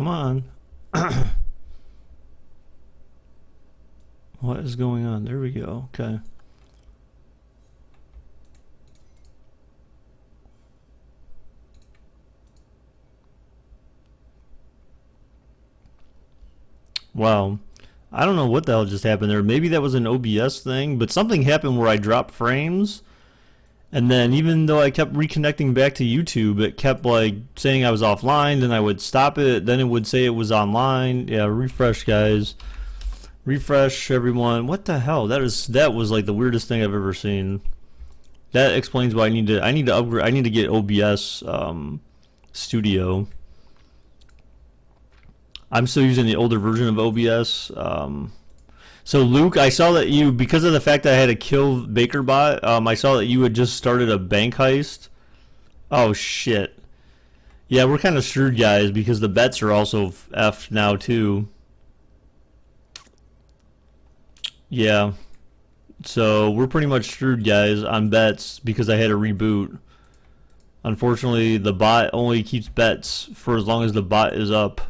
Come on. What is going on? There we go. Okay. Wow. I don't know what the hell just happened there. Maybe that was an OBS thing, but something happened where I dropped frames. And then even though I kept reconnecting back to YouTube, it kept like saying I was offline, then I would stop it, then it would say it was online. Yeah, refresh guys. Refresh everyone. What the hell? That was like the weirdest thing I've ever seen. That explains why I need to upgrade. I need to get OBS Studio. I'm still using the older version of OBS. So Luke, I saw that you, because of the fact that I had to kill BakerBot, I saw that you had just started a bank heist. Oh shit. Yeah, we're kind of screwed, guys, because the bets are also effed now too. Yeah. So we're pretty much screwed, guys, on bets because I had to reboot. Unfortunately, the bot only keeps bets for as long as the bot is up.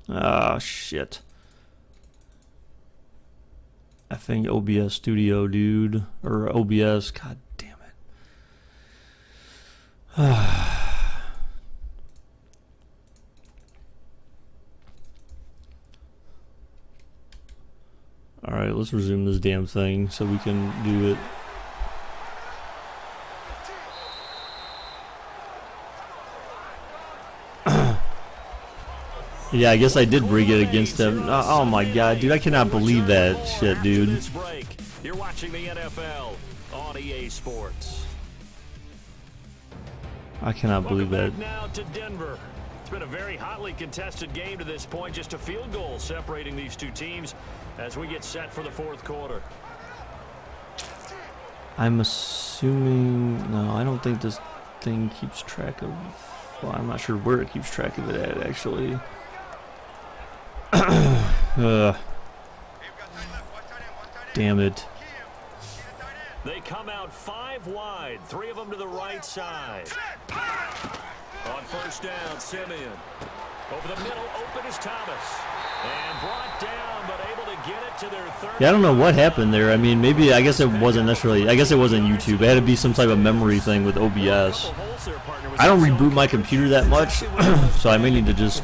Ah, shit. I think OBS Studio, dude. Or OBS. God damn it. Alright, let's resume this damn thing so we can do it. Yeah, I guess I did bring it against him. Oh my god, dude, I cannot believe that shit, dude. You're watching the NFL on EA Sports. I cannot believe that. Now to Denver. It's been a very hotly contested game to this point, just a field goal separating these two teams as we get set for the fourth quarter. I'm assuming, no, I don't think this thing keeps track of, well, I'm not sure where it keeps track of it at, actually. Damn it. They come out 5 wide, 3 of them to the right side. On first down, Simeon. Over the middle, open is Thomas. And brought down, but able to get it to their third. Yeah, I don't know what happened there. I mean, maybe, I guess it wasn't necessarily, I guess it wasn't YouTube. It had to be some type of memory thing with OBS. I don't reboot my computer that much, so I may need to just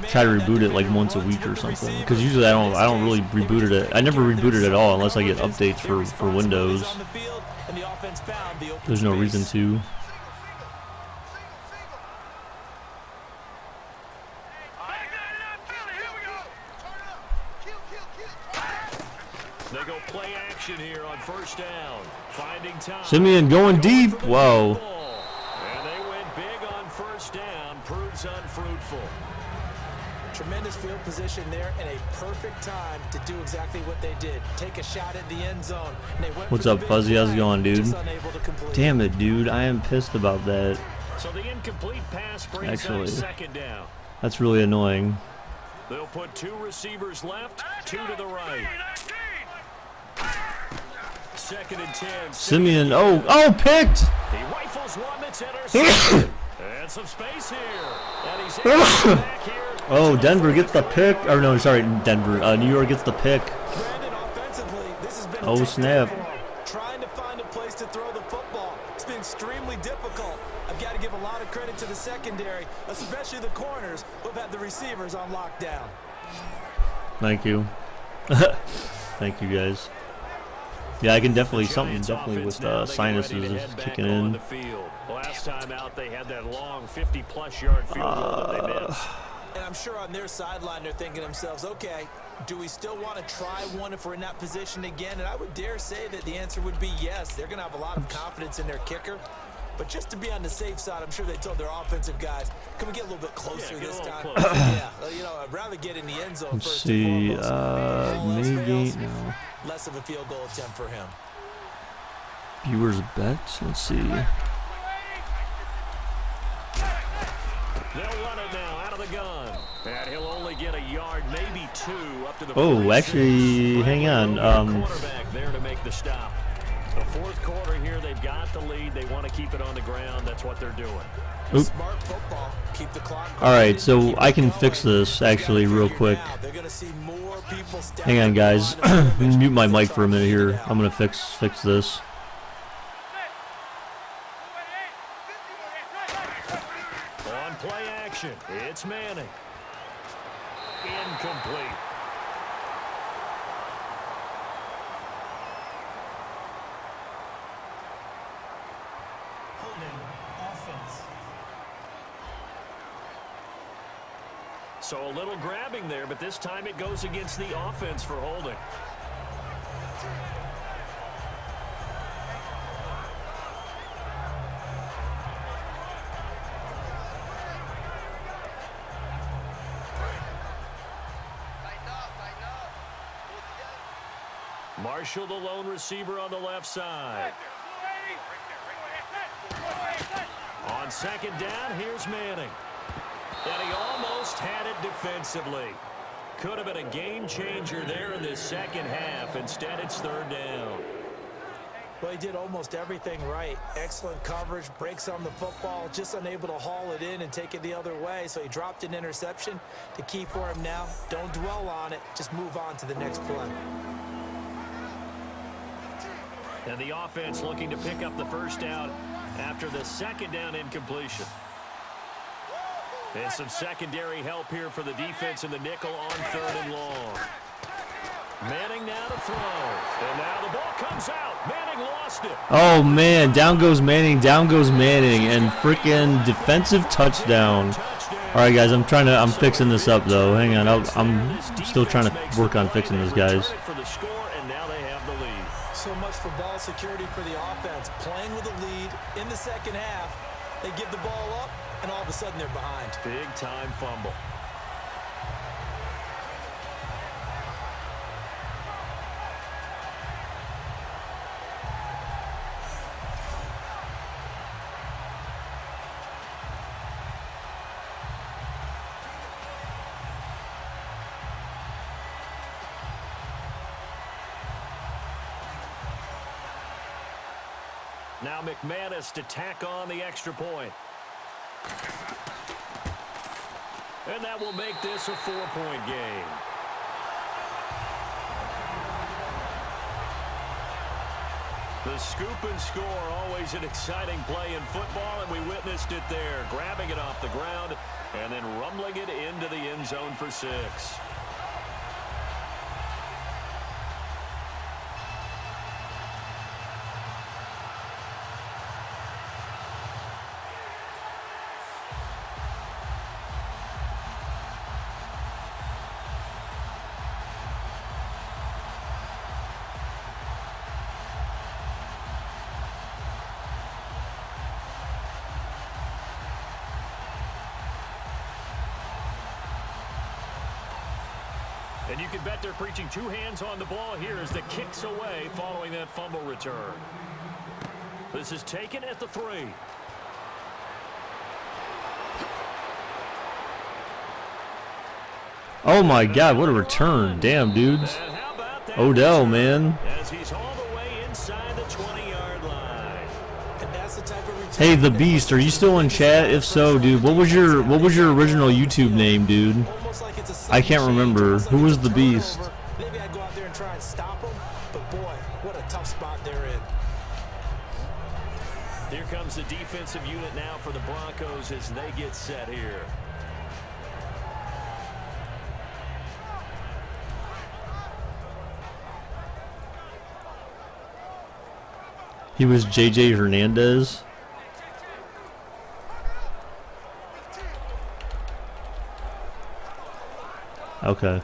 try to reboot it like once a week or something. Because usually I don't really reboot it. I never reboot it at all unless I get updates for Windows. There's no reason to. They go play action here on first down. Finding time. Simeon going deep. Whoa. And they went big on first down. Proves unfruitful. Tremendous field position there and a perfect time to do exactly what they did. Take a shot at the end zone. What's up, Fuzzy? How's it going, dude? Damn it, dude. I am pissed about that. So the incomplete pass brings up second down. That's really annoying. They'll put 2 receivers left, 2 to the right. Second and 10. Simeon, oh, picked! He rifles one that's intercepted. And some space here. And he's back here. Oh, Denver gets the pick. Or no, sorry, Denver. New York gets the pick. Oh, snap. Trying to find a place to throw the football. It's been extremely difficult. I've got to give a lot of credit to the secondary, especially the corners who've had the receivers on lockdown. Thank you. Thank you, guys. Yeah, I can definitely, definitely with sinuses is kicking in. Last time out, they had that long 50-plus yard field goal that they missed. And I'm sure on their sideline they're thinking to themselves, okay, do we still want to try one if we're in that position again? And I would dare say that the answer would be yes. They're going to have a lot of confidence in their kicker. But just to be on the safe side, I'm sure they told their offensive guys, can we get a little bit closer this time? Yeah, you know, I'd rather get in the end zone first and foremost. Maybe, no. Less of a field goal attempt for him. Viewers bets, let's see. They'll run it now out of the gun. And he'll only get a yard, maybe 2 up to the Oh, actually, hang on. Quarterback there to make the stop. The fourth quarter here, they've got the lead. They want to keep it on the ground. That's what they're doing. Smart football. Keep the clock All right, going, so keep I it can going. fix this actually real quick. Now, they're gonna see more people step Hang on, up the guys. line of scrimmage Mute my to mic try for a and minute beat it here. out. I'm gonna fix this. On play action, it's Manning. Incomplete. So a little grabbing there, but this time it goes against the offense for holding. Marshall, the lone receiver on the left side. On second down, here's Manning. And he almost had it defensively. Could have been a game changer there in this second half. Instead, it's third down. Well, he did almost everything right. Excellent coverage, breaks on the football, just unable to haul it in and take it the other way. So he dropped an interception. The key for him now, don't dwell on it. Just move on to the next play. And the offense looking to pick up the first down after the second down incompletion. And some secondary help here for the defense in the nickel on third and long. Manning now to throw. And now the ball comes out. Manning lost it. Oh man, down goes Manning, and freaking defensive touchdown. All right, guys, I'm fixing this up though. Hang on, I'm still trying to work on fixing this, guys. For the score, and now they have the lead. So much for ball security for the offense. Playing with a lead in the second half. They give the ball up, and all of a sudden they're behind. Big time fumble. Now McManus to tack on the extra point. And that will make this a 4-point game. The scoop and score, always an exciting play in football, and we witnessed it there, grabbing it off the ground and then rumbling it into the end zone for 6. And you can bet they're preaching two hands on the ball here as the kick's away following that fumble return. This is taken at the 3. Oh my God, what a return. Damn, dudes. And how about that Odell, return man. as he's all the way inside the 20-yard line. And that's the type of return. Hey, the Beast, are you still in chat? If so, dude, what was your original YouTube name, dude? Almost like it's a I can't sudden change, remember. almost Who like was it's a the Beast? turnover. Maybe I go out there and try and stop them, but boy, what a tough spot they're in. Here comes the defensive unit now for the Broncos as they get set here. He was J.J. Hernandez. Okay.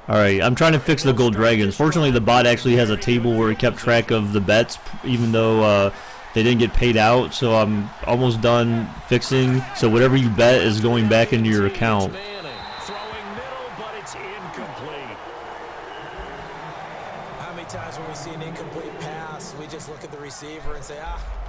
Alright, I'm trying to fix the Gold Dragons. Fortunately, the bot actually has a table where it kept track of the bets, even though they didn't get paid out. So I'm almost done fixing. So whatever you bet is going back into your account. Throwing middle, but it's incomplete. How many times when we see an incomplete pass, we just look at the receiver and say,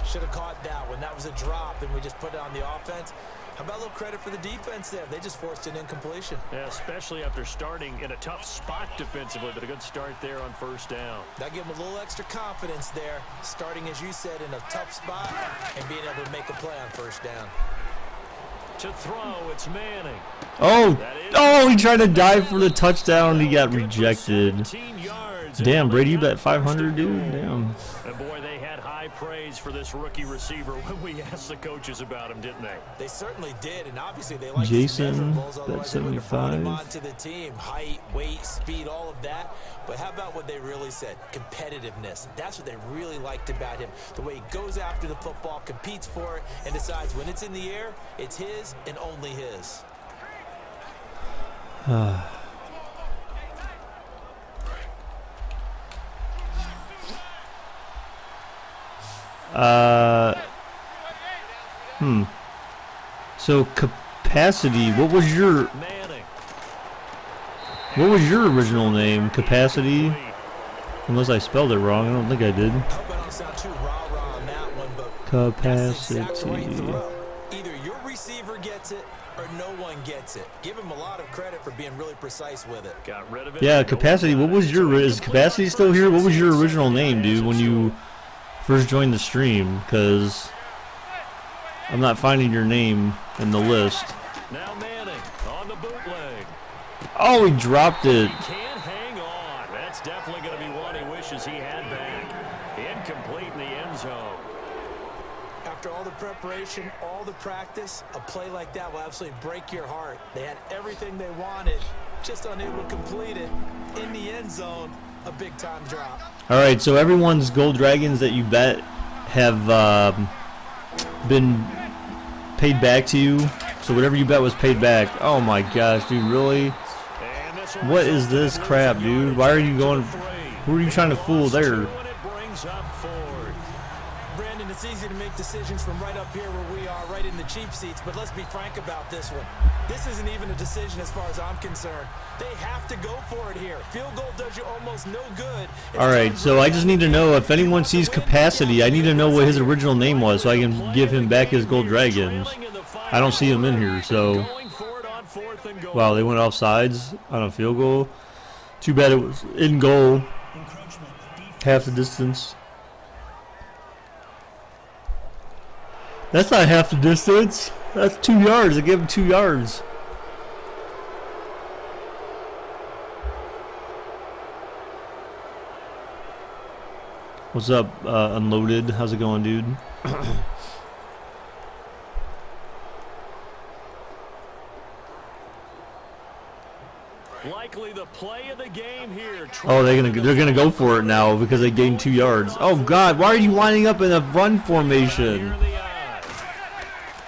should have caught that one. That was a drop, and we just put it on the offense. How about a little credit for the defense there? They just forced an incompletion. Yeah, especially after starting in a tough spot defensively, but a good start there on first down. That gave them a little extra confidence there, starting, as you said, in a tough spot and being able to make a play on first down. To throw, it's Manning. Oh, he tried to dive for the touchdown. He got rejected. Damn, Brady, you bet 500, dude. Damn. And boy, they had high praise for this rookie receiver when we asked the coaches about him, didn't they? They certainly did, and obviously they like Jason, bet 75. onto the team, height, weight, speed, all of that. But how about what they really said? Competitiveness. That's what they really liked about him. The way he goes after the football, competes for it, and decides when it's in the air, it's his and only his. So capacity. What was your original name? Capacity. Unless I spelled it wrong. I don't think I did. I hope I don't sound too rah-rah on that one, but Capacity. that's the exact right throw. Either your receiver gets it or no one gets it. Give him a lot of credit for being really precise with it. Got rid of it. Yeah, capacity. What was your? Is capacity still here? What was your original name, dude? When you first joined the stream, because I'm not finding your name in the list. Now Manning on the bootleg. Oh, he dropped it. He can't hang on. That's definitely going to be one he wishes he had back. Incomplete in the end zone. After all the preparation, all the practice, a play like that will absolutely break your heart. They had everything they wanted, just unable to complete it. In the end zone, a big-time drop. All right, so everyone's gold dragons that you bet have been paid back to you. So whatever you bet was paid back. Oh my gosh, dude, really? What is this crap, dude? Why are you going? Who are you trying to fool there? Brandon, it's easy to make decisions from right up here where we are, right in the cheap seats, but let's be frank about this one. This isn't even a decision as far as I'm concerned. They have to go for it here. Field goal does you almost no good. All right, so I just need to know if anyone sees capacity. I need to know what his original name was so I can give him back his gold dragons. I don't see him in here, so. Wow, they went off sides on a field goal. Too bad it was in goal. Half the distance. That's not half the distance. That's 2 yards. I gave him 2 yards. What's up, Unloaded? How's it going, dude? Likely the play of the game here. Oh, they're gonna go for it now because they gained 2 yards. Oh God, why are you lining up in a run formation?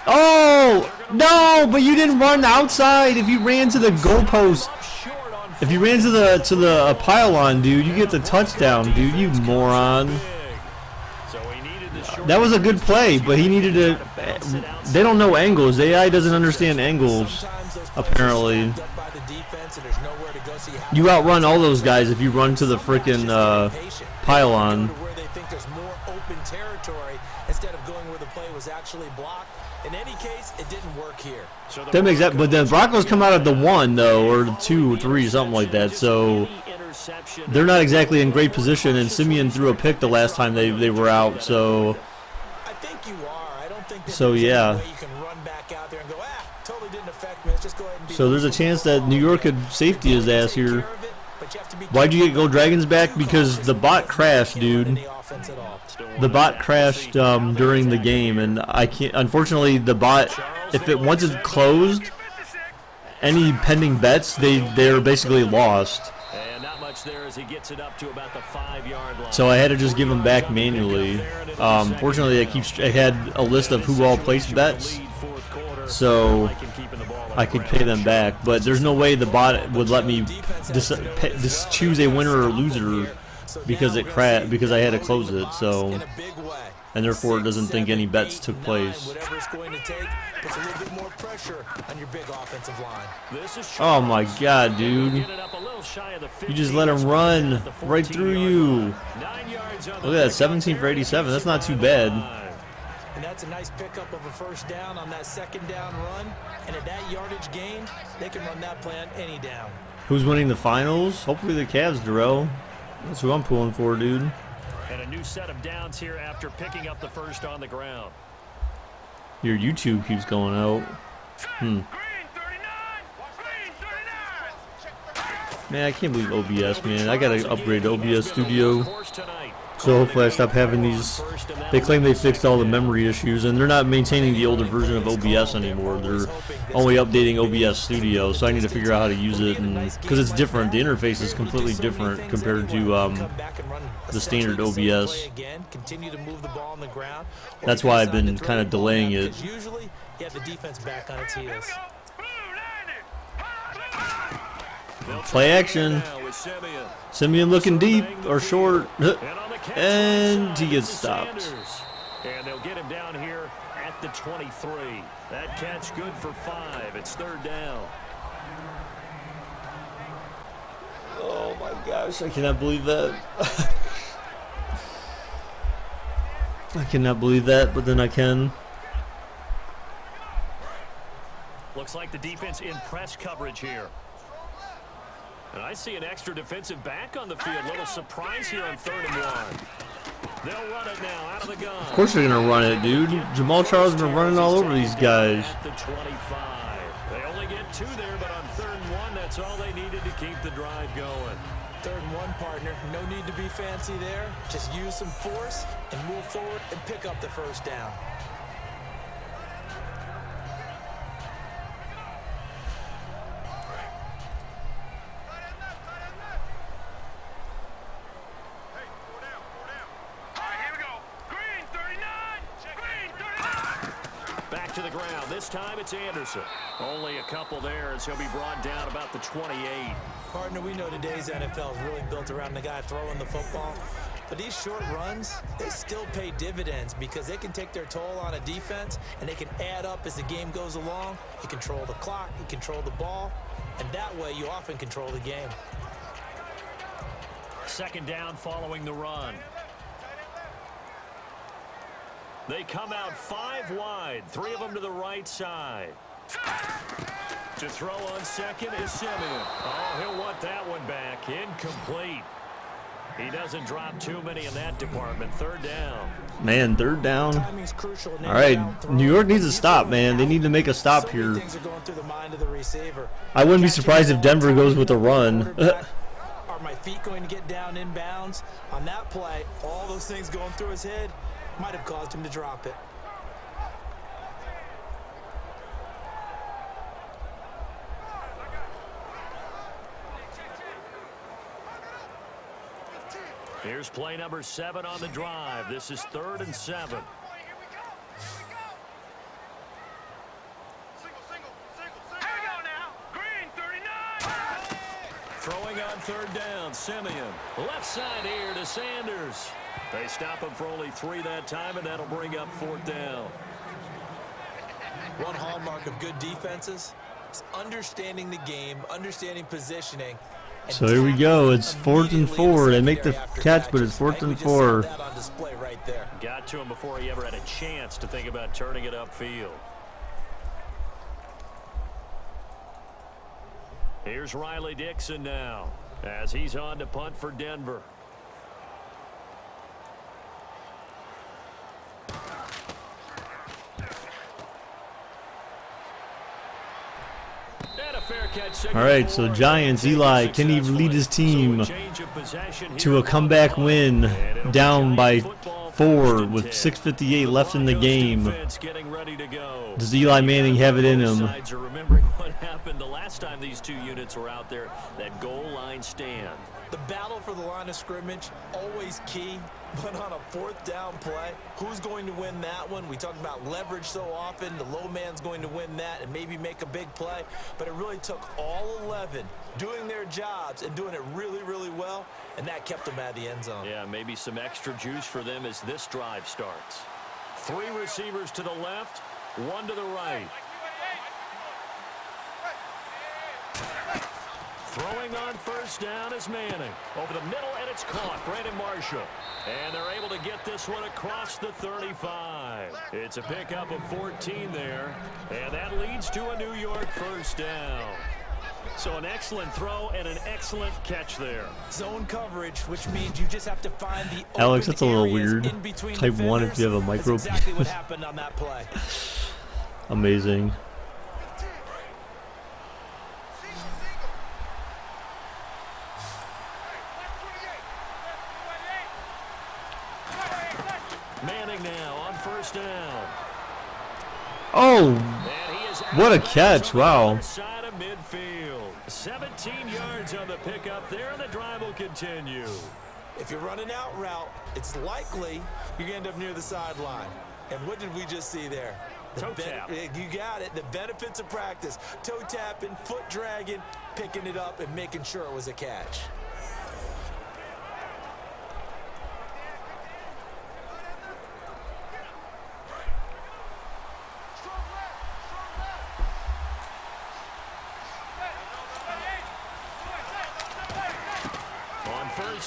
Oh no, but you didn't run outside. If you ran to the goalpost, if you ran to the pylon, dude, you get the touchdown, dude. You moron. That was a good play, but he needed to. They don't know angles. The AI doesn't understand angles, apparently. You outrun all those guys if you run to the frickin' pylon. Where they think there's more open territory instead of going where the play was actually blocked. In any case, it didn't work here. That makes that, but the Broncos come out at the 1 though, or the 2 or 3, something like that. So they're not exactly in great position. And Simeon threw a pick the last time they were out. So I think you are. I don't think that so yeah. you can run back out there and go, totally didn't affect me. Let's just go ahead and So there's a chance that New York could safety his ass here. Why'd you get Gold Dragons back? Because the bot crashed, dude. The bot crashed during the game, and I can't. Unfortunately, the bot, if it once it's closed, any pending bets they're basically lost. So I had to just give them back manually. Fortunately, it had a list of who all placed bets, so I could pay them back. But there's no way the bot would let me just choose a winner or loser because it crashed, because I had to close it. So, and therefore it doesn't think any bets took place. Oh my God, dude! You just let him run right through you. Look at that, 17 for 87. That's not too bad. And that's a nice pickup of a first down on that second down run. And at that yardage gain, they can run that play on any down. Who's winning the finals? Hopefully the Cavs, Darrell. That's who I'm pulling for, dude. And a new set of downs here after picking up the first on the ground. Your YouTube keeps going out. Man, I can't believe OBS, man. I gotta upgrade to OBS Studio. So hopefully I stop having these. They claim they fixed all the memory issues, and they're not maintaining the older version of OBS anymore. They're only updating OBS Studio, so I need to figure out how to use it, and because it's different. The interface is completely different compared to the standard OBS. That's why I've been kind of delaying it. Usually, you have the defense back on its heels. Play action. Simeon looking deep or short, and he gets stopped. And they'll get him down here at the 23. That catch good for 5. It's third down. Oh my gosh, I cannot believe that. I cannot believe that, but then I can. Looks like the defense in press coverage here. And I see an extra defensive back on the field. Little surprise here on 3rd and 1. They'll run it now out of the gun. Of course they're going to run it, dude. Jamal Charles has been running all over these guys. At the 25. They only get 2 there, but on 3rd and 1, that's all they needed to keep the drive going. 3rd and 1, partner. No need to be fancy there. Just use some force and move forward and pick up the first down. To the ground. This time it's Anderson. Only a couple there as he'll be brought down about the 28. Partner, we know today's NFL is really built around the guy throwing the football. But these short runs, they still pay dividends because they can take their toll on a defense and they can add up as the game goes along. You control the clock, you control the ball, and that way you often control the game. Second down following the run. They come out 5 wide, 3 of them to the right side. To throw on second is Simeon. Oh, he'll want that one back. Incomplete. He doesn't drop too many in that department. 3rd down. Man, 3rd down. All right, New York needs to stop, man. They need to make a stop here. I wouldn't be surprised if Denver goes with a run. Are my feet going to get down in bounds? On that play, all those things going through his head might have caused him to drop it. Here's play number 7 on the drive. This is 3rd and 7. Throwing on 3rd down, Simeon. Left side here to Sanders. They stop him for only 3 that time, and that'll bring up 4th down. One hallmark of good defenses is understanding the game, understanding positioning. So here we go. It's 4th and 4. They make the catch, but it's 4th and 4. Got to him before he ever had a chance to think about turning it upfield. Here's Riley Dixon now as he's on to punt for Denver. All right, so Giants, Eli, can he lead his team to a comeback win down by 4 with 6:58 left in the game? Does Eli Manning have it in him? Remembering what happened the last time these 2 units were out there, that goal line stand. The battle for the line of scrimmage, always key, but on a 4th down play, who's going to win that one? We talk about leverage so often. The low man's going to win that and maybe make a big play, but it really took all 11 doing their jobs and doing it really, really well, and that kept them out of the end zone. Yeah, maybe some extra juice for them as this drive starts. 3 receivers to the left, 1 to the right. Throwing on first down is Manning. Over the middle, and it's caught. Brandon Marshall. And they're able to get this one across the 35. It's a pickup of 14 there. And that leads to a New York first down. So an excellent throw and an excellent catch there. Zone coverage, which means you just have to find the Alex, that's a little weird. Type 1 if you have a micro. That's exactly what happened on that play. Amazing. Manning now on first down. Oh, what a catch. Wow. Side of midfield. 17 yards on the pickup there, and the drive will continue. If you're running out route, it's likely you're going to end up near the sideline. And what did we just see there? Toe tap. You got it. The benefits of practice. Toe tapping, foot dragging, picking it up, and making sure it was a catch.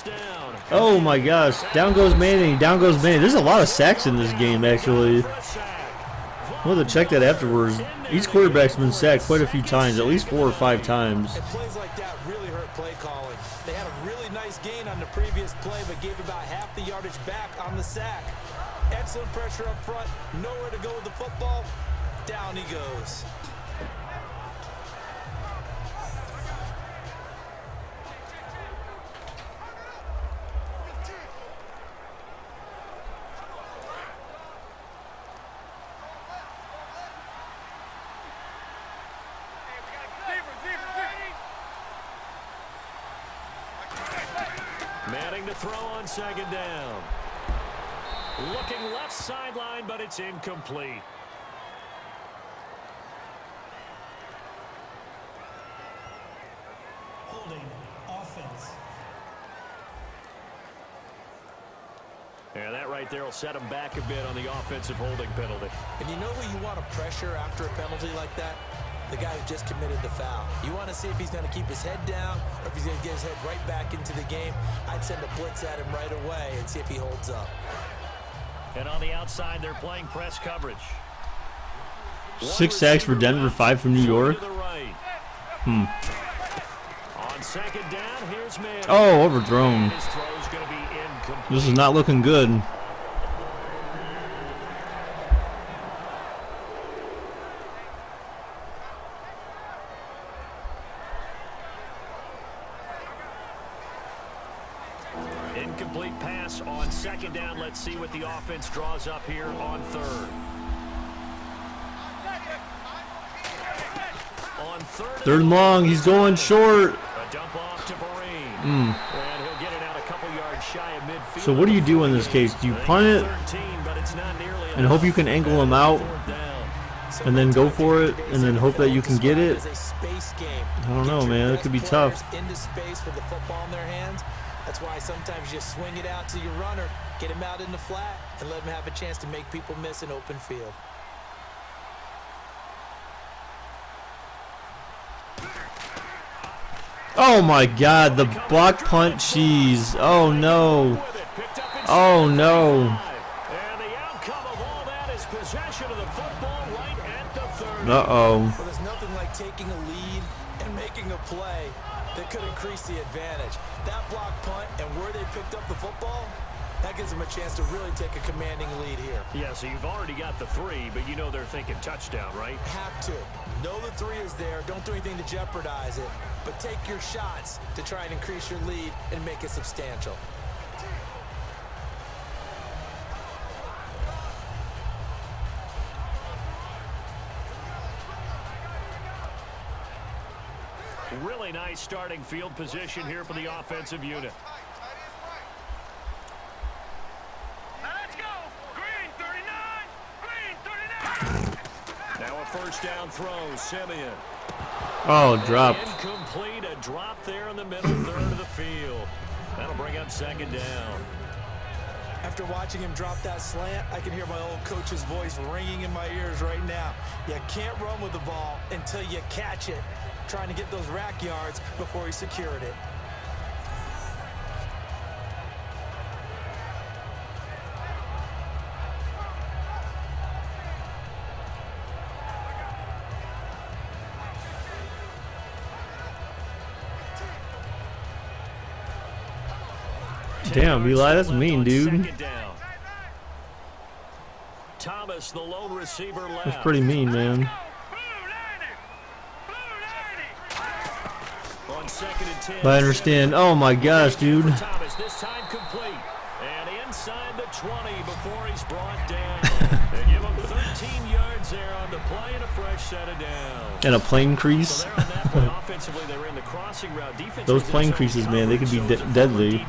Down. Oh my gosh. Down goes Manning. Down goes Manning. There's a lot of sacks in this game, actually. We'll have to check that afterwards. Each quarterback's been sacked quite a few times, at least 4 or 5 times. And plays like that really hurt play calling. They had a really nice gain on the previous play, but gave about half the yardage back on the sack. Excellent pressure up front. Nowhere to go with the football. Down he goes. Manning to throw on second down. Looking left sideline, but it's incomplete. Holding offense. And that right there will set him back a bit on the offensive holding penalty. And you know who you want to pressure after a penalty like that? The guy who just committed the foul. You want to see if he's going to keep his head down or if he's going to get his head right back into the game. I'd send a blitz at him right away and see if he holds up. And on the outside, they're playing press coverage. 6 sacks for Denver, 5 for New York. On second down, here's Manning. Oh, overthrown. His throw's going to be incomplete. This is not looking good. Incomplete pass on second down. Let's see what the offense draws up here on third. On Third and long. He's going short. A dump off to Vereen. And he'll get it out a couple yards shy of midfield. So what do you do in this case? Do you punt it 13, but it's not nearly and hope you can angle him out and then go for it and then hope that you can get it? I don't know, man. It could be tough. Into space with the football in their hands. That's why sometimes you swing it out to your runner, get him out in the flat, and let him have a chance to make people miss an open field. Oh my God, the block punt cheese. Oh no. Oh no. And the outcome of all that is possession of the football right at the 30. Uh-oh. Well, there's nothing like taking a lead and making a play that could increase the advantage. That block punt and where they picked up the football, that gives them a chance to really take a commanding lead here. Yeah, so you've already got the 3, but you know they're thinking touchdown, right? Have to. Know the 3 is there. Don't do anything to jeopardize it. But take your shots to try and increase your lead and make it substantial. Really nice starting field position here for the offensive unit. Let's go. Green 39. Green 39. Now a first down throw, Simeon. Oh, dropped. Incomplete, a drop there in the middle third of the field. That'll bring up second down. After watching him drop that slant, I can hear my old coach's voice ringing in my ears right now. You can't run with the ball until you catch it. Trying to get those rack yards before he secured it. Damn, Eli, that's mean, dude. Thomas, the lone receiver, left. That's pretty mean, man. On 2nd and 10. But I understand. Oh my gosh, dude. Thomas, this time complete. And inside the 20 before he's brought down. They give him 13 yards there on the play and a fresh set of downs. And a plane crease. So they're on that play. Offensively, they were in the crossing route. Defensively, Those plane creases, man, they could be deadly.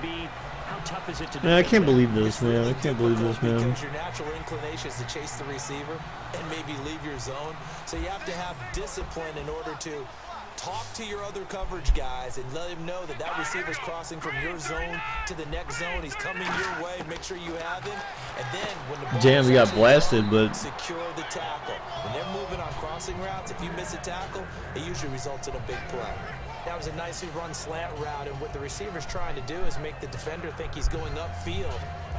Tough is it to Man, I can't believe this, man. I can't believe this, man. Because your natural inclination is to chase the receiver and maybe leave your zone. So you have to have discipline in order to talk to your other coverage guys and let him know that that receiver's crossing from your zone to the next zone. He's coming your way. Make sure you have him. And then when the ball Damn, we got blasted, but secure the tackle. When they're moving on crossing routes, if you miss a tackle, it usually results in a big play. That was a nicely run slant route, and what the receiver's trying to do is make the defender think he's going upfield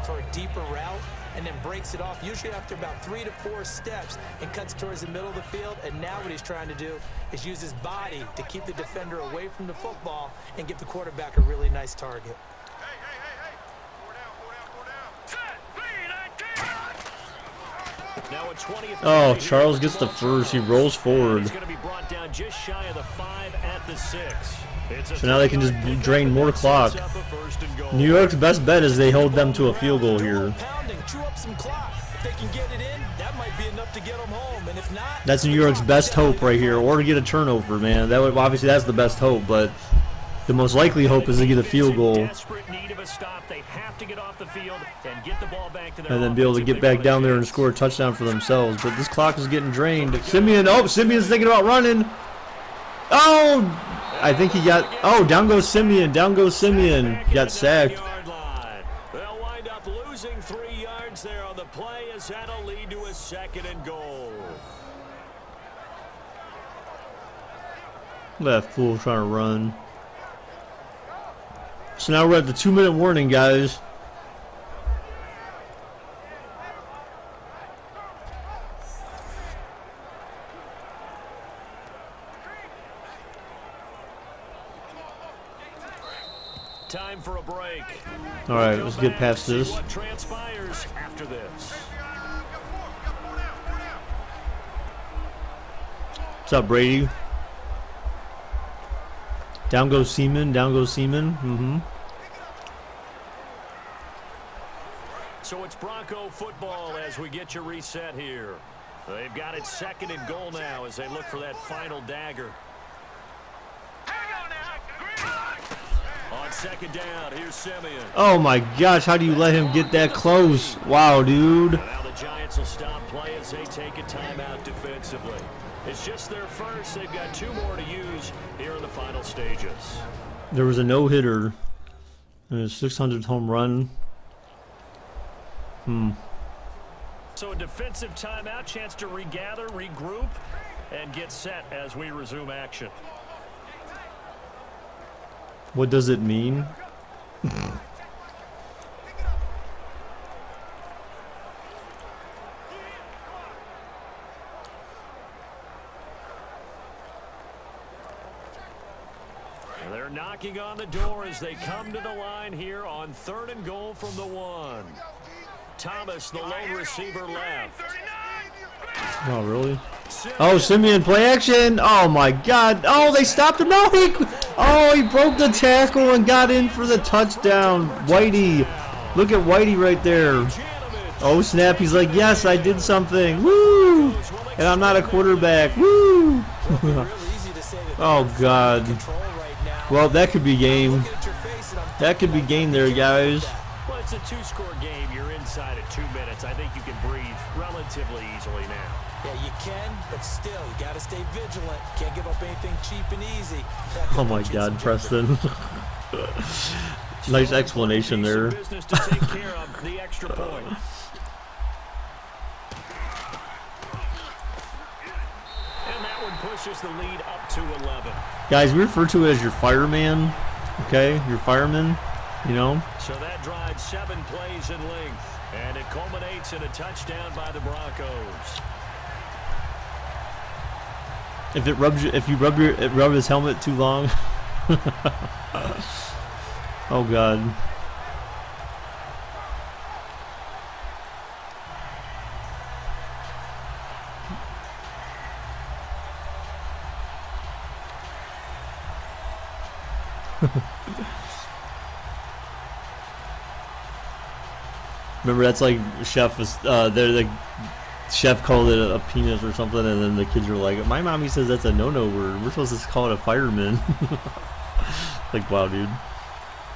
for a deeper route, and then breaks it off, usually after about 3 to 4 steps, and cuts towards the middle of the field. And now what he's trying to do is use his body to keep the defender away from the football and give the quarterback a really nice target. Now a 20th. oh, Charles gets the first. He rolls forward. He's going to be brought down just shy of the 5 at the 6. So now they can just drain more clock. New York's best bet is they hold them to a field goal here. That's New York's best hope right here, or to get a turnover, man. That would obviously that's the best hope, but the most likely hope is to get a field goal and then be able to get back down there and score a touchdown for themselves. But this clock is getting drained. Simeon's thinking about running. Oh! I think he got. Oh, down goes Simeon. Down goes Simeon. He got sacked. They'll wind up losing 3 yards there on the play, as that'll lead to a 2nd and goal. That fool trying to run. So now we're at the 2-minute warning, guys. Time for a break. All right, let's get past this. What transpires after this? What's up, Brady? Down goes Seaman. Down goes Seaman. So it's Bronco football as we get you reset here. They've got it 2nd and goal now as they look for that final dagger. On 2nd down, here's Simeon. Oh my gosh, how do you let him get that close? Wow, dude. Now the Giants will stop play as they take a timeout defensively. It's just their first. They've got 2 more to use here in the final stages. There was a no-hitter. And a 600th home run. So a defensive timeout, chance to regather, regroup, and get set as we resume action. What does it mean? They're knocking on the door as they come to the line here on 3rd and goal from the 1. Thomas, the lone receiver, left. Oh, really? Oh, Simeon, play action! Oh my God! Oh, they stopped him! No, he broke the tackle and got in for the touchdown. Whitey, look at Whitey right there. Oh snap! He's like, yes, I did something. Woo! And I'm not a quarterback. Woo! Oh God. Well, that could be game. That could be game there, guys. Well, it's a 2-score game. You're inside at 2 minutes. I think you can breathe relatively easily now. Yeah, you can, but still, you got to stay vigilant. Can't give up anything cheap and easy. Oh my God, Preston. Nice explanation there. Business to take care of the extra point. And that one pushes the lead up to 11. Guys, we refer to it as your fireman. Okay, your fireman. You know. So that drives 7 plays in length, and it culminates in a touchdown by the Broncos. If it rubs you, if you rub his helmet too long. Oh God. Remember, that's like chef was the chef called it a penis or something, and then the kids were like, "My mommy says that's a no-no word. We're supposed to call it a fireman." Like, wow, dude,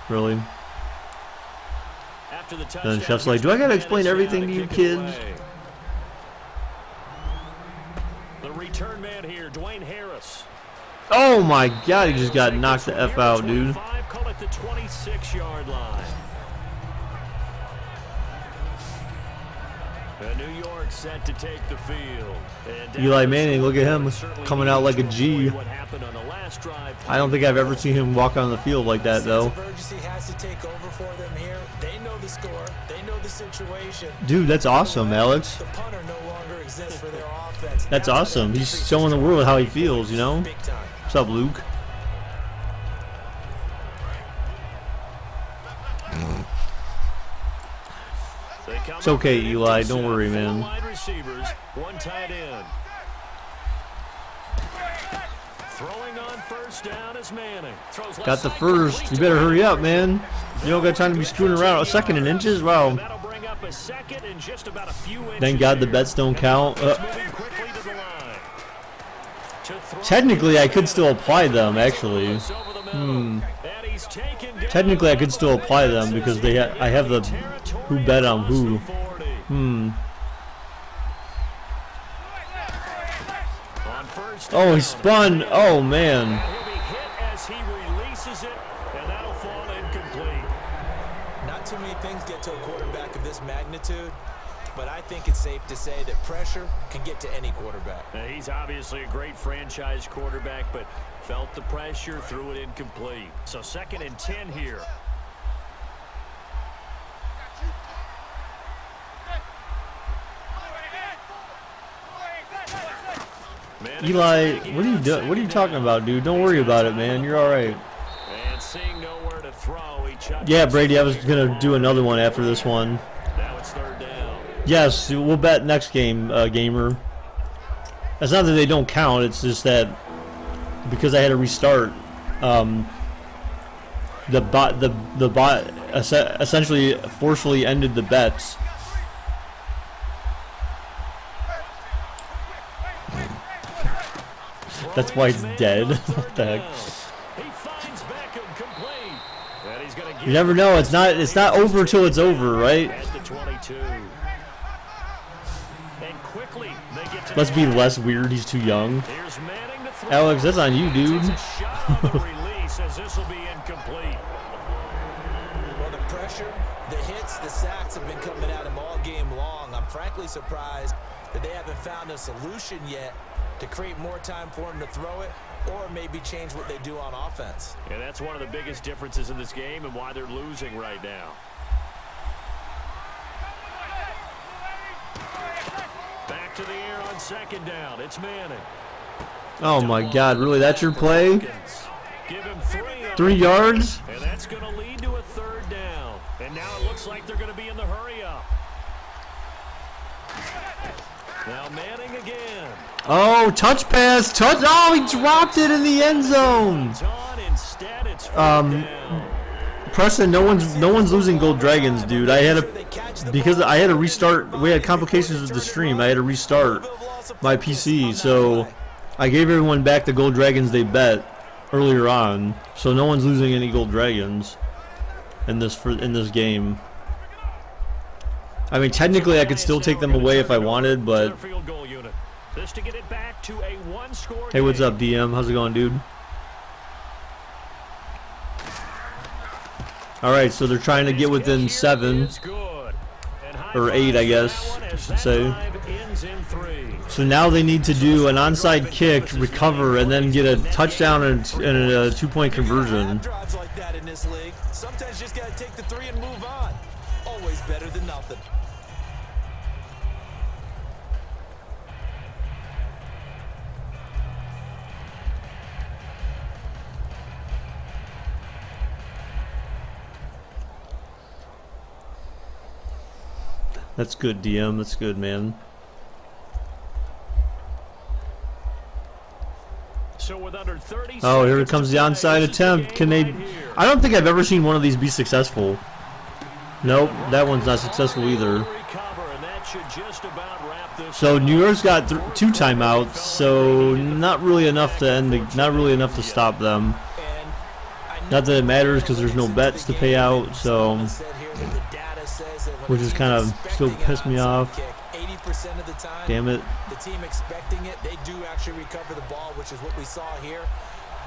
really? After the And the chef's like, "Do I gotta explain everything to you kids?" The return man here, Dwayne Harris. Oh my God, he just got knocked the F out, dude. Call it the 26-yard line. New York set to take the field. Eli Manning, look at him coming out like a G. I don't think I've ever seen him walk on the field like that, though. Has to take over for them here. They know the score. They know the situation. Dude, that's awesome, Alex. The punter no longer exists for their offense. That's awesome. He's showing the world how he feels, you know? What's up, Luke? It's okay, Eli. Don't worry, man. Wide receivers, one tight end. Throwing on first down is Manning. Got the first. You better hurry up, man. You don't got time to be screwing around. A second in inches? Wow. Thank God the bets don't count. Technically, I could still apply them, actually. Technically, I could still apply them because I have the who bet on who. Oh, he spun. Oh, man. He'll be hit as he releases it, and that'll fall incomplete. Not too many things get to a quarterback of this magnitude, but I think it's safe to say that pressure can get to any quarterback. Now, he's obviously a great franchise quarterback, but felt the pressure, threw it incomplete. So 2nd and 10 here. Eli, what are you doing? What are you talking about, dude? Don't worry about it, man. You're all right. And seeing nowhere to throw, yeah, Brady, I was gonna do another one after this one. Now it's 3rd down. Yes, we'll bet next game, gamer. It's not that they don't count. It's just that because I had to restart, the bot essentially forcefully ended the bets. That's why it's dead. What the heck? You never know. It's not over till it's over, right? Let's be less weird. He's too young. Alex, that's on you, dude. Well, the pressure, the hits, the sacks have been coming at him all game long. I'm frankly surprised that they haven't found a solution yet to create more time for him to throw it, or maybe change what they do on offense. And that's one of the biggest differences in this game and why they're losing right now. Back to the air on 2nd down. It's Manning. Oh my God! Really? That's your play? Give him 3 yards? And that's going to lead to a 3rd down. And now it looks like they're going to be in the hurry up. Now Manning again. Oh, touch pass, touch! Oh, he dropped it in the end zone. Preston, no one's losing Gold Dragons, dude. Because I had to restart. We had complications with the stream. I had to restart my PC, so I gave everyone back the Gold Dragons they bet earlier on. So no one's losing any Gold Dragons in this game. I mean, technically, I could still take them away if I wanted, but. Hey, what's up, DM? How's it going, dude? All right, so they're trying to get within 7 or 8, I guess I should say. So now they need to do an onside kick, recover, and then get a touchdown and a 2-point conversion. Drives like that in this league. Sometimes you just gotta take the 3 and move on. Always better than nothing. That's good, DM. That's good, man. So with under 30 Oh, here comes the onside attempt. Can they? I don't think I've ever seen one of these be successful. Nope, that one's not successful either. So New York's got 2 timeouts, so not really enough to end. Not really enough to stop them. Not that it matters because there's no bets to pay out. So, which is kind of still pissed me off. 80% of the time, damn it. The team expecting it, they do actually recover the ball, which is what we saw here.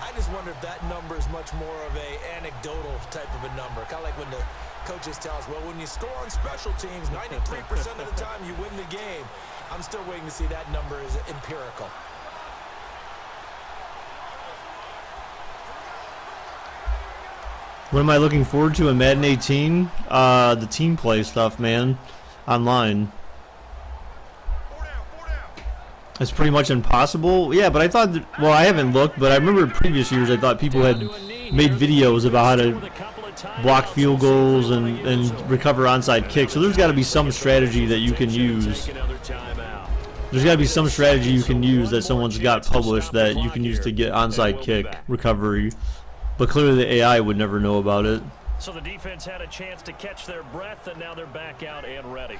I just wonder if that number is much more of a anecdotal type of a number. Kind of like when the coaches tell us, well, when you score on special teams, 93% of the time you win the game. I'm still waiting to see that number is empirical. What am I looking forward to in Madden 18? The team play stuff, man. Online. It's pretty much impossible. Yeah, but I thought, well, I haven't looked, but I remember previous years I thought people had made videos about how to block field goals and recover onside kicks. So there's got to be some strategy that you can use. There's got to be some strategy you can use that someone's got published that you can use to get onside kick recovery. But clearly the AI would never know about it. So the defense had a chance to catch their breath, and now they're back out and ready.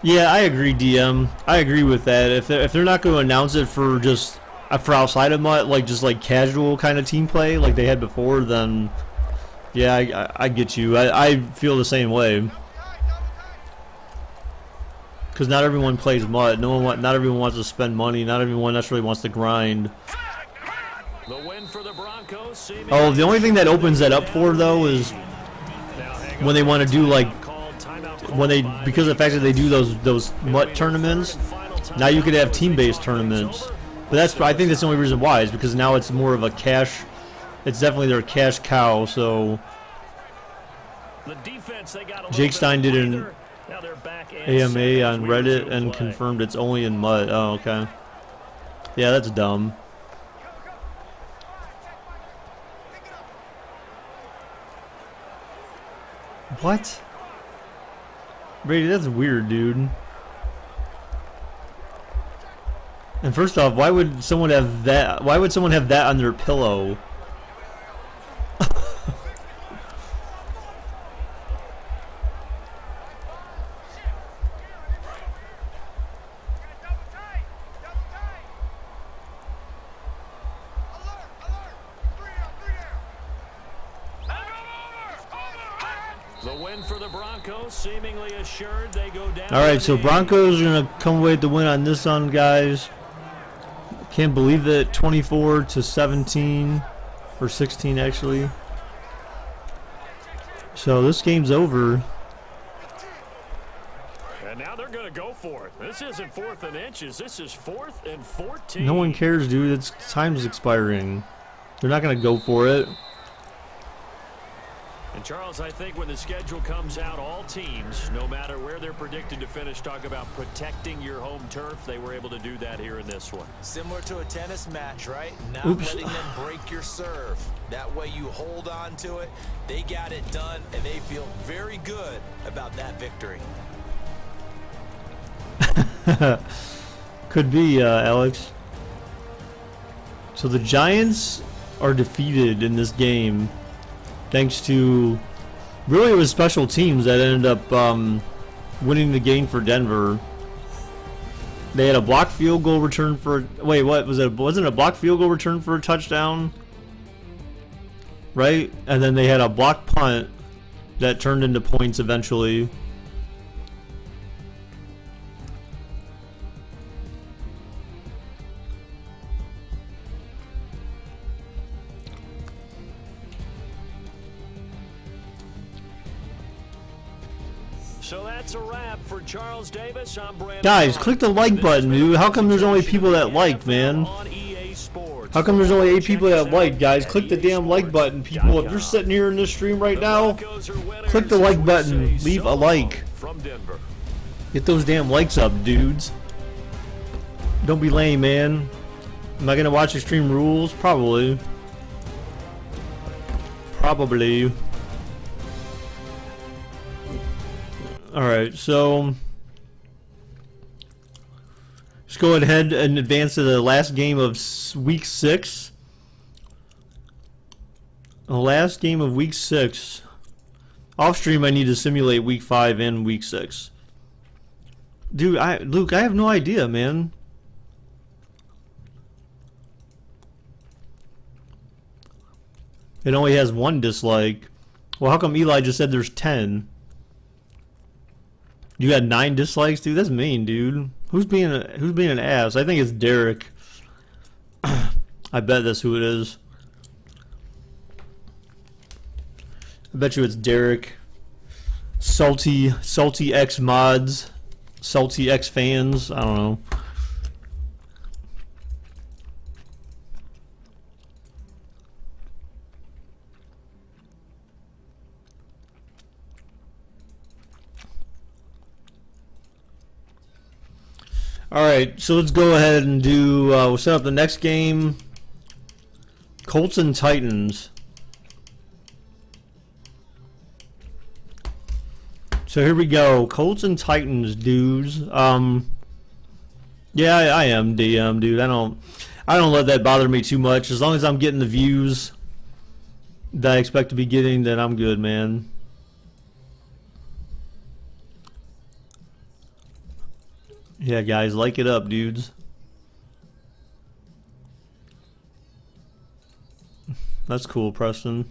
Yeah, I agree, DM. I agree with that. If they're not going to announce it for just for outside of MUT, like just like casual kind of team play like they had before, then yeah, I get you. I feel the same way. Because not everyone plays MUT. Not everyone wants to spend money. Not everyone necessarily wants to grind. The win for the Broncos. Oh, the only thing that opens that up for though is when they want to do like because of the fact that they do those MUT tournaments. Now you could have team-based tournaments. But I think that's the only reason why is because now it's more of a cash. It's definitely their cash cow. So Jake Stein did an AMA on Reddit and confirmed it's only in MUT. Oh, okay. Yeah, that's dumb. What? Brady, that's weird, dude. And first off, why would someone have that? Why would someone have that on their pillow? The win for the Broncos, seemingly assured they go down. All right, so Broncos are gonna come away with the win on this one, guys. Can't believe it, 24-17 or 16 actually. So this game's over. And now they're gonna go for it. This isn't 4th and inches. This is 4th and 14. No one cares, dude. It's time's expiring. They're not gonna go for it. And Charles, I think when the schedule comes out, all teams, no matter where they're predicted to finish, talk about protecting your home turf. They were able to do that here in this one. Similar to a tennis match, right? Not letting them break your serve. That way you hold on to it. They got it done, and they feel very good about that victory. Could be, Alex. So the Giants are defeated in this game. Thanks to, really it was special teams that ended up winning the game for Denver. They had a blocked field goal return for, wait, what was it? Wasn't it a blocked field goal return for a touchdown? Right? And then they had a blocked punt that turned into points eventually. So that's a wrap for Charles Davis. I'm Brandon. Guys, click the like button, dude. How come there's only people that like, man? How come there's only 8 people that like, guys? Click the damn like button, people. If you're sitting here in this stream right now, click the like button. Leave a like. Get those damn likes up, dudes. Don't be lame, man. Am I gonna watch Extreme Rules? Probably. Probably. Alright, so let's go ahead and advance to the last game of week 6. The last game of week 6. Off stream, I need to simulate week 5 and week 6. Dude, Luke, I have no idea, man. It only has 1 dislike. Well, how come Eli just said there's 10? You had 9 dislikes, dude. That's mean, dude. Who's being an ass? I think it's Derek. I bet that's who it is. I bet you it's Derek. Salty X mods, Salty X fans. I don't know. Alright, so let's go ahead and do, we'll set up the next game. Colts and Titans. So here we go. Colts and Titans, dudes. Yeah, I am DM, dude. I don't let that bother me too much. As long as I'm getting the views that I expect to be getting, then I'm good, man. Yeah, guys, like it up, dudes. That's cool, Preston.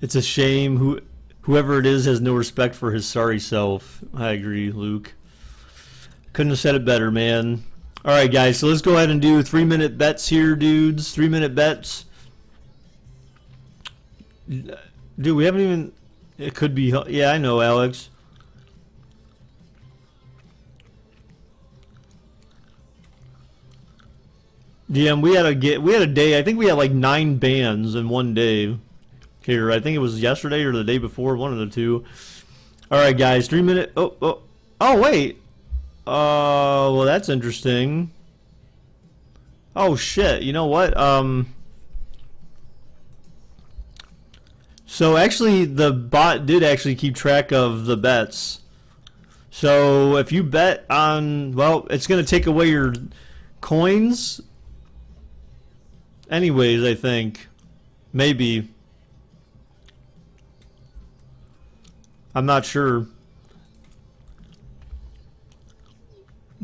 It's a shame whoever it is has no respect for his sorry self. I agree, Luke. Couldn't have said it better, man. Alright, guys, so let's go ahead and do 3-minute bets here, dudes. 3-minute bets. Dude, we haven't even... It could be... Yeah, I know, Alex. DM, we had a day. I think we had like 9 bans in one day. Here, I think it was yesterday or the day before, one of the two. All right, guys, 3-minute. Oh, wait. Well, that's interesting. Oh shit. You know what? So actually, the bot did actually keep track of the bets. So if you bet on, well, it's gonna take away your coins. Anyways, I think maybe. I'm not sure.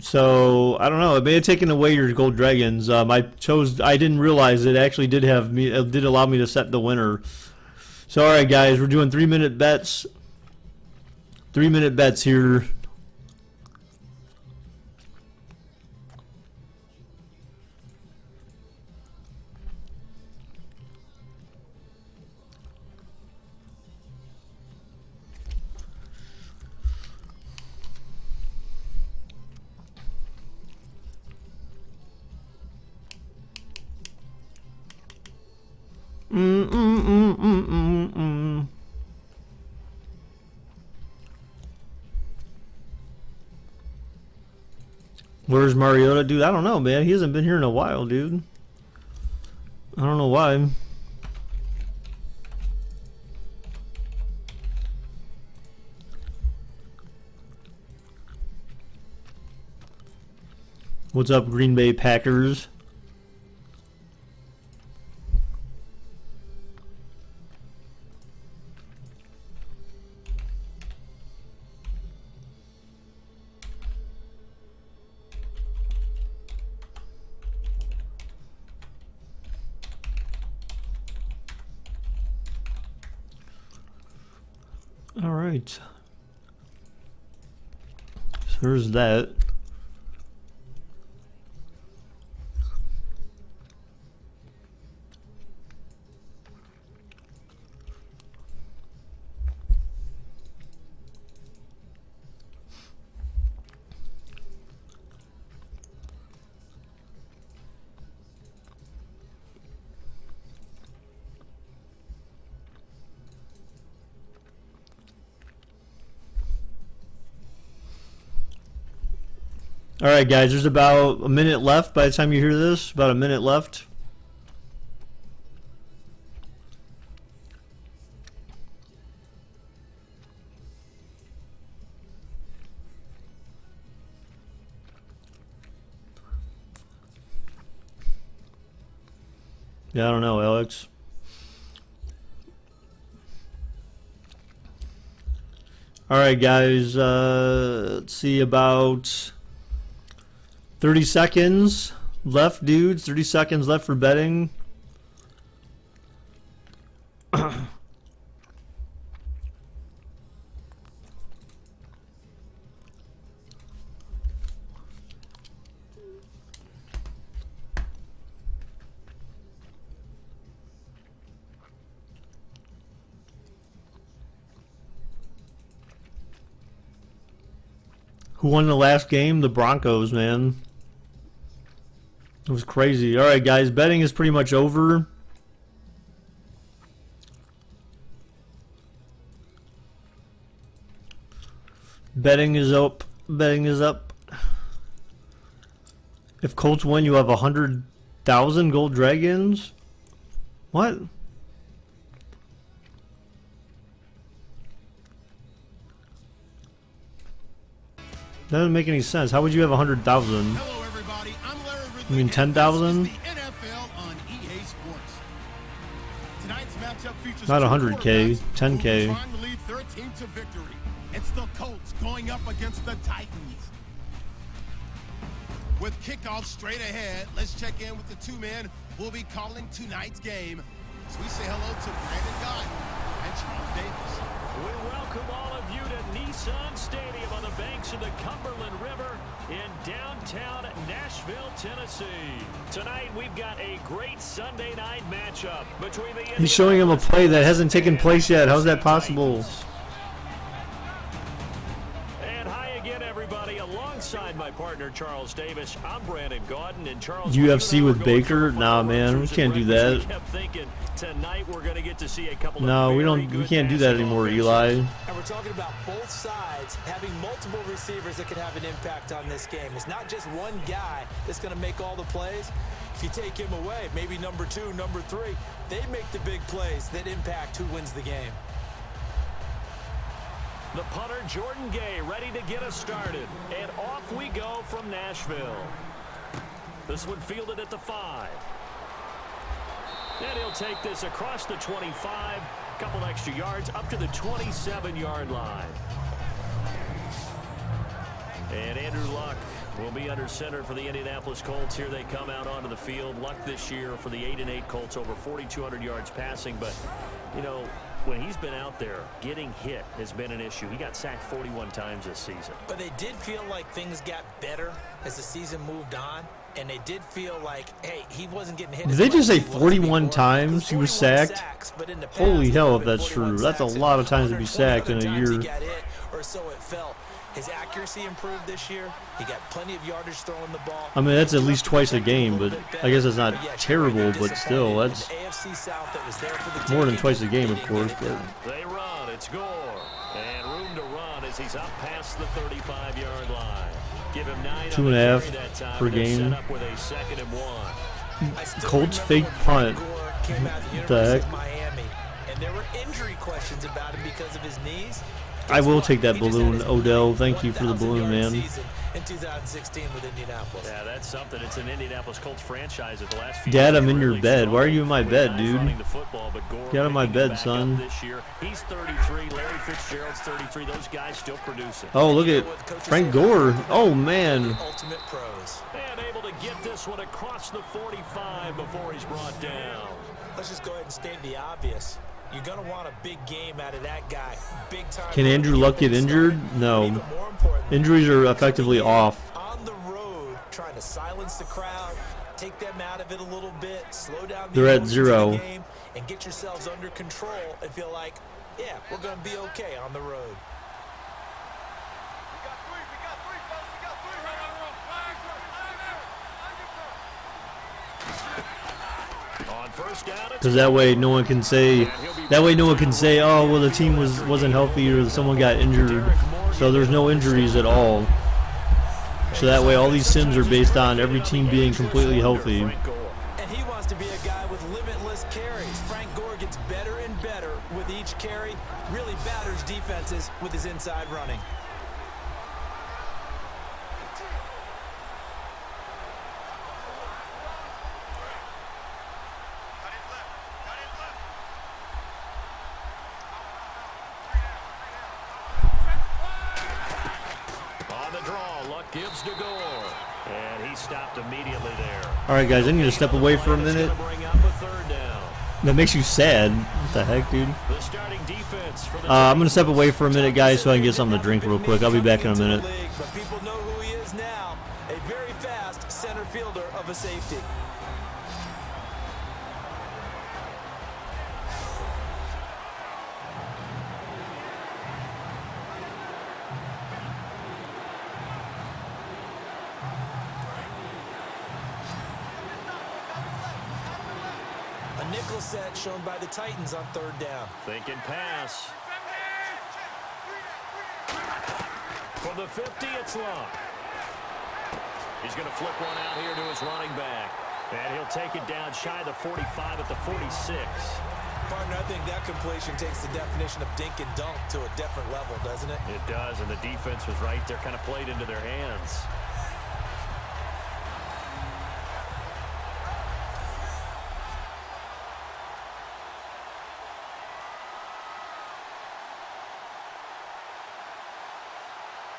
So I don't know. It may have taken away your gold dragons. I didn't realize it actually did have me. It did allow me to set the winner. So all right, guys, we're doing 3-minute bets. 3-minute bets here. Where's Mariota, dude? I don't know, man. He hasn't been here in a while, dude. I don't know why. What's up, Green Bay Packers? All right. So there's that. All right, guys. There's about a minute left by the time you hear this. About a minute left. Yeah, I don't know, Alex. All right, guys. Let's see, about 30 seconds left, dudes. 30 seconds left for betting. Who won the last game? The Broncos, man. It was crazy. All right, guys. Betting is pretty much over. Betting is up. Betting is up. If Colts win, you have 100,000 gold dragons. What? That doesn't make any sense. How would you have 100,000? Hello, everybody. I'm Larry Ridley. You mean 10,000? The NFL on EA Sports. Tonight's matchup features Not two 100K, quarterbacks 10K. who are trying to lead their team to victory. It's the Colts going up against the Titans. With kickoff straight ahead, let's check in with the two men who will be calling tonight's game. So we say hello to Brandon Gott and Charles Davis. We welcome all of you to Nissan Stadium on the banks of the Cumberland River in downtown Nashville, Tennessee. Tonight we've got a great Sunday night matchup between the He's showing him a play that hasn't taken place yet. How's that possible? And hi again, everybody. Alongside my partner Charles Davis, I'm Brandon Gaudin, and Charles. UFC with Baker? Nah, man, we can't do that. Kept thinking tonight we're going to get to see a couple. No, we don't. We can't do that anymore, Eli. And we're talking about both sides having multiple receivers that could have an impact on this game. It's not just one guy that's going to make all the plays. If you take him away, maybe number 2, number 3, they make the big plays that impact who wins the game. The punter, Jordan Gay, ready to get us started. And off we go from Nashville. This one fielded at the 5. And he'll take this across the 25, a couple extra yards, up to the 27-yard line. And Andrew Luck will be under center for the Indianapolis Colts. Here they come out onto the field. Luck this year for the 8-8 Colts, over 4,200 yards passing. But, you know, when he's been out there, getting hit has been an issue. He got sacked 41 times this season. But they did feel like things got better as the season moved on. And they did feel like, hey, he wasn't getting hit. Did they just say 41 times he was sacked? Holy hell, if that's true. That's a lot of times to be sacked in a year. Or so it felt. His accuracy improved this year. He got plenty of yardage throwing the ball. I mean, that's at least twice a game, but I guess it's not terrible, but still, that's more than twice a game, of course. But they run, it's Gore, and room to run as he's up past the 35-yard line. Give him 9 2.5 per game. Set up with a 2nd and 1. Colts fake punt. What the heck? Miami, and there were injury questions about him because of his knees. I will take that balloon, Odell. Thank you for the balloon, man. In 2016 with Indianapolis. Yeah, that's something. It's an Indianapolis Colts franchise at the last few Dad, I'm in your bed. Why are you in my bed, dude? Get out of my bed, son. This year. He's 33. Larry Fitzgerald's 33. Those guys still producing. Oh, look at Frank Gore. Oh, man. Ultimate pros. And able to get this one across the 45 before he's brought down. Let's just go ahead and state the obvious. You're going to want a big game out of that guy. Big time. Can Andrew Luck get injured? No. Injuries are effectively off. On the road, trying to silence the crowd, take them out of it a little bit, slow down the They're at 0. game, and get yourselves under control and feel like, yeah, we're going to be okay on the road. Because that way no one can say, oh, well, the team wasn't healthy or someone got injured. So there's no injuries at all. So that way all these sims are based on every team being completely healthy. And he wants to be a guy with limitless carries. Frank Gore gets better and better with each carry. Really batters defenses with his inside running. On the draw, luck gives to Gore. And he stopped immediately there. All right, guys, I need to step away for a minute. Bring up a third down. That makes you sad. What the heck, dude? The starting defense for the I'm going to step away for a minute, guys, so I can get something to drink real quick. I'll be back in a minute. But people know who he is now. A very fast center fielder of a safety. A nickel set shown by the Titans on third down. Thinking pass. For the 50, it's Luck. He's going to flip one out here to his running back. And he'll take it down shy of the 45 at the 46. Partner, I think that completion takes the definition of dink and dunk to a different level, doesn't it? It does, and the defense was right there, kind of played into their hands.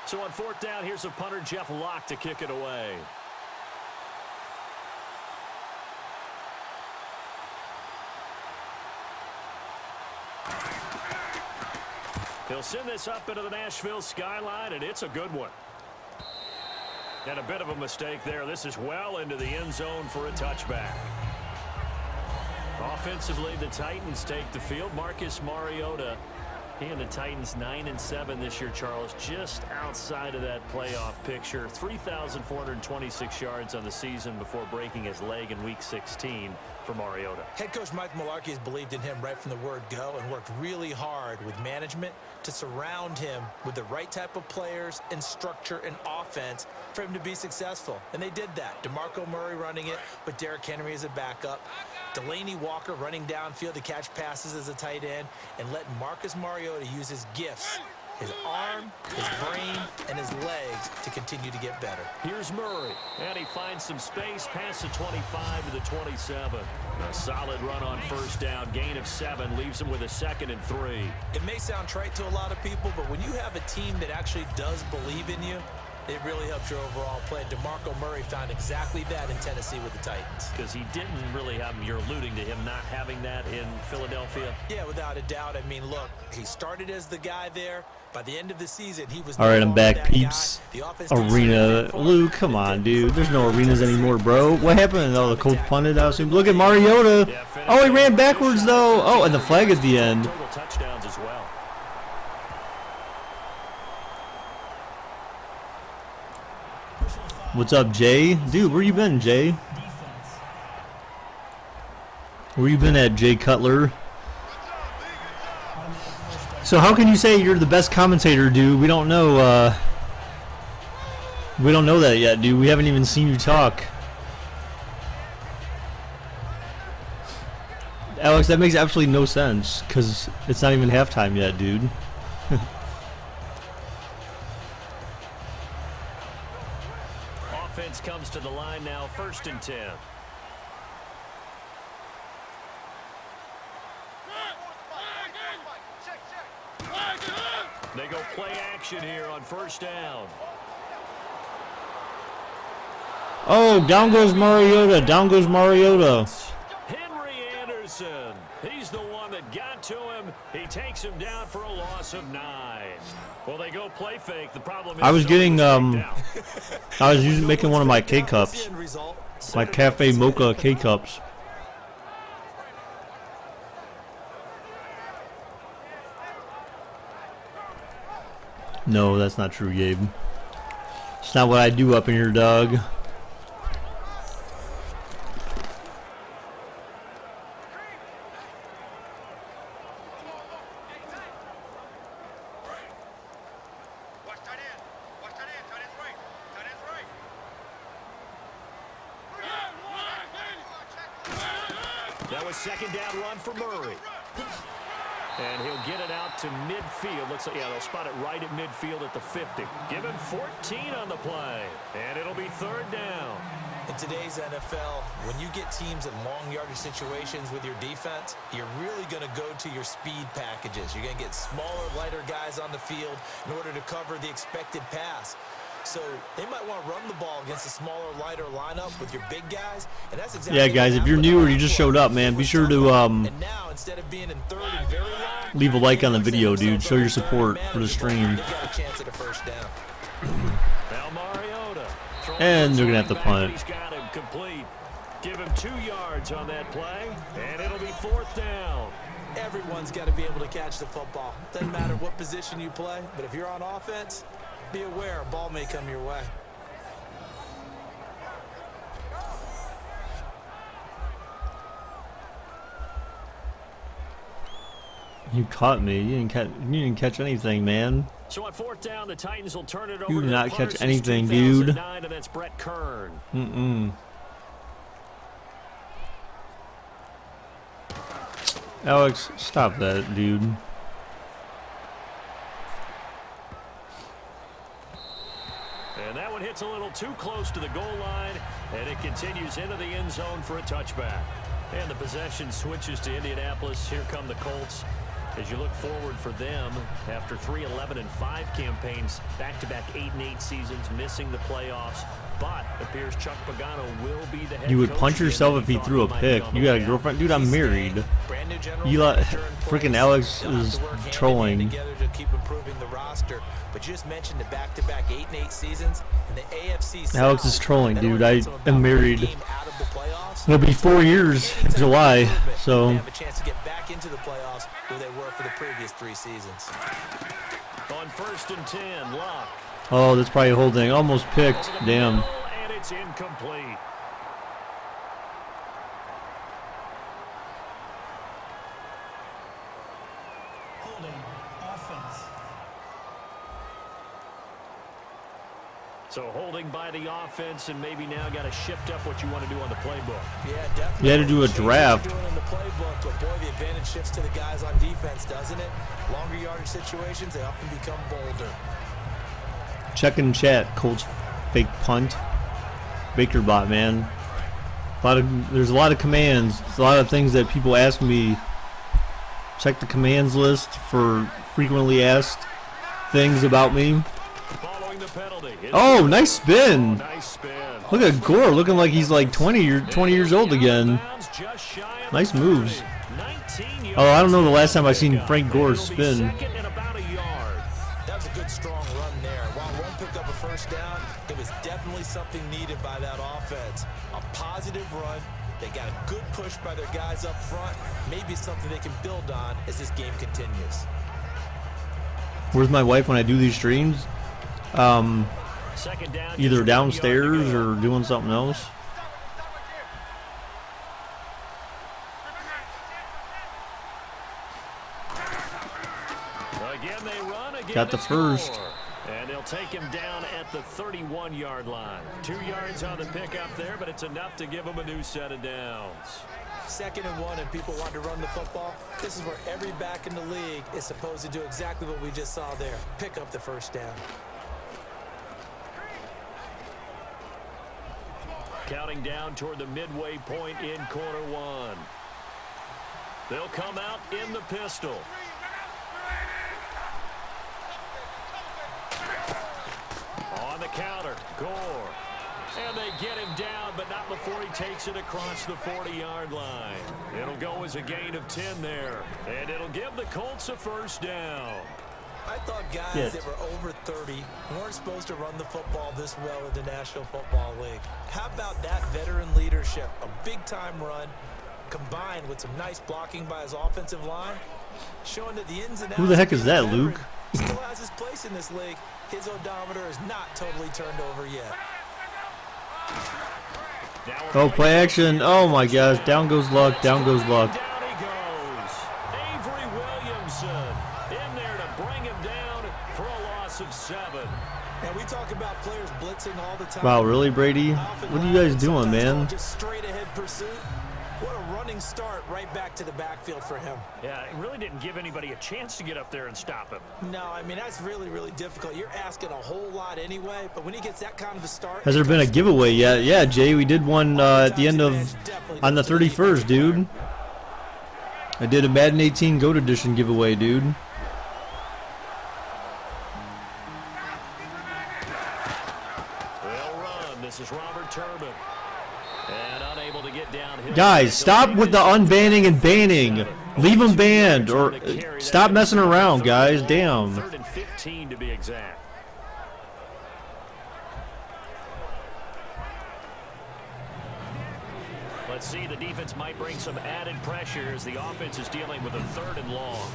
So on fourth down, here's a punter, Jeff Locke, to kick it away. He'll send this up into the Nashville skyline, and it's a good one. And a bit of a mistake there. This is well into the end zone for a touchback. Offensively, the Titans take the field. Marcus Mariota, he and the Titans 9-7 this year, Charles, just outside of that playoff picture. 3,426 yards on the season before breaking his leg in Week 16 for Mariota. Head coach Mike Mularkey has believed in him right from the word go and worked really hard with management to surround him with the right type of players and structure and offense for him to be successful. And they did that. DeMarco Murray running it with Derrick Henry as a backup. Delaney Walker running downfield to catch passes as a tight end, and letting Marcus Mariota use his gifts, his arm, his brain, and his legs to continue to get better. Here's Murray, and he finds some space past the 25 to the 27. A solid run on first down, gain of 7, leaves him with a 2nd and 3. It may sound trite to a lot of people, but when you have a team that actually does believe in you, it really helps your overall play. DeMarco Murray found exactly that in Tennessee with the Titans. Because he didn't really have, you're alluding to him not having that in Philadelphia. Yeah, without a doubt. I mean, look, he started as the guy there. By the end of the season, he was. All right, I'm back, peeps. Arena. Luke, come on, dude. There's no arenas anymore, bro. What happened? Oh, the Colts punted out. Look at Mariota. Oh, he ran backwards, though. Oh, and the flag at the end. Total touchdowns as well. What's up, Jay? Dude, where you been, Jay? Where you been at, Jay Cutler? So how can you say you're the best commentator, dude? We don't know, that yet, dude. We haven't even seen you talk. Alex, that makes absolutely no sense, because it's not even halftime yet, dude. Offense comes to the line now, 1st and 10. They go play action here on first down. Oh, down goes Mariota. Down goes Mariota. Henry Anderson. He's the one that got to him. He takes him down for a loss of 9. Well, they go play fake. The problem is I was getting, I was making one of my K-Cups. My Cafe Mocha K-Cups. No, that's not true, Gabe. It's not what I do up in here, dog. That was second down run for Murray. And he'll get it out to midfield. Looks like, yeah, they'll spot it right at midfield at the 50. Give him 14 on the play. And it'll be third down. In today's NFL, when you get teams in long yardage situations with your defense, you're really going to go to your speed packages. You're going to get smaller, lighter guys on the field in order to cover the expected pass. So they might want to run the ball against a smaller, lighter lineup with your big guys, and that's exactly. Yeah, guys, if you're new or you just showed up, man, be sure to and now, instead of being in third and very long, leave a like on the video, dude. Show your support for the stream. they've got a chance at a first down. Now Mariota. And they're gonna have to punt. He's got him complete. Give him 2 yards on that play, and it'll be fourth down. Everyone's got to be able to catch the football. Doesn't matter what position you play, but if you're on offense, be aware a ball may come your way. You caught me. You didn't catch anything, man. So on fourth down, the Titans will turn it over You to did not the catch Parsons anything, dude. 2009, and that's Brett Kern. Alex, stop that, dude. And that one hits a little too close to the goal line, and it continues into the end zone for a touchback. And the possession switches to Indianapolis. Here come the Colts. As you look forward for them, after 3 11-5 campaigns, back-to-back 8-8 seasons, missing the playoffs, but appears Chuck Pagano will be the head You would coach punch again. yourself if he Thought threw a might pick. be on the You got a way out. girlfriend? Dude, I'm married. Brand new general You manager in freaking place. Alex They'll have is to work hand in trolling. hand together to keep improving the roster. But you just mentioned the back-to-back 8-8 seasons in the AFC South. Alex is trolling, That dude. only I gets them about am one married. game out of the playoffs. It'll be 4 years in July, so They have a chance to get back into the playoffs where they were for the previous 3 seasons. On first and 10, Locke. oh, that's probably a holding. Almost picked. Over the Damn. middle, and it's incomplete. Holding offense. So holding by the offense, and maybe now got to shift up what you want to do on the playbook. Yeah, definitely. You had to do a Change what draft. you're doing in the playbook, but boy, the advantage shifts to the guys on defense, doesn't it? Longer yardage situations, they often become bolder. Check in chat. Colts fake punt. Baker bot, man. There's a lot of commands. There's a lot of things that people ask me. Check the commands list for frequently asked things about me. Following the penalty. Oh, nice spin. Nice spin. Look at Gore looking like he's like 20 years old again. Nice moves. Oh, I don't know the last time I seen Frank Gore spin. Second and about a yard. That was a good, strong run there. While one picked up a first down, it was definitely something needed by that offense. A positive run. They got a good push by their guys up front. Maybe something they can build on as this game continues. Where's my wife when I do these streams? Second down, Either just 1 yard to downstairs go. or doing something else. Again they run, again Got the they first. score. And they'll take him down at the 31-yard line. 2 yards on the pickup there, but it's enough to give him a new set of downs. 2nd and 1 and people want to run the football. This is where every back in the league is supposed to do exactly what we just saw there. Pick up the first down. Counting down toward the midway point in quarter 1. They'll come out in the pistol. On the counter, Gore. And they get him down, but not before he takes it across the 40-yard line. It'll go as a gain of 10 there. And it'll give the Colts a first down. I thought guys Yes. that were over 30 weren't supposed to run the football this well in the National Football League. How about that veteran leadership? A big-time run combined with some nice blocking by his offensive line, showing that the ins and outs. Who the heck of is being a that, veteran Luke? Still has his place in this league. His odometer is not totally turned over yet. Oh, play action. Oh my gosh. Down goes Luck. Down goes Luck. Down he goes. Avery Williamson in there to bring him down for a loss of 7. And we talk about players blitzing all the time. Wow, really, Brady? What are you guys doing, man? Just straight ahead pursuit. What a running start right back to the backfield for him. Yeah, it really didn't give anybody a chance to get up there and stop him. No, I mean, that's really, really difficult. You're asking a whole lot anyway, but when he gets that kind of a start... Has there been a giveaway yet? Yeah, Jay, we did one at the end of, on the 31st, dude. I did a Madden 18 GOAT Edition giveaway, dude. Well run. This is Robert Turbin. And unable to get downhill. Guys, stop with the unbanning and banning. Leave them banned, or stop messing around, guys. Damn. 3rd and 15 to be exact. Let's see, the defense might bring some added pressure as the offense is dealing with a 3rd and long.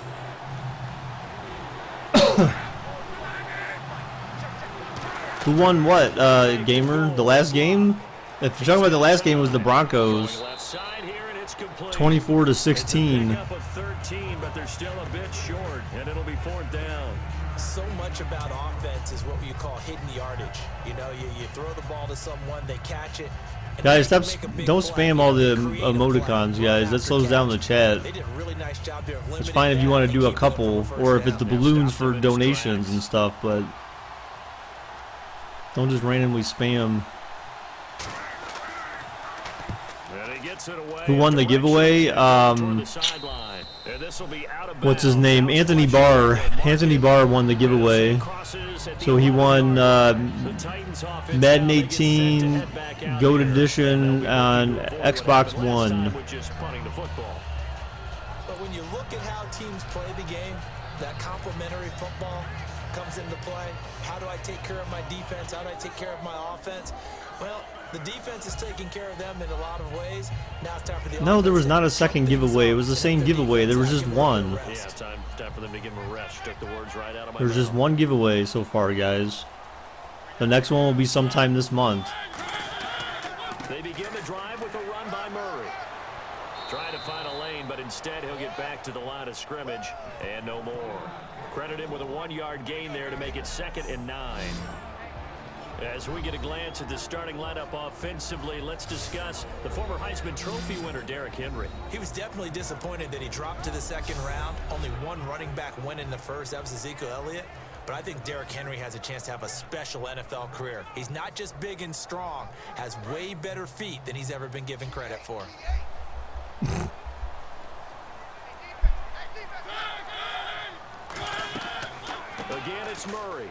Who won what, Gamer? The last game? If you're talking about the last game, it was the Broncos. Left side here, and it's complete. 24-16. Up of 13, but they're still a bit short, and it'll be 4th down. So much about offense is what you call hidden yardage. You know, you throw the ball to someone, they catch it. Guys, stop! Don't spam all the emoticons, guys. That slows down the chat. They did a really nice job there of It's fine if you want to do a couple, or if it's the balloons for donations and stuff, but don't just randomly spam. Who won the giveaway? What's his name? Anthony Barr. Anthony Barr won the giveaway. So he won Madden 18 GOAT Edition on Xbox One. But when you look at how teams play the game, that complementary football comes into play. How do I take care of my defense? How do I take care of my offense? Well, the defense is taking care of them in a lot of ways. Now it's time for the No, there was not a second giveaway. It was the same giveaway. There was just one. Yeah, time for them to give him a rest. Took the words right out of my There's just mouth. one giveaway so far, guys. The next one will be sometime this month. They begin the drive with a run by Murray. Trying to find a lane, but instead he'll get back to the line of scrimmage and no more. Credit him with a 1-yard gain there to make it 2nd and 9. As we get a glance at the starting lineup offensively, let's discuss the former Heisman Trophy winner, Derrick Henry. He was definitely disappointed that he dropped to the 2nd round. Only one running back went in the first. That was Ezekiel Elliott. But I think Derrick Henry has a chance to have a special NFL career. He's not just big and strong, has way better feet than he's ever been given credit for. Again, it's Murray.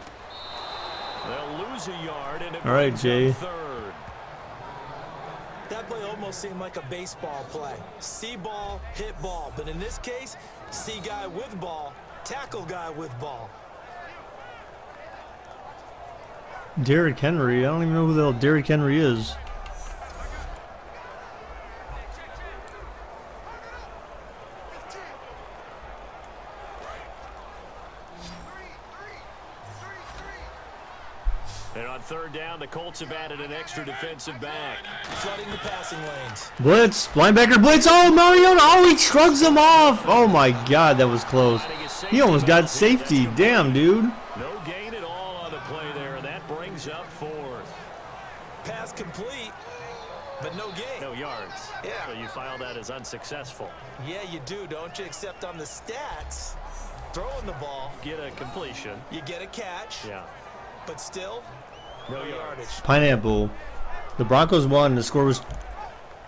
They'll lose a yard, and it All right, Jay. 3rd. That play almost seemed like a baseball play. See ball, hit ball. But in this case, see guy with ball, tackle guy with ball. Derrick Henry. I don't even know who the hell Derrick Henry is. And on 3rd down, the Colts have added an extra defensive back. Flooding the passing lanes. Blitz. Linebacker blitz. Oh, Mariota. Oh, he shrugs him off. Oh, my God. That was close. He almost got safety. Damn, dude. No gain at all on the play there, and that brings up 4th. Pass complete, but no gain. No yards. Yeah. So you file that as unsuccessful. Yeah, you do, don't you? Except on the stats, throwing the ball, Get a completion. you get a catch, Yeah. but still, No no yards. yardage. Pineapple. The Broncos won. The score was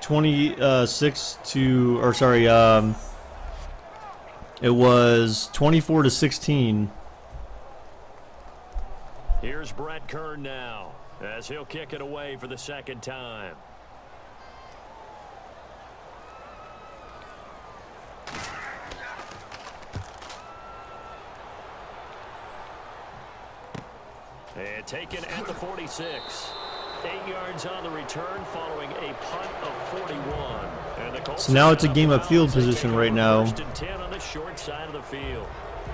26 to, or sorry, it was 24-16. Here's Brett Kern now, as he'll kick it away for the 2nd time. And taken at the 46. 8 yards on the return following a punt of 41. And the Colts So now it's a game of out field bounds. They position take right over now. 1st and 10 on the short side of the field.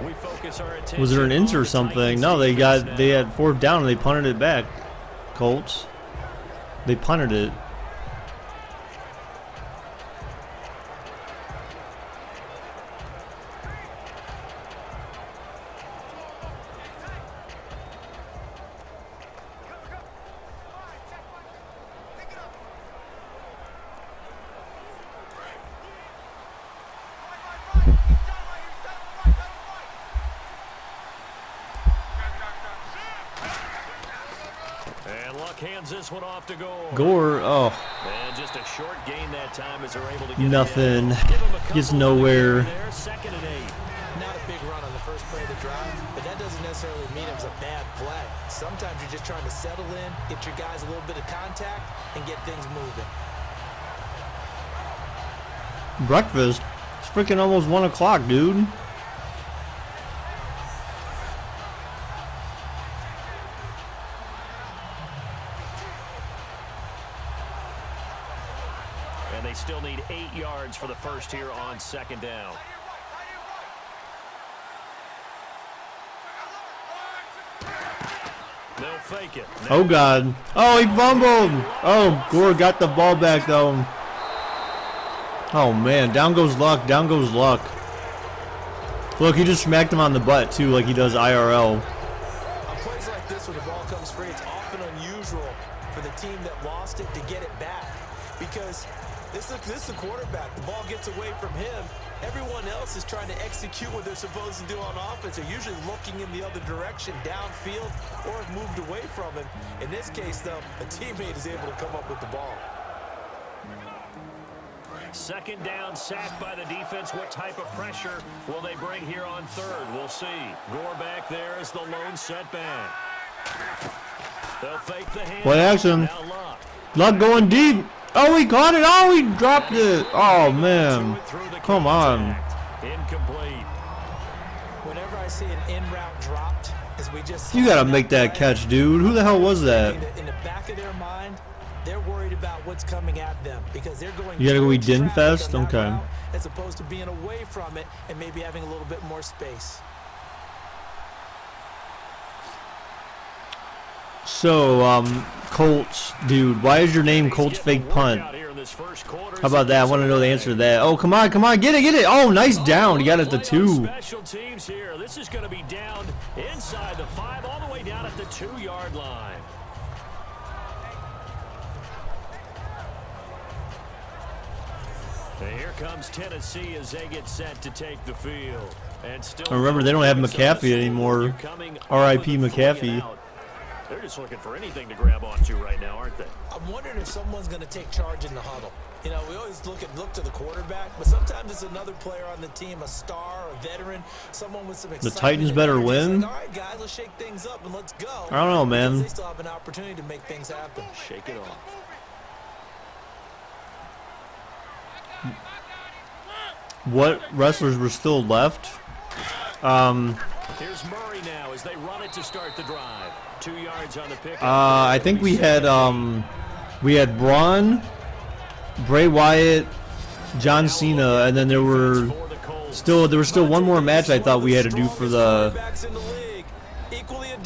We focus our attention Was there an int on or the something? Titans No, they defense now. had 4th down and they punted it back. Colts. They punted it. Luck hands this one off to Gore. Gore, oh, And just a short gain that time as they're able to get nothing. the end. Give 'em a Gets couple nowhere. there, 2nd and 8. Not a big run on the first play of the drive, but that doesn't necessarily mean it was a bad play. Sometimes you're just trying to settle in, get your guys a little bit of contact, and get things moving. Breakfast? It's freaking almost 1 o'clock, dude. And they still need 8 yards for the first here on 2nd down. They'll fake it. Oh, God. Oh, he fumbled. Oh, Gore got the ball back, though. Oh, man. Down goes Luck. Down goes Luck. Look, he just smacked him on the butt, too, like he does IRL. On plays like this, when the ball comes free, it's often unusual for the team that lost it to get it back. Because this is the quarterback. The ball gets away from him. Everyone else is trying to execute what they're supposed to do on offense. They're usually looking in the other direction, downfield, or have moved away from him. In this case, though, a teammate is able to come up with the ball. 2nd down, sacked by the defense. What type of pressure will they bring here on 3rd? We'll see. Gore back there is the lone setback. They'll fake the hand. Play action. Now Luck. Luck going deep. Oh, he caught it. Oh, he dropped it. Oh, man. Come on. Incomplete. Whenever I see an in-route dropped, as we just You got to make that catch, dude. Who the hell was that? in the back of their mind, they're worried about what's coming at them because they're going. You got to go eat towards Din traffic Fest? on that Okay. route, as opposed to being away from it and maybe having a little bit more space. So, Colts, dude, why is your name Colts Fake Punt? How about that? I want to know the answer to that. Oh, come on, come on, get it, get it. Oh, nice down. You got it at the 2. Special teams here. This is going to be down inside the 5, all the way down at the 2-yard line. And here comes Tennessee as they get set to take the field. And still, Remember, they don't have McAfee anymore. R.I.P. McAfee. They're just looking for anything to grab onto right now, aren't they? I'm wondering if someone's going to take charge in the huddle. You know, we always look to the quarterback, but sometimes it's another player on the team, a star, a veteran, someone with some excitement. The Titans better and energy. win? Like, all right, guys, let's shake things up and let's go. I don't know, man. Because they still have an opportunity to make things happen. Shake it off. What wrestlers were still left? Here's Murray now as they run it to start the drive. 2 yards on the pick. I think we had Braun, Bray Wyatt, John Cena, and then there was still one more match I thought we had to do for the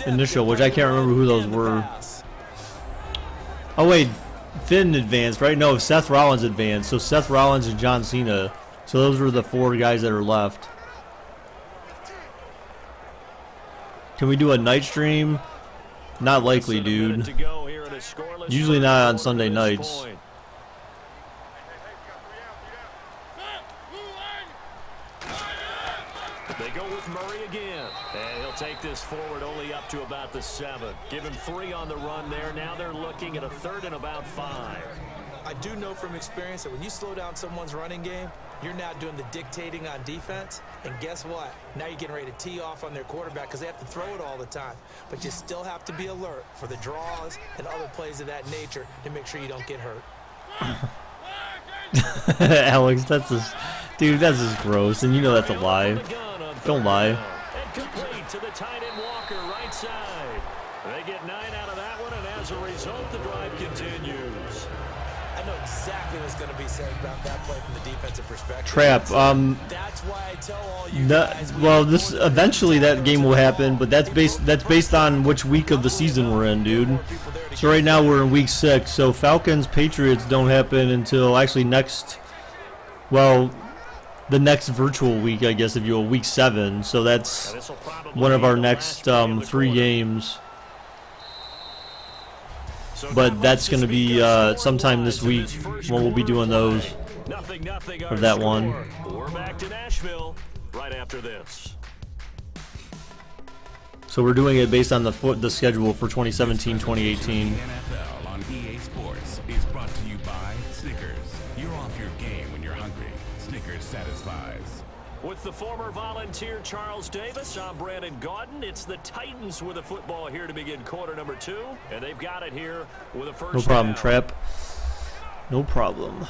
initial, which I can't remember who those were. Oh wait, Finn advanced, right? No, Seth Rollins advanced. So Seth Rollins and John Cena. So those were the 4 guys that are left. Can we do a night stream? Not likely, dude. Usually not on Sunday nights. They go with Murray again. And he'll take this forward only up to about the 7. Give him 3 on the run there. Now they're looking at a 3rd and about 5. I do know from experience that when you slow down someone's running game, you're now doing the dictating on defense. And guess what? Now you're getting ready to tee off on their quarterback because they have to throw it all the time. But you still have to be alert for the draws and other plays of that nature to make sure you don't get hurt. Alex, that's just, dude, that's just gross, and you know that's a lie. Don't lie. And complete to the tight end Walker, right side. They get 9 out of that one, and as a result, the drive continues. I know exactly what's going to be said about that play from the defensive perspective. Trap. That's why I tell all you guys. Well, this eventually that game will happen, but that's based on which week of the season we're in, dude. So right now we're in week 6. So Falcons Patriots don't happen until actually the next virtual week, I guess, if you will, week 7. So that's one of our next 3 games. But that's going to be sometime this week when we'll be doing those. Or that one. We're back to Nashville right after this. So we're doing it based on the schedule for 2017-2018. record satisfies. With the former Volunteer Charles Davis, I'm Brandon Gaudin. It's the Titans with the football here to begin quarter number 2, and they've got it here with a first No problem, down. Trap. No problem.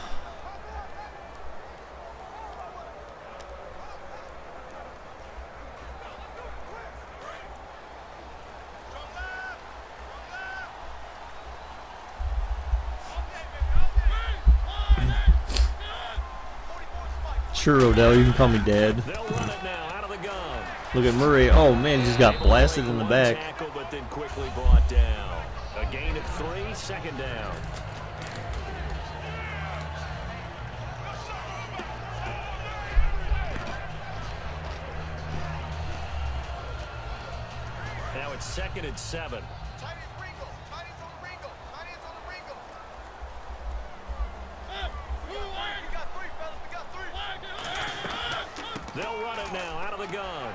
Sure, Odell, you can call me Dad. They'll run it now out of the gun. Look at Murray. Oh, man, he just got blasted in the back. Tackle, but then quickly brought down. A gain of 3, second down. Now it's 2nd and 7. They'll run it now out of the gun.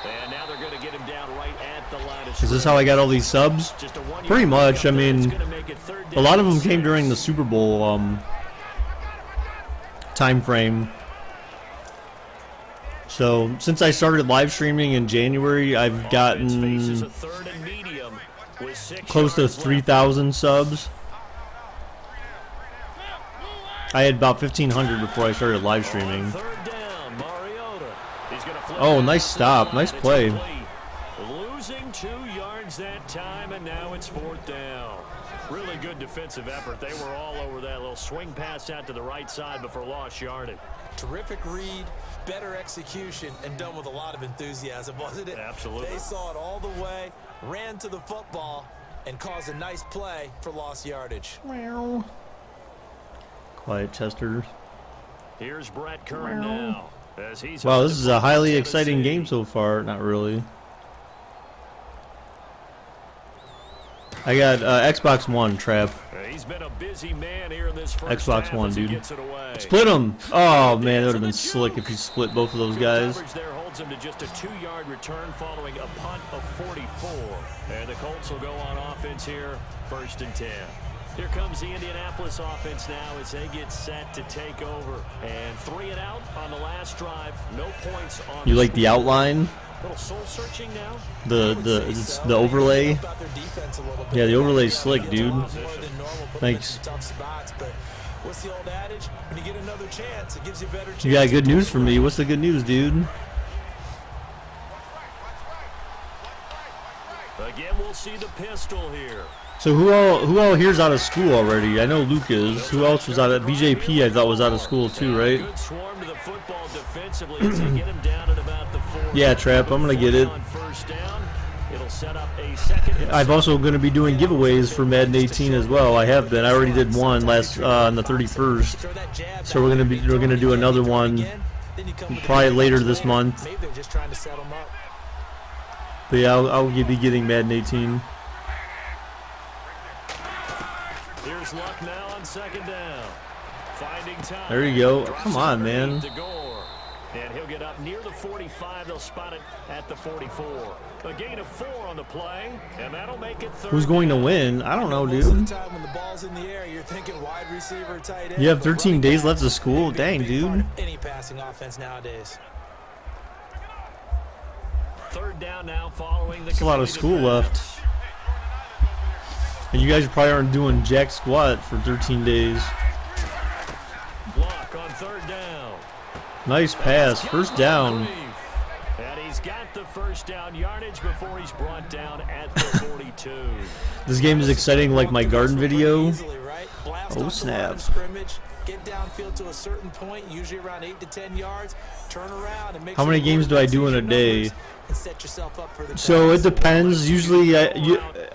And now they're going to get him down right at the line of Is this how I got all these subs? Pretty much. I mean, a lot of them came during the Super Bowl time frame. So since I started live streaming in January, I've gotten close to 3,000 subs. I had about 1,500 before I started live streaming. Oh, nice stop. Nice play. Losing 2 yards that time, and now it's 4th down. Really good defensive effort. They were all over that little swing pass out to the right side before lost yardage. Terrific read, better execution, and done with a lot of enthusiasm, wasn't it? Absolutely. They saw it all the way, ran to the football, and caused a nice play for lost yardage. Quiet, Chester. Here's Brett Kern now. As he's Wow, this is a highly exciting game so far. Not really. I got Xbox One, Trap. He's been a busy man here in this first Xbox half One, as he dude. gets it away. Split them. Oh, man, that would have been slick if he split both of those guys. Coverage there holds him to just a 2-yard return following a punt of 44. And the Colts will go on offense here, 1st and 10. Here comes the Indianapolis offense now as they get set to take over. And 3 and out on the last drive. No points on You like the outline? little soul searching now. It's the overlay. Yeah, the overlay's slick, dude. Thanks. What's the old adage? When you get another chance, it gives you a better chance. You got good news for me. What's the good news, dude? Again, we'll see the pistol here. So who all here's out of school already? I know Luke is. Who else was out of BJP? I thought was out of school too, right? Good swarm to the football defensively as they get him down at about the 4. Yeah, Trap. I'm gonna get it. On 1st down, it'll set up a 2nd. I'm also gonna be doing giveaways for Madden 18 as well. I have been. I already did one last on the 31st. So we're gonna do another one probably later this month. Maybe they're just trying to set them up. But yeah, I'll be getting Madden 18. Here's Luck now on 2nd down. Finding time. There you go. Come on, man. To Gore. And he'll get up near the 45. They'll spot it at the 44. A gain of 4 on the play, and that'll make it 3rd. Who's going to win? I don't know, Most of dude. the time when the ball's in the air, you're thinking wide receiver, tight end. You have but 13 running days back left of school? may be a Dang, big part dude. of any passing offense nowadays. 3rd down now following the That's a lot of school left. And you guys probably aren't doing jack squat for 13 days. Block on 3rd down. Nice pass. 1st down. And he's got the 1st down yardage before he's brought down at the 42. This game is exciting like my garden video. Easily, right? Blast Oh, off the line snap. of scrimmage, get downfield to a certain point, usually around 8 to 10 yards, turn around and make How many sure games do I do in a day? and set yourself up for the So pass. it depends. Usually,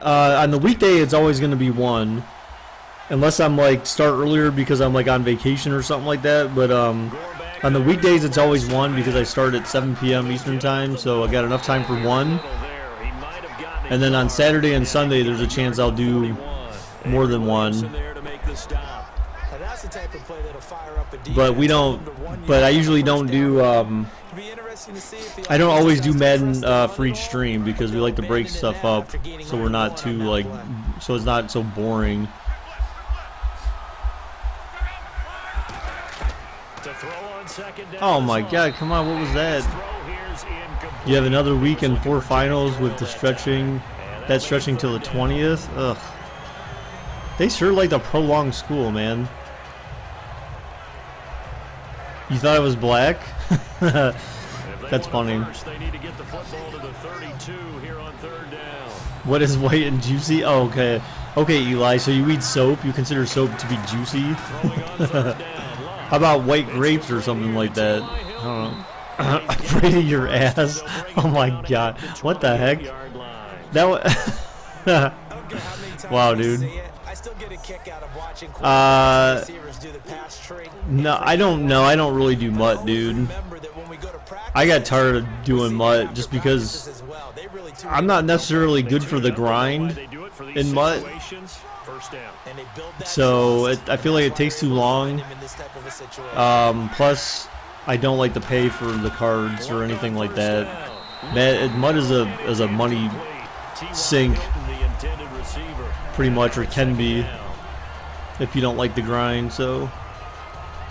on the weekday, it's always going to be 1. Unless I'm like start earlier because I'm like on vacation or something like that. But on the weekdays, it's always 1 because I start at 7 p.m. Eastern time. So I got enough time for 1. And then on Saturday and Sunday, there's a chance I'll do more than 1. Now that's the type of play that'll fire up a defense. But we don't. But I usually don't do. It'll be interesting to see if the I don't offense always do decides to Madden press the for each run at stream because we like to break stuff up, so we're not too like, so it's not so boring. To throw on second down. Oh my God, come on, what was that? You have another week and 4 finals with the stretching, that stretching till the 20th. Ugh. They sure like the prolonged school, man. You thought it was black? That's funny. They need to get the football to the 32 here on third down. What is white and juicy? Oh, okay. Okay, Eli, so you eat soap? You consider soap to be juicy? How about white grapes or something like that? I don't know. Afraid of your ass? Oh my God. What the heck? That was... Wow, dude. No, I don't know. I don't really do mutt, dude. I got tired of doing mutt just because I'm not necessarily good for the grind in mutt. So I feel like it takes too long. Plus, I don't like to pay for the cards or anything like that. Mutt is a money sink, pretty much, or can be, if you don't like the grind. So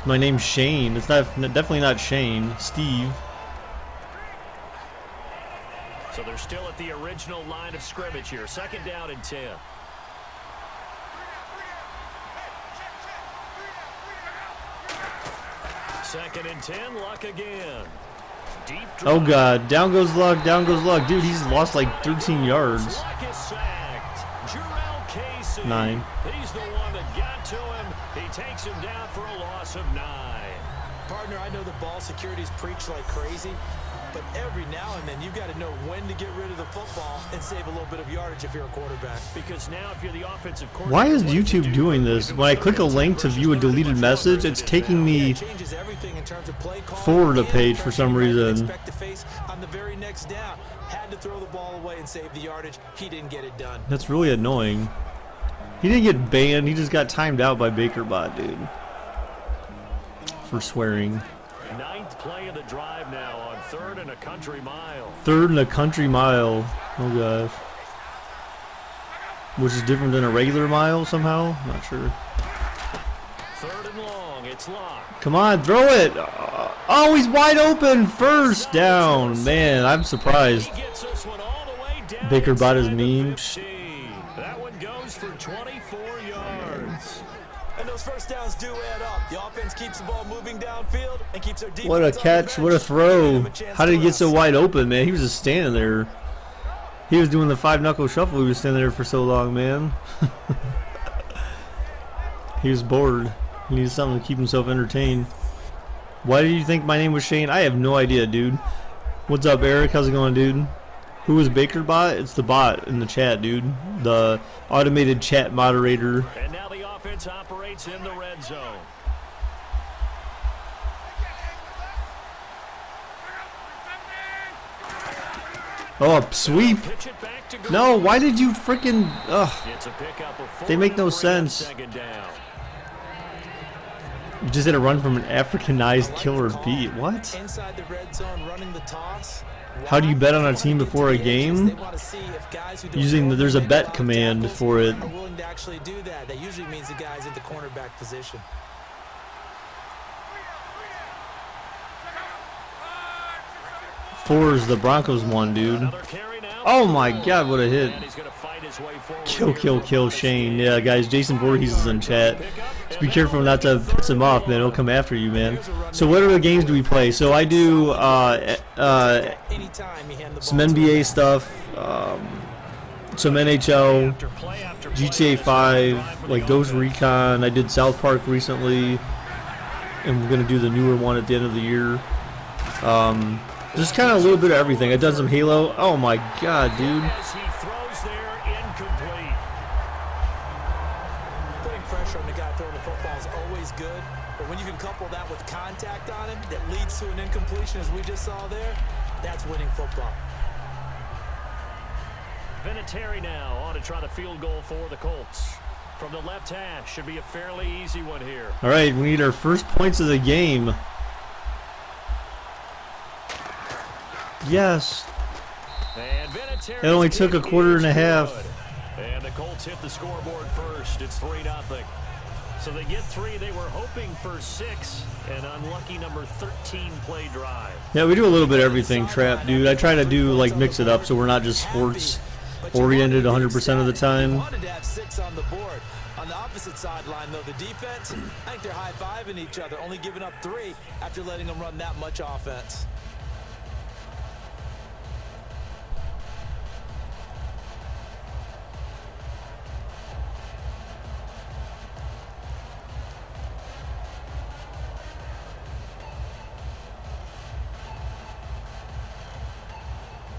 my name's Shane. It's not definitely not Shane. Steve. So they're still at the original line of scrimmage here. Second down and 10. Second and 10, Luck again. Deep Oh God, down goes Luck, down goes Luck. Dude, he's lost like 13 yards. 9. He's the one that got to him. He takes him down for a loss of 9. Partner, I know the ball security's preached like crazy, but every now and then you've got to know when to get rid of the football and save a little bit of yardage if you're a quarterback. Because now if you're the offensive coordinator, Why is YouTube doing this? When I click a link to view a deleted message, it's taking me forward a page for some reason. On the very next down, had to throw the ball away and save the yardage. He didn't get it done. That's really annoying. He didn't get banned, he just got timed out by BakerBot, dude. For swearing. 9th play of the drive now on 3rd and a country mile. 3rd and a country mile. Oh gosh. Which is different than a regular mile somehow? Not sure. 3rd and long, it's Lock. Come on, throw it! Oh, he's wide open! First down! Man, I'm surprised. He gets this one all the way down BakerBot is inside the mean. 15. That one goes for 24 yards. And those first downs do add up. The offense keeps the ball moving downfield and keeps their defense. What a catch, what a throw. How did he get so wide open, man? He was just standing there. He was doing the 5-knuckle shuffle. He was standing there for so long, man. He was bored. He needed something to keep himself entertained. Why did you think my name was Shane? I have no idea, dude. What's up, Eric? How's it going, dude? Who is BakerBot? It's the bot in the chat, dude. The automated chat moderator. And now the offense operates in the red zone. Oh, a sweep. Pitch it back to No, why did you freaking... Ugh. It's a pickup of 4 They make no on sense. second down. You just had to run from an Africanized killer beat. What? Inside the red zone, running the toss. How do you bet on a team before a game? Using there's a bet command for it. Are willing to actually do that. That usually means the guy's at the cornerback position. Four is the Broncos one, dude. Oh my God, what a hit. Kill, Shane. Yeah, guys, Jason Voorhees is in chat. Just be careful not to piss him off, man. He'll come after you, man. So what other games do we play? So I do some NBA stuff, some NHL, GTA 5, like Ghost Recon. I did South Park recently, and we're going to do the newer one at the end of the year. Just kind of a little bit of everything. I've done some Halo. Oh my God, dude. He throws there incomplete. Putting pressure on the guy throwing the football is always good, but when you can couple that with contact on him that leads to an incompletion, as we just saw there, that's winning football. Vinatieri now on to try the field goal for the Colts. From the left hash, should be a fairly easy one here. All right, we need our first points of the game. Yes. It only took a quarter and a half. And the Colts hit the scoreboard first. It's 3-0. So they get 3. They were hoping for 6. An unlucky number 13 play drive. Yeah, we do a little bit of everything, Trap, dude. I try to do, like, mix it up so we're not just sports oriented 100% of the time. Wanted to have 6 on the board. On the opposite sideline, though, the defense, I think they're high-fiving each other, only giving up 3 after letting them run that much offense.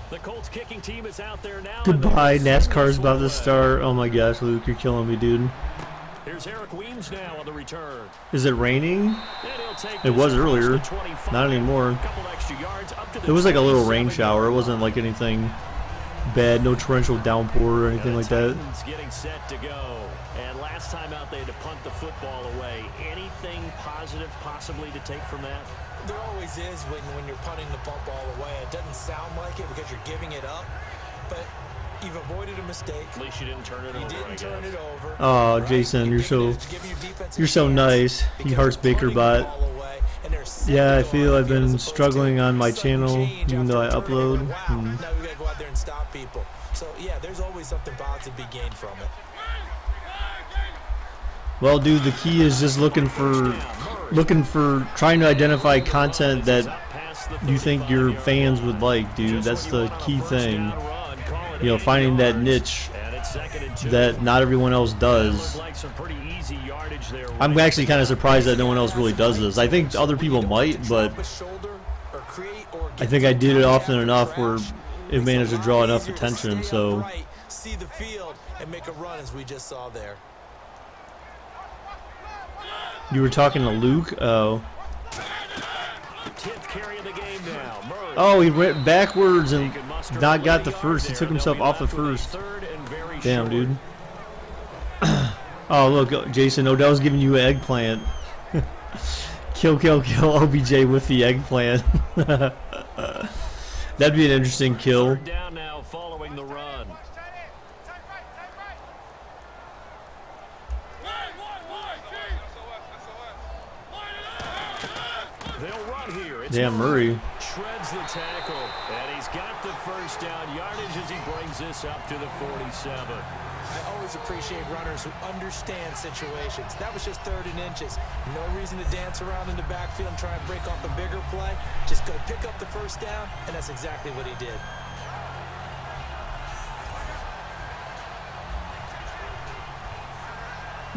The Colts kicking team is out there now. Goodbye, NASCAR's about to start. Oh my gosh, Luke, you're killing me, dude. Here's Eric Weems now on the return. Is it raining? It was earlier, not anymore. It was like a little rain shower. It wasn't like anything bad, no torrential downpour or anything like that. Getting set to go. And last time out they had to punt the football away. Anything positive possibly to take from that? There always is when you're punting the football away. It doesn't sound like it because you're giving it up, but you've avoided a mistake. At least you didn't turn it over. You didn't turn it over. Oh, Jason, you're so nice. He hearts Baker bot. Yeah, I feel I've been struggling on my channel, even though I upload. Now we gotta go out there and stop people. So yeah, there's always something positive to be gained from it. Well, dude, the key is just looking for trying to identify content that you think your fans would like, dude. That's the key thing. You know, finding that niche that not everyone else does. I'm actually kind of surprised that no one else really does this. I think other people might, but I think I did it often enough where it managed to draw enough attention. So see the field and make a run as we just saw there. You were talking to Luke? Oh. Oh, he went backwards and not got the first. He took himself off the first. Damn, dude. Oh, look, Jason, Odell's giving you an eggplant. Kill OBJ with the eggplant. That'd be an interesting kill. Down now following the run. Damn, Murray. Shreds the tackle, and he's got the first down yardage as he brings this up to the 47. I always appreciate runners who understand situations. That was just 3rd and inches. No reason to dance around in the backfield and try and break off a bigger play. Just go pick up the first down, and that's exactly what he did.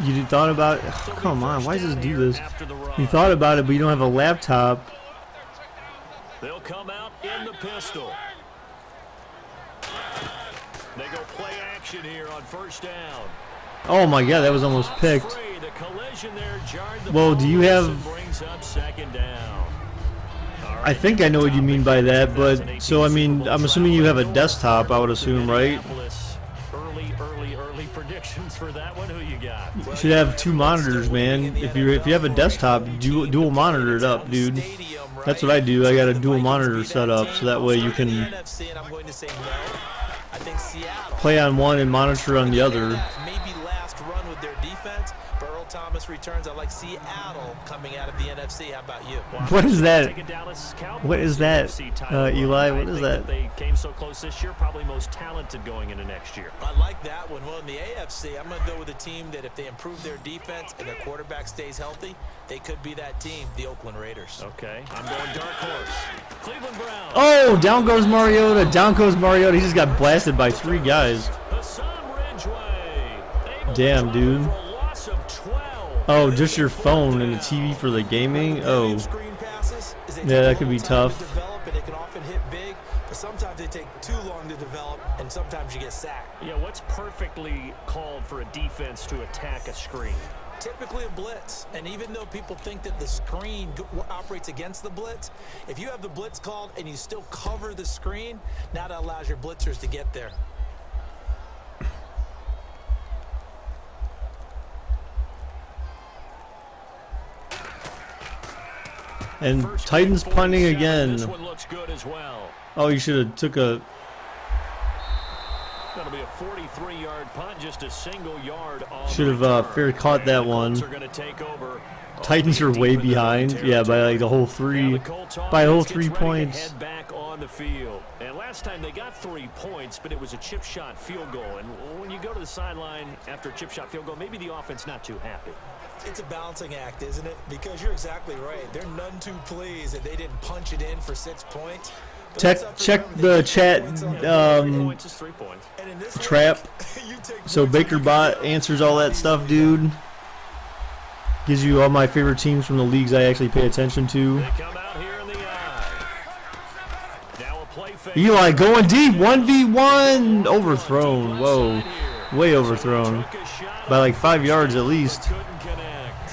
You thought about it? Oh, come on, why does this do this? You thought about it, but you don't have a laptop. They'll come out in the pistol. They go play action here on first down. Oh my god, that was almost picked. Well, do you have... I think I know what you mean by that, but... So, I mean, I'm assuming you have a desktop, I would assume, right? Early predictions for that one. Who you got? You should have 2 monitors, man. If you have a desktop, dual monitor it up, dude. That's what I do. I got a dual monitor set up, so that way you can play on one and monitor on the other. Maybe last run with their defense. Earl Thomas returns. I like Seattle coming out of the NFC. How about you? What is that? What is that, Eli? What is that? They came so close this year, probably most talented going into next year. I like that one. Well, in the AFC, I'm going to go with a team that if they improve their defense and their quarterback stays healthy, they could be that team, the Oakland Raiders. Okay, I'm going dark horse. Cleveland Browns. Oh, down goes Mariota. Down goes Mariota. He just got blasted by 3 guys. Damn, dude. Oh, just your phone and the TV for the gaming? Oh. Yeah, that could be tough. They can often hit big, but sometimes they take too long to develop, and sometimes you get sacked. Yeah, what's perfectly called for a defense to attack a screen? Typically a blitz, and even though people think that the screen operates against the blitz, if you have the blitz called and you still cover the screen, now that allows your blitzers to get there. And Titans punting again. This one looks good as well. Oh, you should have took a... That'll be a 43-yard punt, just a single yard on Should have fair caught that one. Colts are going to take over. Titans are way behind. Yeah, by like the whole three, by a whole 3 points. Head back on the field. And last time they got 3 points, but it was a chip shot field goal. And when you go to the sideline after a chip shot field goal, maybe the offense not too happy. It's a balancing act, isn't it? Because you're exactly right. They're none too pleased that they didn't punch it in for 6 points. Check the chat trap. So BakerBot answers all that stuff, dude. Gives you all my favorite teams from the leagues I actually pay attention to. They come out here in the eye. Now a play fake. Eli going deep, 1v1, overthrown. Whoa, way overthrown by like 5 yards at least. Couldn't connect.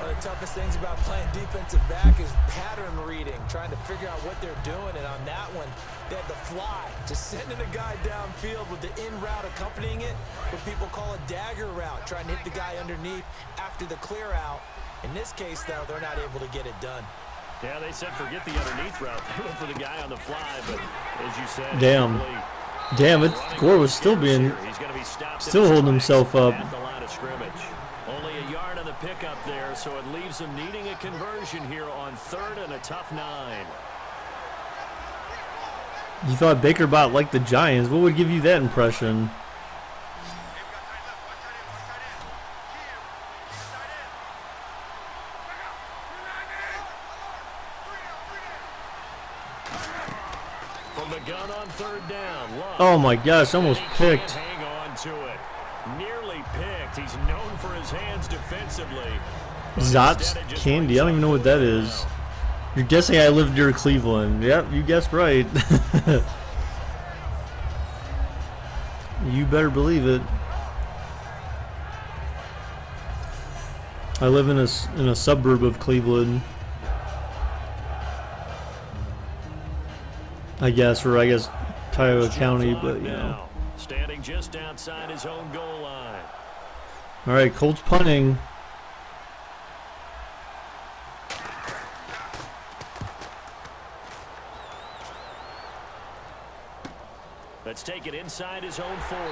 One of the toughest things about playing defensive back is pattern reading, trying to figure out what they're doing. And on that one, they had the fly, just sending a guy downfield with the in route accompanying it, what people call a dagger route, trying to hit the guy underneath after the clear out. In this case, though, they're not able to get it done. Yeah, they said forget the underneath route. They went for the guy on the fly, but as you said, Damn, Gore was still holding himself up. At the line of scrimmage. Only a yard on the pickup there, so it leaves them needing a conversion here on 3rd and a tough 9. You thought BakerBot liked the Giants. What would give you that impression? From the gun on 3rd down. Love. Oh my gosh, almost picked. Hang on to it. Nearly picked. He's known for his hands defensively. Zots Candy. I don't even know what that is. You're guessing I live near Cleveland. Yep, you guessed right. You better believe it. I live in a suburb of Cleveland. I guess Tioga County, but you know. Standing just outside his own goal line. All right, Colts punting. Let's take it inside his own 40.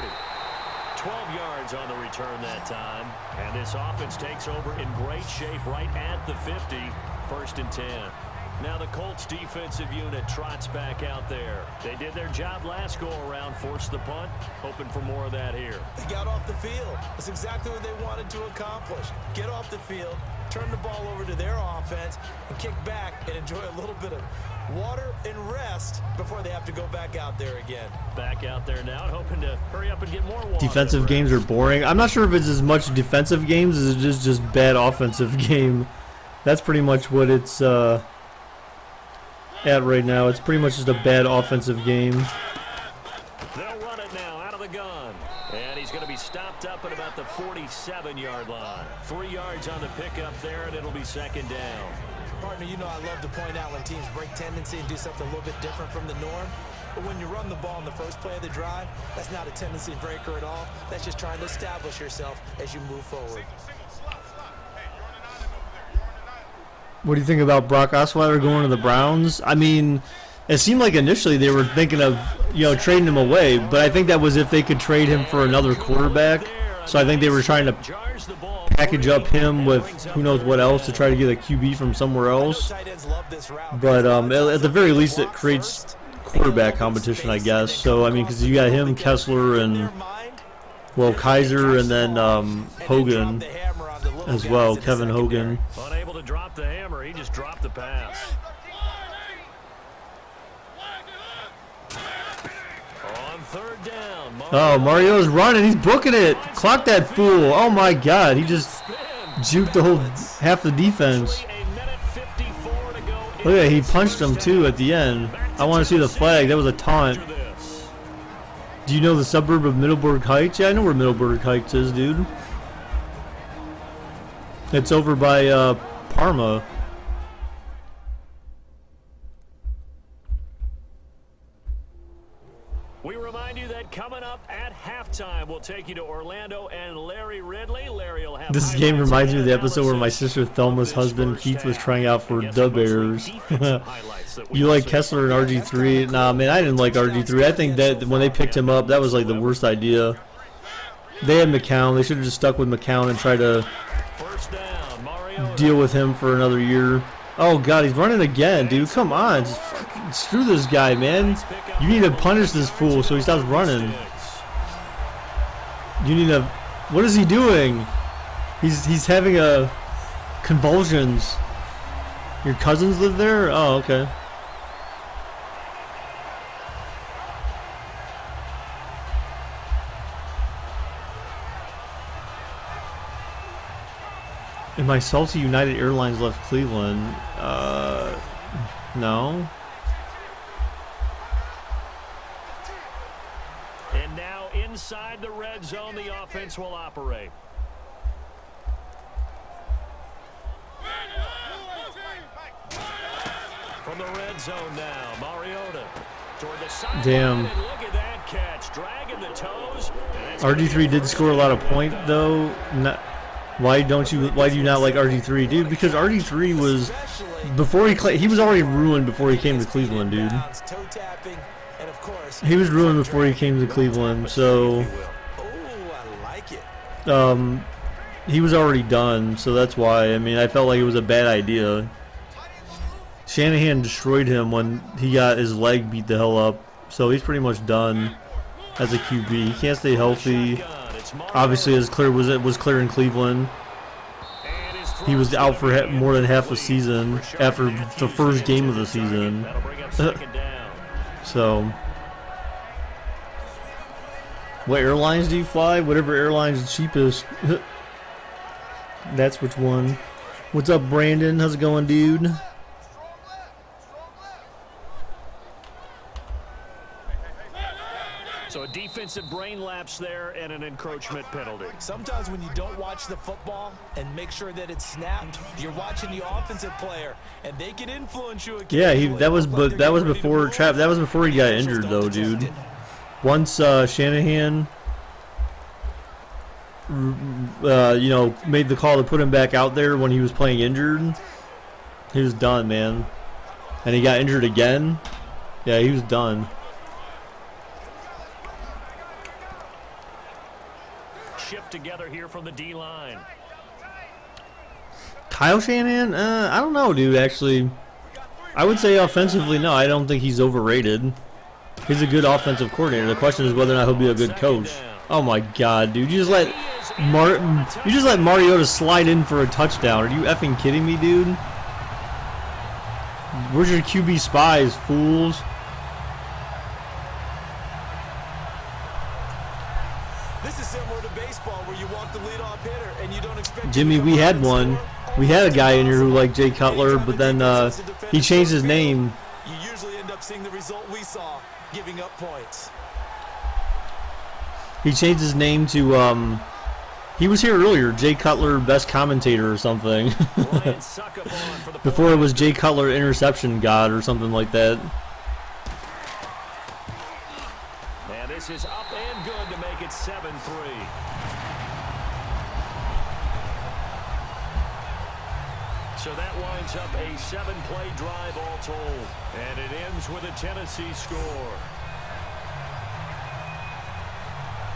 12 yards on the return that time. And this offense takes over in great shape right at the 50. 1st and 10. Now the Colts defensive unit trots back out there. They did their job last go-around, forced the punt, hoping for more of that here. They got off the field. That's exactly what they wanted to accomplish. Get off the field, turn the ball over to their offense, and kick back and enjoy a little bit of water and rest before they have to go back out there again. Back out there now, hoping to hurry up and get more water. Defensive games are boring. I'm not sure if it's as much defensive games as it is just bad offensive game. That's pretty much what it's at right now. It's pretty much just a bad offensive game. They'll run it now out of the gun. And he's going to be stopped up at about the 47-yard line. 3 yards on the pickup there, and it'll be 2nd down. Partner, you know I love to point out when teams break tendency and do something a little bit different from the norm. But when you run the ball in the first play of the drive, that's not a tendency breaker at all. That's just trying to establish yourself as you move forward. What do you think about Brock Osweiler going to the Browns? I mean, it seemed like initially they were thinking of, trading him away, but I think that was if they could trade him for another quarterback. So I think they were trying to package up him with who knows what else to try to get a QB from somewhere else. But at the very least, it creates quarterback competition, I guess. So, I mean, because you got him, Kessler, and, well, Kaiser, and then Hogan as well, Kevin Hogan. Unable to drop the hammer, he just dropped the pass. On 3rd down. Oh, Mario's running. He's booking it. Clock that fool. Oh, my God. He just juked the whole half the defense. Look at that. He punched him, too, at the end. I want to see the flag. That was a taunt. Do you know the suburb of Middleburg Heights? Yeah, I know where Middleburg Heights is, dude. It's over by Parma. We remind you that coming up at halftime, we'll take you to Orlando and Larry Ridley. Larry will have This game reminds me of the episode where my analysis sister Thelma's of this husband first Keith was half. trying out for I guess Dub mostly Bears. defensive highlights that we You like see. Kessler and RG3? Nah, man, I didn't like RG3. I think that when they picked him up, that was like the worst idea. They had McCown. They should have just stuck with McCown and tried to First down, Mariota. deal with him for another year. Oh, God, he's running again, dude. Come on. Just fucking screw this guy, man. You need to punish this fool so he stops running. You need to... What is he doing? He's having a... convulsions. Your cousins live there? Oh, okay. And my salty United Airlines left Cleveland. No. And now inside the red zone, the offense will operate. From the red zone now, Mariota toward the sideline. Damn. And look at that catch, dragging the toes. RG3 did score a lot of points, though. Why do you not like RG3, dude? Because RG3 was before he was already ruined before he came to Cleveland, dude. He was ruined before he came to Cleveland, so he was already done. So that's why. I mean, I felt like it was a bad idea. Shanahan destroyed him when he got his leg beat the hell up, so he's pretty much done as a QB. He can't stay healthy. Obviously, as clear was clear in Cleveland. He was out for more than half a season after the first game of the season. So, what airlines do you fly? Whatever airline's the cheapest. That's which one. What's up, Brandon? How's it going, dude? So a defensive brain lapse there and an encroachment penalty. Sometimes when you don't watch the football and make sure that it's snapped, you're watching the offensive player, and they can influence you. Yeah, that was before Trap. That was before he got injured, though, dude. Once Shanahan, made the call to put him back out there when he was playing injured, he was done, man. And he got injured again. Yeah, he was done. Shift together here from the D-line. Kyle Shanahan? I don't know, dude, actually. I would say offensively, no, I don't think he's overrated. He's a good offensive coordinator. The question is whether or not he'll be a good coach. Oh my God, dude. You just let Mariota slide in for a touchdown. Are you effing kidding me, dude? Where's your QB spies, fools? This is similar to baseball where you walk the leadoff hitter and you don't expect Jimmy, we had one. We had a guy in here who liked Jay Cutler, but then he changed his name. You usually end up seeing the result we saw, giving up points. He changed his name to he was here earlier, Jay Cutler best commentator or something. Before it was Jay Cutler interception god or something like that. And this is up and good to make it 7-3. So that winds up a 7-play drive all told. And it ends with a Tennessee score.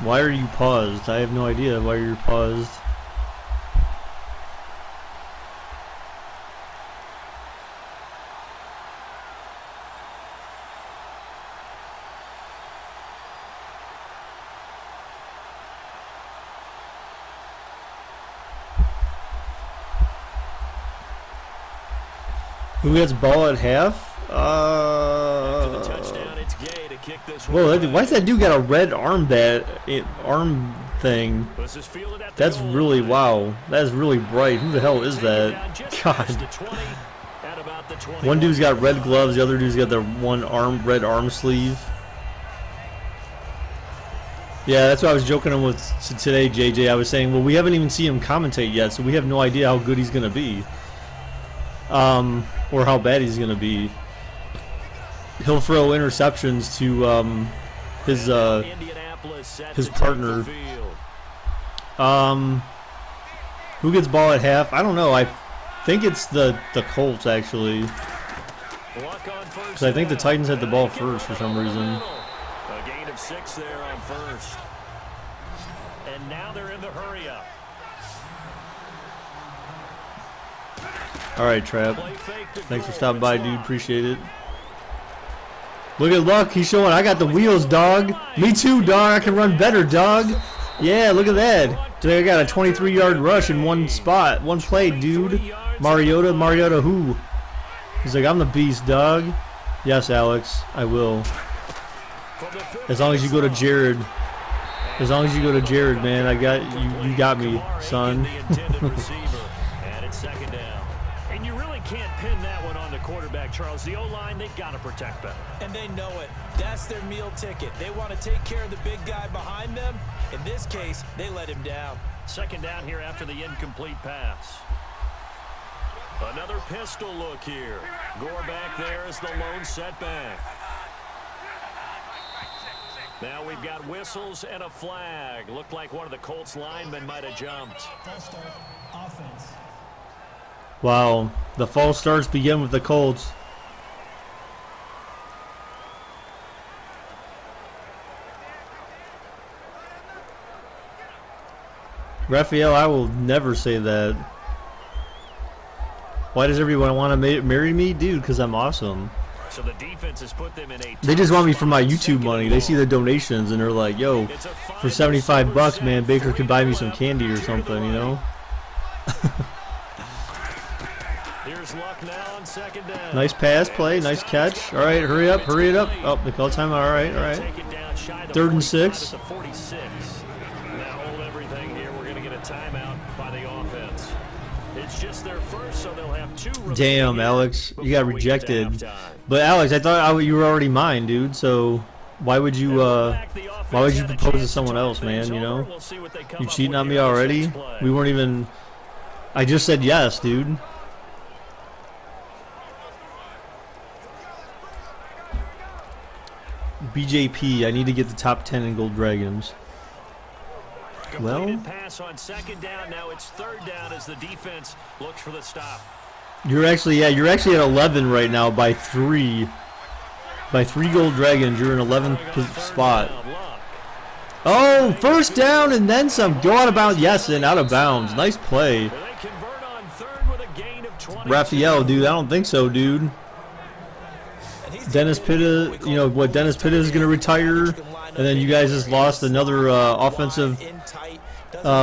Why are you paused? I have no idea why you're paused. Who gets ball at half? Whoa, why's that dude got a red arm thing? That's really, wow. That is really bright. Who the hell is that? God. One dude's got red gloves, the other dude's got the red arm sleeve. Yeah, that's what I was joking with today, JJ. I was saying, well, we haven't even seen him commentate yet, so we have no idea how good he's going to be. Or how bad he's going to be. He'll throw interceptions to his Indianapolis set his to take partner. the field. Who gets ball at half? I don't know. I think it's the Colts actually, Luck on first because I think the down. Titans had the ball They can first for run some over the reason. middle. A gain of 6 there on first. And now they're in the hurry up. All right, Trap. Play fake to Thanks for Grove stopping in by, slot. dude. Appreciate it. Look at Luck. He's showing I got the wheels, dog. Me too, dog. I can run better, dog. Yeah, look at that. Today I got a 23-yard rush in one spot, one play, dude. Mariota who? He's like, I'm the beast, dog. Yes, Alex, I will. As long as you go to Jared. As long as you go to Jared, man, I got you. You got me, son. And it's second down. And you really can't pin that one on the quarterback, Charles. The O-line, they've got to protect better. And they know it. That's their meal ticket. They want to take care of the big guy behind them. In this case, they let him down. Second down here after the incomplete pass. Another pistol look here. Gore back there is the lone setback. Now we've got whistles and a flag. Looked like one of the Colts linemen might have jumped. False start. Offense. Wow, the false starts begin with the Colts. Raphael, I will never say that. Why does everyone want to marry me? Dude, because I'm awesome. So the defense has put them in a They just want me for my tough YouTube spot, money. They see the donations and they're like, yo, It's a for final $75, man, set, Baker could buy me 40 some left. candy or Here to the something, you know? Here's Luck now on second down. Nice pass play, nice catch. All right, hurry up, hurry it up. Oh, they call time. All right, all right. Take it down shy the 3rd and 45 6. at the 46. Now hold everything here. We're going to get a timeout by the offense. It's just their first, so they'll have 2 remaining Damn, here Alex, you got before we get to rejected. halftime. But Alex, I thought you were already mine, dude. So why would you why would you propose to someone else, man? You know, you cheating on me already? We weren't even. I just said yes, dude. BJP, I need to get the top 10 in Gold Dragons. Well, Completed pass on second down. Now it's third down as the defense looks for the stop. you're actually at 11 right now by 3. By 3 Gold Dragons, you're in 11th spot. Down, Luck. Oh, first down and then some. Go out of bounds. Yes, and out of bounds. Nice play. They convert on third with a gain of 20. Raphael, dude, I don't think so, dude. And he's Dennis Pitta, you know what? Dennis Pitta is going to retire, and then you guys just lost another offensive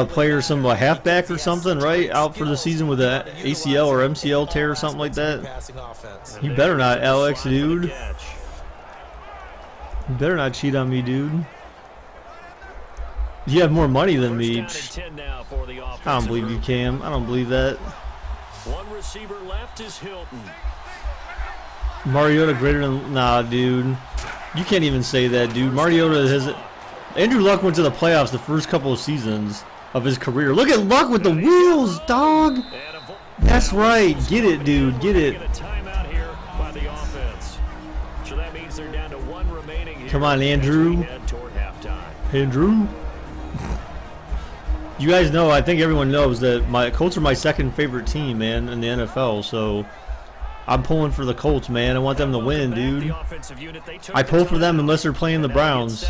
player, some halfback or something, right? Out for the season with an ACL or MCL tear or something like that. You better not, Alex, dude. You better not cheat on me, dude. You have more money than me. I don't believe you, Cam. I don't believe that. One receiver left is Hilton. Mariota greater than... Nah, dude. You can't even say that, dude. Mariota has... Andrew Luck went to the playoffs the first couple of seasons of his career. Look at Luck with the wheels, dog. That's right. Get it, dude. Get it. Get a timeout here by the offense. So that means they're down to 1 remaining here. Come on, as we Andrew. head toward halftime. Andrew. You guys know, I think everyone knows that my Colts are my second favorite team, man, in the NFL. So I'm pulling for the Colts, man. I want them to win, dude. I pull for them unless they're playing the Browns.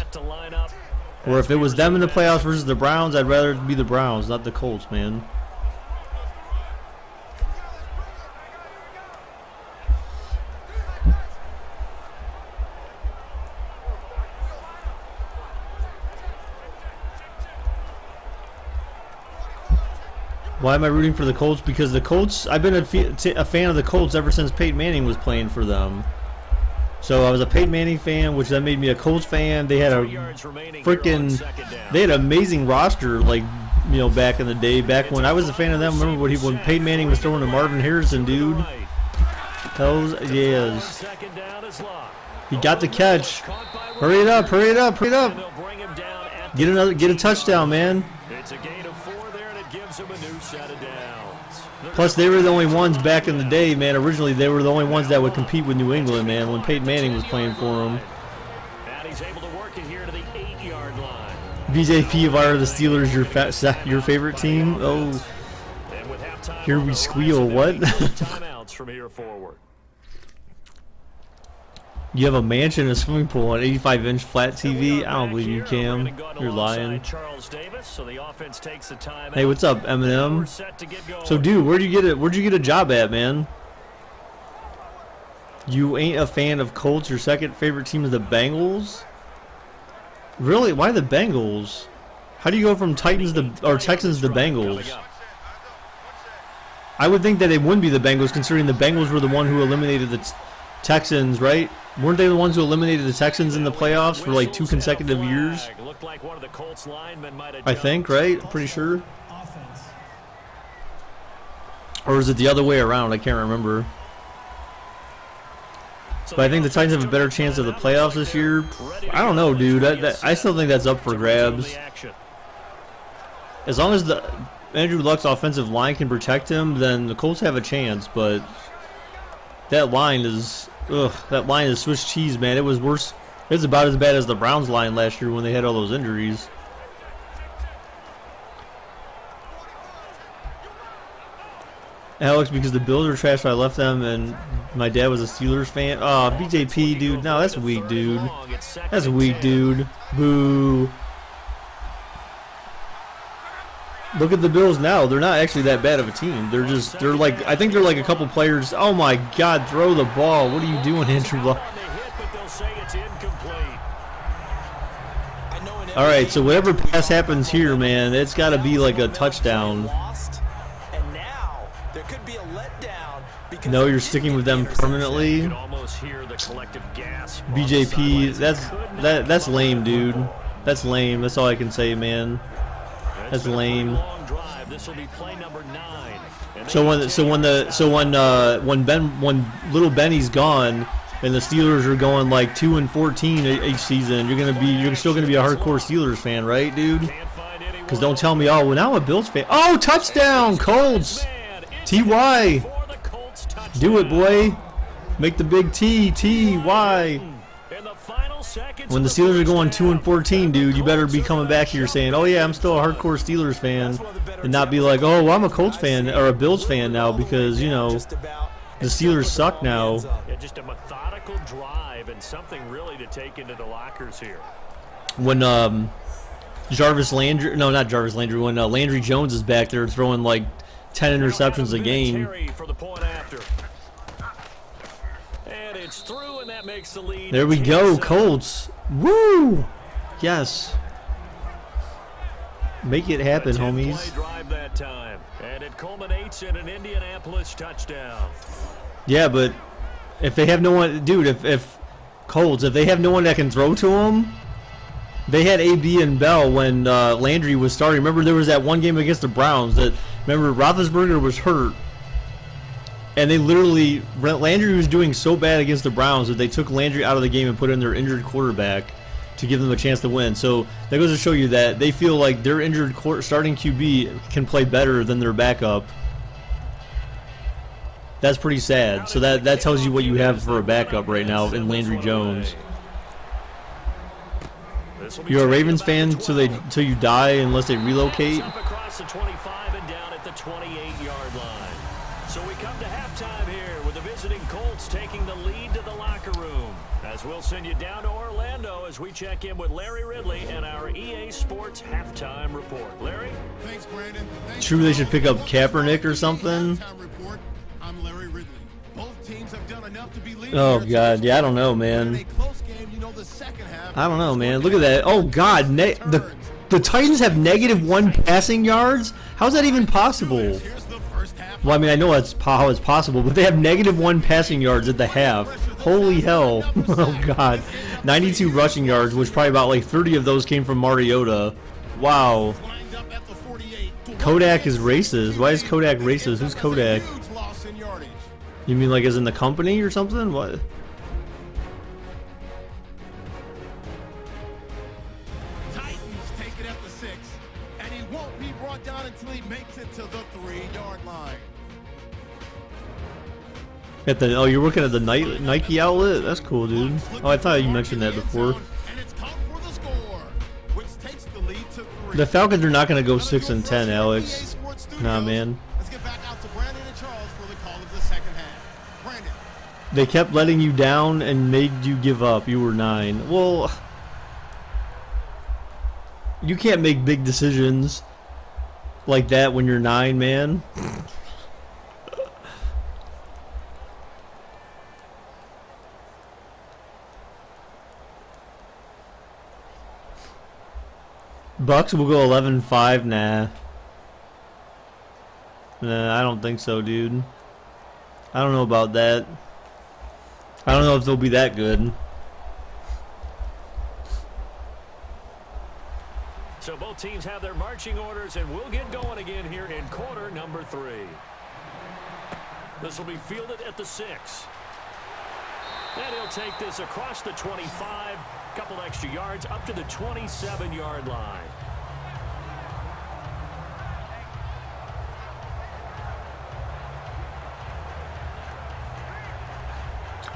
Or if it was them in the playoffs versus the Browns, I'd rather it be the Browns, not the Colts, man. Why am I rooting for the Colts? Because the Colts, I've been a fan of the Colts ever since Peyton Manning was playing for them. So I was a Peyton Manning fan, which then made me a Colts fan. They had a they had an amazing roster, like, you know, back in the day, back when I was a fan of them. Remember when Peyton Manning was throwing to Marvin Harrison, dude? Hells yes. He got the catch. Hurry it up, hurry it up, hurry it up. Get a touchdown, man. It's a gain of 4 there, and it gives them a new set of downs. Plus, they were the only ones back in the day, man. Originally, they were the only ones that would compete with New England, man, when Peyton Manning was playing for them. And he's able to work it here to the 8-yard line. BJP, why are the Steelers your favorite team? Oh, And with halftime here on we the squeal. horizon, What? they'll take timeouts from here forward. You have a mansion, a swimming pool, an 85-inch flat TV? I don't believe you, Cam. You're lying. Charles Davis, so the offense takes a timeout. Hey, what's up, Eminem? We're set to get going. So, dude, where'd you get a job at, man? You ain't a fan of Colts. Your second favorite team is the Bengals? Really? Why the Bengals? How do you go from Texans to Bengals? I would think that it wouldn't be the Bengals, considering the Bengals were the one who eliminated the Texans, right? Weren't they the ones who eliminated the Texans in the playoffs for like 2 consecutive years? I think, right? I'm pretty sure. Offense. Or is it the other way around? I can't remember. But I think the Titans have a better chance of the playoffs this year. I don't know, dude. I still think that's up for grabs. As long as the Andrew Luck's offensive line can protect him, then the Colts have a chance. But that line is, that line is Swiss cheese, man. It was worse. It was about as bad as the Browns line last year when they had all those injuries. Alex, because the Bills are trash, so I left them, and my dad was a Steelers fan. Oh, BJP, dude. No, that's weak, dude. That's weak, dude. Boo. Look at the Bills now. They're not actually that bad of a team. They're like, I think they're like a couple players. Oh my God, throw the ball. What are you doing, Andrew Luck? All right, so whatever pass happens here, man, it's got to be like a touchdown. No, you're sticking with them permanently. BJP, that's lame, dude. That's lame. That's all I can say, man. That's lame. So when little Benny's gone and the Steelers are going like 2-14 each season, you're still gonna be a hardcore Steelers fan, right, dude? Because don't tell me, oh, well, now I'm a Bills fan. Oh, touchdown, Colts. Ty. Do it, boy. Make the big T, T-Y. When the Steelers are going 2-14, dude, you better be coming back here saying, oh, yeah, I'm still a hardcore Steelers fan. And not be like, oh, well, I'm a Colts fan or a Bills fan now because, you know, the Steelers suck now. Yeah, just a methodical drive and something really to take into the lockers here. When when Landry Jones is back there throwing like 10 interceptions a game. And it's through, and that makes the lead. There we go, Colts. Woo! Yes. Make it happen, homies. Drive that time, and it culminates in an Indianapolis touchdown. Yeah, but if they have no one, dude, if Colts, if they have no one that can throw to them, they had AB and Bell when Landry was starting. Remember, there was that one game against the Browns that, remember, Roethlisberger was hurt. And they literally, Landry was doing so bad against the Browns that they took Landry out of the game and put in their injured quarterback to give them a chance to win. So that goes to show you that they feel like their injured starting QB can play better than their backup. That's pretty sad. So that tells you what you have for a backup right now in Landry Jones. You're a Ravens fan till you die unless they relocate. Across the 25 and down at the 28-yard line. So we come to halftime here with the visiting Colts taking the lead to the locker room. As we'll send you down to Orlando as we check in with Larry Ridley and our EA Sports halftime report. Larry? Thanks, Brandon. True, they should pick up Kaepernick or something. I'm Larry Ridley. Both teams have done enough to be leading. Oh God, yeah, I don't know, man. I don't know, man. Look at that. Oh God, the Titans have -1 passing yards. How's that even possible? Well, I mean, I know how it's possible, but they have -1 passing yards at the half. Holy hell. Oh, God. 92 rushing yards, which probably about like 30 of those came from Mariota. Wow. Kodak is racist. Why is Kodak racist? Who's Kodak? You mean like as in the company or something? What? Titans take it at the 6, and he won't be brought down until he makes it to the 3-yard line. At the you're working at the Nike outlet? That's cool, dude. Oh, I thought you mentioned that before. And it's caught for the score, which takes the lead to 3. The Falcons are not gonna go 6-10, EA Alex. Sports Studios. Nah, man. Let's get back out to Brandon and Charles for the call of the second half. Brandon. They kept letting you down and made you give up. You were 9. Well, you can't make big decisions like that when you're 9, man. Bucks will go 11-5. Nah. Nah, I don't think so, dude. I don't know about that. I don't know if they'll be that good. So both teams have their marching orders, and we'll get going again here in quarter number 3. This will be fielded at the 6. And he'll take this across the 25, couple extra yards up to the 27-yard line.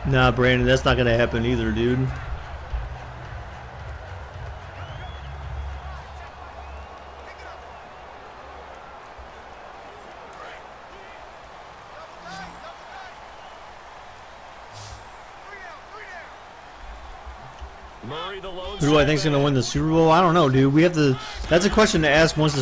Nah, Brandon, that's not gonna happen either, dude. Murray, the lone Who do I think's gonna win the Super Bowl? I don't know, dude. We have to. That's a question to ask once the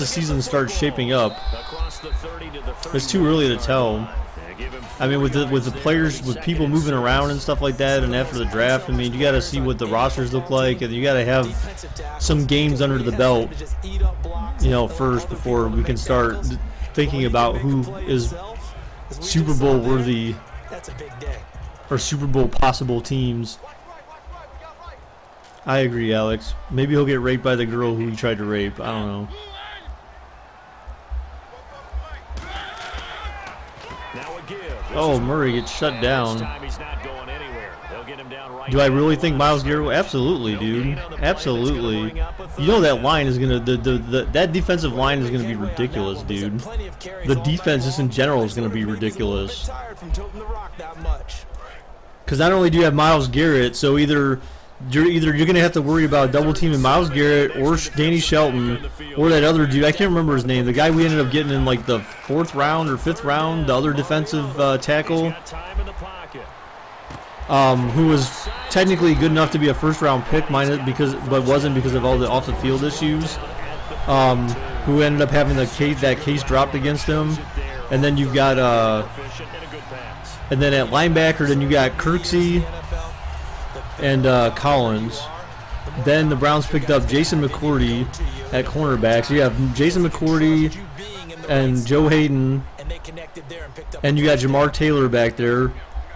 season starts shaping up. across the 30 to the It's too early to 31-yard tell. line. Yeah, give him I mean, with the 3 players, with yards people in the moving second around and and stuff like that, and after the draft, I mean, you got to see what the rosters look like, and you got to have some games under the belt, you know, first before we can start thinking about who is Super Bowl worthy That's a big day. or Super Bowl possible teams. I agree, Alex. Maybe he'll get raped by the girl who he tried to rape. I don't know. Now a give. Oh, Murray gets shut This down. time he's not going anywhere. They'll get him down right Do I down really the think line. Myles Garrett will? Absolutely, dude. Absolutely. You know that line is gonna that defensive line is gonna be ridiculous, dude. The defense just in general is gonna be ridiculous. Tired from toting the rock that much. Because not only do you have Myles Garrett, so either you're gonna have to worry about double teaming Myles Garrett or Danny Shelton or that other dude. I can't remember his name. The guy we ended up getting in like the 4th round or 5th round, the other defensive tackle, Got time in the pocket. who was technically good enough to be a 1st round pick, but wasn't because of all the off the field issues. Who ended up having that case dropped against him, and then you've got Efficient and a good pass. and then at linebacker, then you got Kirksey and Collins. Then the Browns picked up Jason McCourty at cornerback. So you have Jason McCourty and Joe Hayden, and you got Jamar Taylor back there,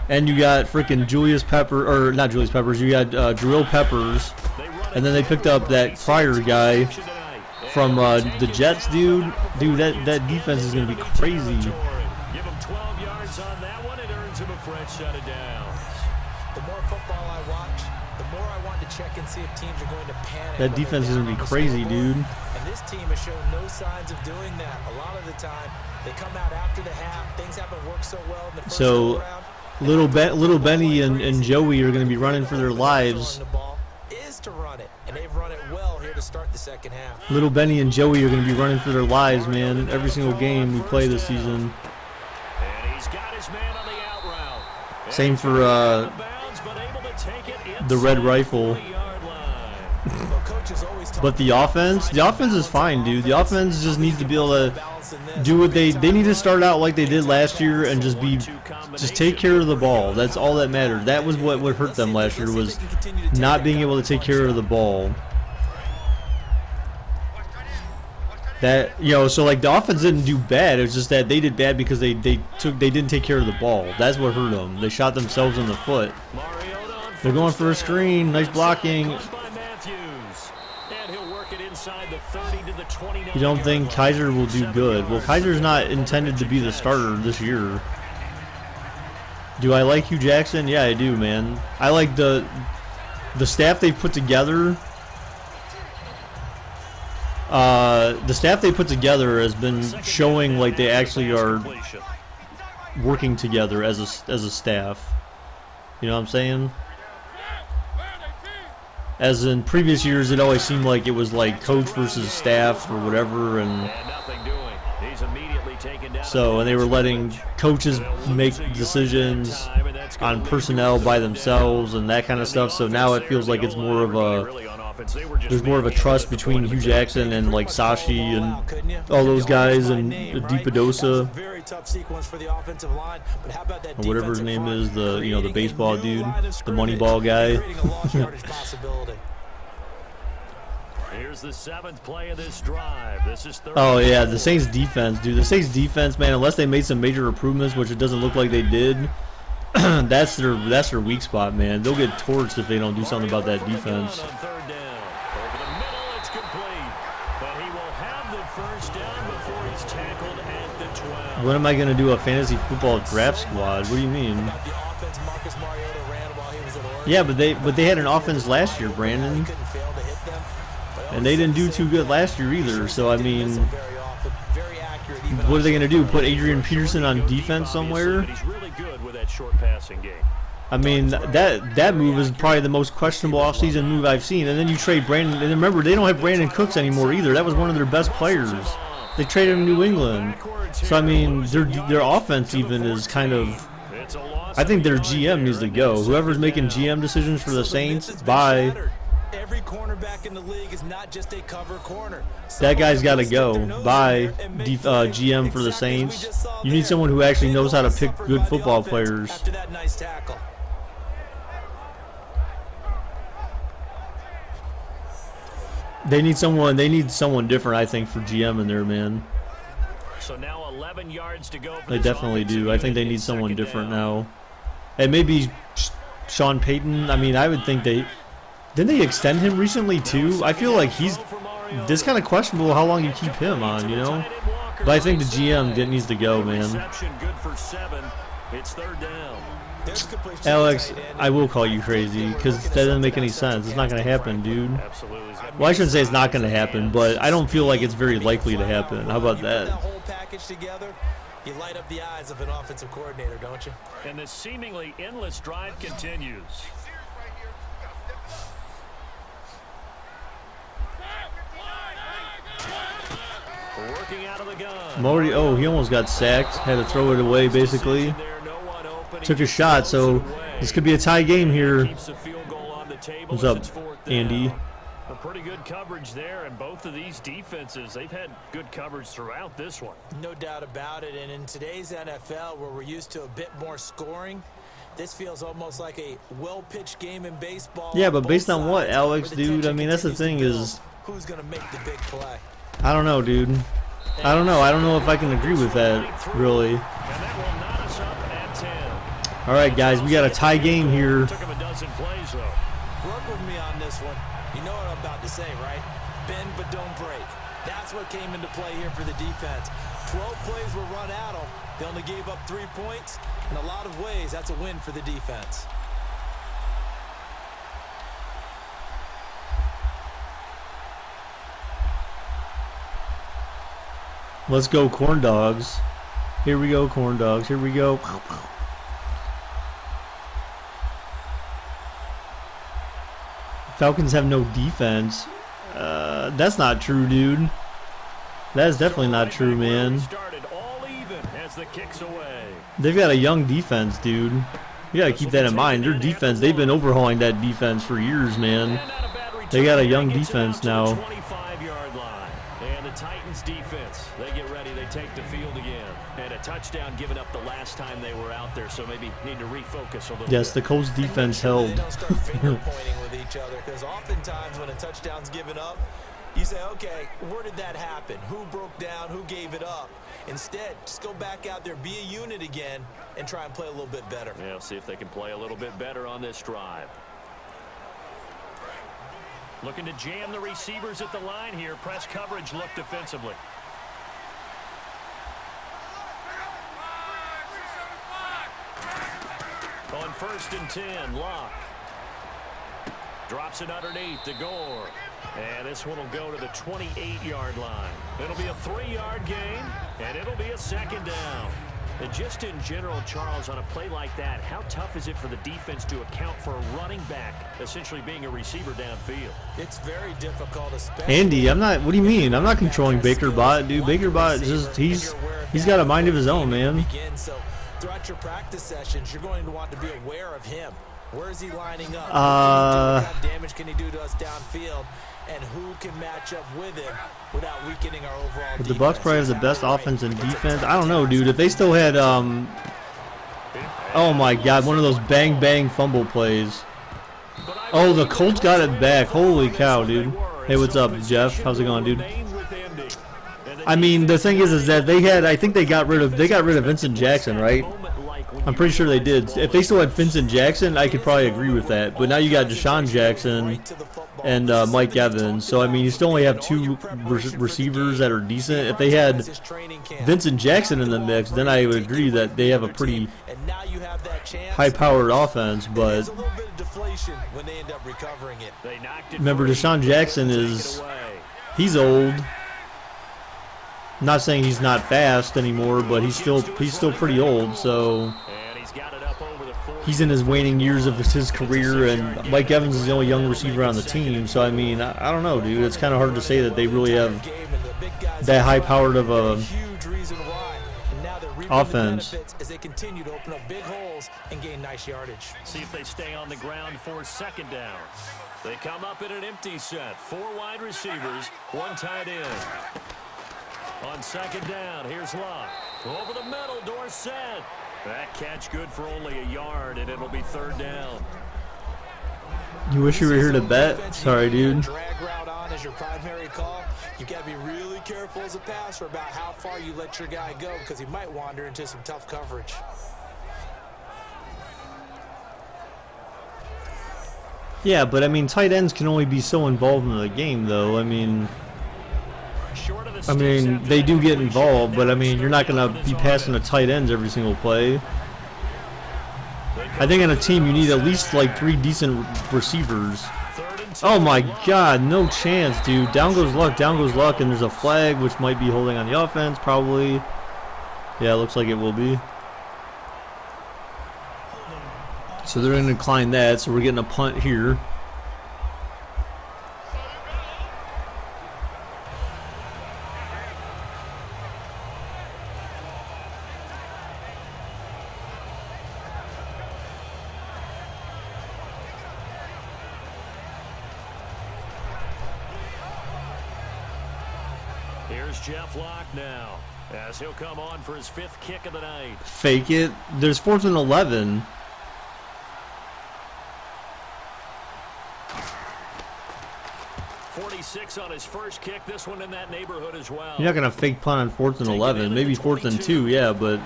and you got freaking Julius Pepper, or not Julius Peppers. You got Jarrell Peppers, and then they picked up that Pryor guy from the Jets, dude. Dude, that defense is gonna be crazy. Give him 12 yards on that one. It earns him a fresh set of downs. The more football I watch, the more I want to check and see if teams are going to panic. That when they're defense is down gonna be on the crazy, scoreboard. dude. And this team has shown no signs of doing that. A lot of the time, they come out after the half. Things haven't worked so well in the first So, round. Little Benny and Joey are going to be running for their lives. The ball is to run it, and they've run it well here to start the second half. Little Benny and Joey are going to be running for their lives, man. Every single game we play this season. And he's got his man on the out route. Same for Bounds, but able to take it the Red inside Rifle. the 20-yard line. Well, coaches always talk But the offense is fine, dude. The offense just needs to be able to do what they need to start out like they did last year and just take care of the ball. That's all that mattered. That was what hurt them last year, was not being able to take care of the ball. That, you know, so like the offense didn't do bad. It was just that they did bad because they didn't take care of the ball. That's what hurt them. They shot themselves in the foot. Mariota on They're going for a screen. Nice blocking. Caught by Matthews. And he'll work it inside the 30 to the 29. You don't think Kaiser will do good? Well, Kaiser's not intended to be the starter this year. Do I like Hugh Jackson? Yeah, I do, man. I like the staff they've put together. The staff they put together has been showing like they actually are working together as a staff. You know what I'm saying? As in previous years, it always seemed like it was like coach versus staff or whatever, and so and they were letting coaches make decisions on personnel by themselves and that kind of stuff. So now it feels like it's more of there's more of a trust between Hugh Jackson and like Sashi and all those guys and Deepadosa or whatever his name is, the baseball dude, the Moneyball guy. Here's the 7th play of this drive. This is third. Oh yeah, the Saints defense, dude. The Saints defense, man. Unless they made some major improvements, which it doesn't look like they did, that's their weak spot, man. They'll get torched if they don't do something about that defense. When am I gonna do a fantasy football draft squad? What do you mean? Yeah, but they had an offense last year, Brandon, and they didn't do too good last year either. So I mean, what are they gonna do? Put Adrian Peterson on defense somewhere? I mean, that move is probably the most questionable offseason move I've seen. And then you trade Brandon, and remember they don't have Brandon Cooks anymore either. That was one of their best players. They traded him to New England. So I mean, their offense even is kind of. I think their GM needs to go. Whoever's making GM decisions for the Saints, bye. Every cornerback in the league is not just a cover corner. That guy's got to go. Bye, GM for the Saints. You need someone who actually knows how to pick good football players. After that nice tackle. They need someone different, I think, for GM in there, man. So now 11 yards to go. They definitely do. I think they need someone different now. And maybe Sean Payton. I mean, I would think didn't they extend him recently too? I feel like it's kind of questionable how long you keep him on, you know? But I think the GM needs to go, man. Good for 7. It's third down. Alex, I will call you crazy because that doesn't make any sense. It's not going to happen, dude. Well, I shouldn't say it's not going to happen, but I don't feel like it's very likely to happen. How about that? You light up the eyes of an offensive coordinator, don't you? And this seemingly endless drive continues. Working out of the gun. He almost got sacked. Had to throw it away, basically. Took a shot, so this could be a tie game here. What's up, Andy? A pretty good coverage there, and both of these defenses, they've had good coverage throughout this one. No doubt about it, and in today's NFL, where we're used to a bit more scoring, this feels almost like a well-pitched game in baseball. Yeah, but based on what, Alex, dude? I mean, that's the thing is, who's going to make the big play? I don't know, dude. I don't know. I don't know if I can agree with that, really. All right, guys, we got a tie game here. Work with me on this one. You know what I'm about to say, right? Bend but don't break. That's what came into play here for the defense. 12 plays were run at them. They only gave up 3 points. In a lot of ways, that's a win for the defense. Let's go, corn dogs. Here we go, corn dogs. Here we go. Falcons have no defense. That's not true, dude. That is definitely not true, man. They've got a young defense, dude. You gotta keep that in mind. Their defense, they've been overhauling that defense for years, man. They got a young defense now. And the Titans defense, they get ready, they take the field again. And a touchdown given up the last time they were out there, so maybe need to refocus a little bit. Yes, the Colts defense held. They don't start finger pointing with each other, because oftentimes when a touchdown's given up, you say, okay, where did that happen? Who broke down? Who gave it up? Instead, just go back out there, be a unit again, and try and play a little bit better. Yeah, see if they can play a little bit better on this drive. Looking to jam the receivers at the line here. Press coverage look defensively. On 1st and 10, Locke. Drops it underneath to Gore. And this one will go to the 28-yard line. It'll be a 3-yard gain, and it'll be a 2nd down. And just in general, Charles, on a play like that, how tough is it for the defense to account for a running back essentially being a receiver downfield? It's very difficult, especially. Andy, I'm not. What do you mean? I'm not controlling Baker Bot, dude. Baker Bot just he's got a mind of his own, man. So throughout your practice sessions, you're going to want to be aware of him. Where is he lining up? What kind of damage can he do to us downfield? And who can match up with him without weakening our overall defense? The Bucs probably have the best offense and defense. I don't know, dude. If they still had, oh my God, one of those bang bang fumble plays. Oh, the Colts got it back. Holy cow, dude. Hey, what's up, Jeff? How's it going, dude? I mean, the thing is that they had. I think they got rid of Vincent Jackson, right? I'm pretty sure they did. If they still had Vincent Jackson, I could probably agree with that. But now you got Deshaun Jackson and Mike Evans. So, I mean, you still only have two receivers that are decent. If they had Vincent Jackson in the mix, then I would agree that they have a pretty high-powered offense. But remember, Deshaun Jackson he's old. I'm not saying he's not fast anymore, but he's still pretty old. So he's in his waning years of his career, and Mike Evans is the only young receiver on the team. So I mean, I don't know, dude. It's kind of hard to say that they really have that high-powered of a offense. As they continue to open up big holes and gain nice yardage. See if they stay on the ground for second down. They come up in an empty set. 4 wide receivers, 1 tight end. On second down, here's Luck. Over the middle, Dorsett. That catch good for only a yard, and it'll be 3rd down. You wish you were here to bet? Sorry, dude. Drag route on as your primary call. You got to be really careful as a passer about how far you let your guy go, because he might wander into some tough coverage. Yeah, but I mean, tight ends can only be so involved in the game, though. I mean, they do get involved, but I mean, you're not going to be passing to tight ends every single play. I think on a team you need at least like 3 decent receivers. Oh my God, no chance, dude. Down goes Luck, and there's a flag which might be holding on the offense, probably. Yeah, it looks like it will be. So they're going to decline that, so we're getting a punt here. Here's Jeff Locke now, as he'll come on for his 5th kick of the night. Fake it. There's 4th and 11. On his first kick, this one in that neighborhood as well. You're not going to fake punt on 4th and 11. Maybe 4th and 2, yeah, but...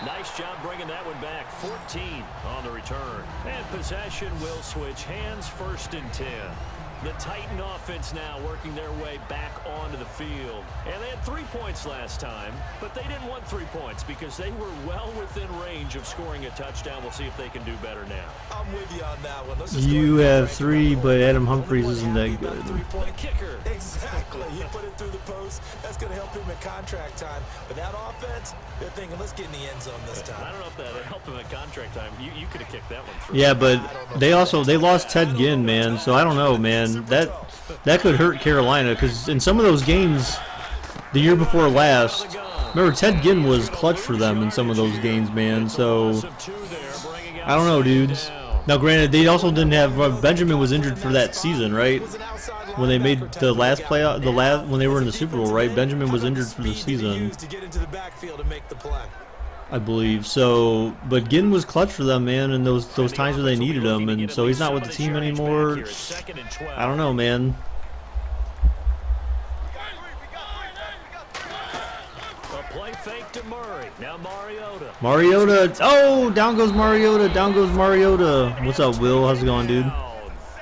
Nice job bringing that one back. 14 on the return. And possession will switch hands, 1st and 10. The Titan offense now working their way back onto the field. And they had 3 points last time, but they didn't want 3 points because they were well within range of scoring a touchdown. We'll see if they can do better now. I'm with you on that one. You have 3, but Adam Humphries isn't that good. 3-point kicker. Exactly. You put it through the post. That's going to help him at contract time. But that offense, they're thinking, let's get in the end zone this time. I don't know if that helped him at contract time. You could have kicked that one through. Yeah, but they lost Ted Ginn, man. So I don't know, man. That could hurt Carolina, because in some of those games the year before last, remember Ted Ginn was clutch for them in some of those games, man. So I don't know, dudes. Now granted, they also didn't have Benjamin was injured for that season, right? When they made the last playoff, when they were in the Super Bowl, right? Benjamin was injured for the season, I believe. So, but Ginn was clutch for them, man, and those times where they needed him, and so he's not with the team anymore. I don't know, man. A play fake to Murray. Now Mariota. Oh, down goes Mariota. Down goes Mariota. What's up, Will? How's it going, dude?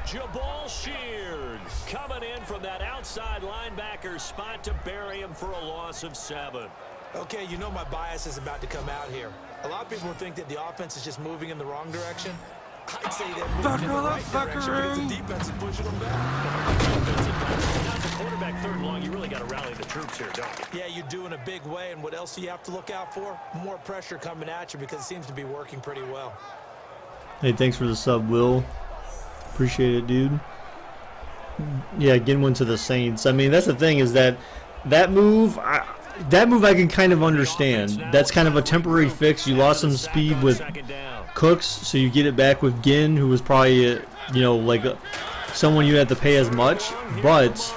Jabal Sheard coming in from that outside linebacker spot to bury him for a loss of 7. Okay, you know my bias is about to come out here. A lot of people think that the offense is just moving in the wrong direction. I'd say they're moving in the right direction because the defense is pushing them back. As a quarterback third and long, you really got to rally the troops here, don't you? Yeah, you do in a big way, and what else do you have to look out for? More pressure coming at you because it seems to be working pretty well. Hey, thanks for the sub, Will. Appreciate it, dude. Yeah, getting one to the Saints. I mean, that's the thing is that move I can kind of understand. That's kind of a temporary fix. You lost some speed with Cooks, so you get it back with Ginn, who was probably, like someone you had to pay as much. But,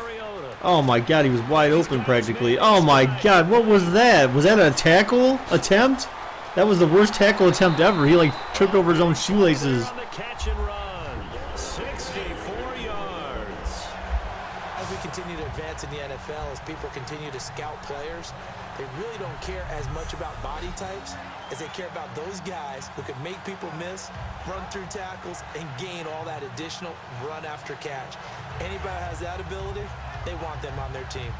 oh my God, he was wide open practically. Oh my God, what was that? Was that a tackle attempt? That was the worst tackle attempt ever. He like tripped over his own shoelaces. On the catch and run, 64 yards. As we continue to advance in the NFL, as people continue to scout players, they really don't care as much about body types as they care about those guys who can make people miss, run through tackles, and gain all that additional run after catch. Anybody who has that ability, they want them on their team.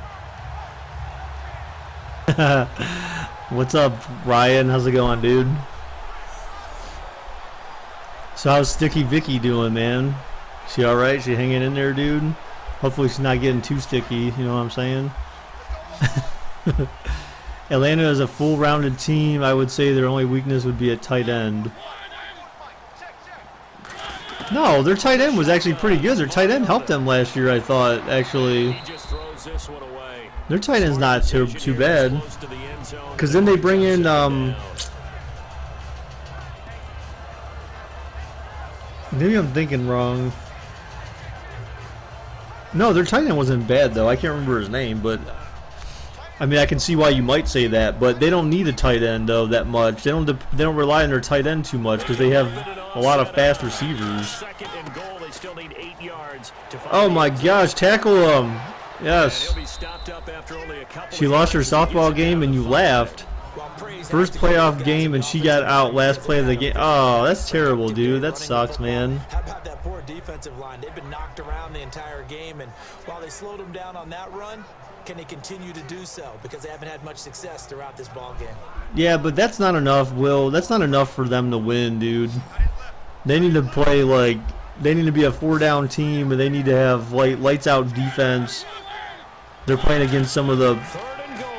What's up, Ryan? How's it going, dude? So how's Sticky Vicky doing, man? She alright? She hanging in there, dude? Hopefully she's not getting too sticky, you know what I'm saying? Atlanta is a full-rounded team. I would say their only weakness would be at tight end. No, their tight end was actually pretty good. Their tight end helped them last year, I thought, actually. He just throws this one away. Their tight end's not too bad. Because then they bring in, maybe I'm thinking wrong. No, their tight end wasn't bad, though. I can't remember his name, but I mean, I can see why you might say that, but they don't need a tight end though that much. They don't rely on their tight end too much because they have a lot of fast receivers. Oh my gosh, tackle him! Yes. She lost her softball game and you laughed. First playoff game and she got out last play of the game. Oh, that's terrible, dude. That sucks, man. How about that poor defensive line? They've been knocked around the entire game, and while they slowed them down on that run, can they continue to do so? Because they haven't had much success throughout this ball game. Yeah, but that's not enough, Will. That's not enough for them to win, dude. They need to play like they need to be a 4-down team, and they need to have lights out defense. They're playing against some of the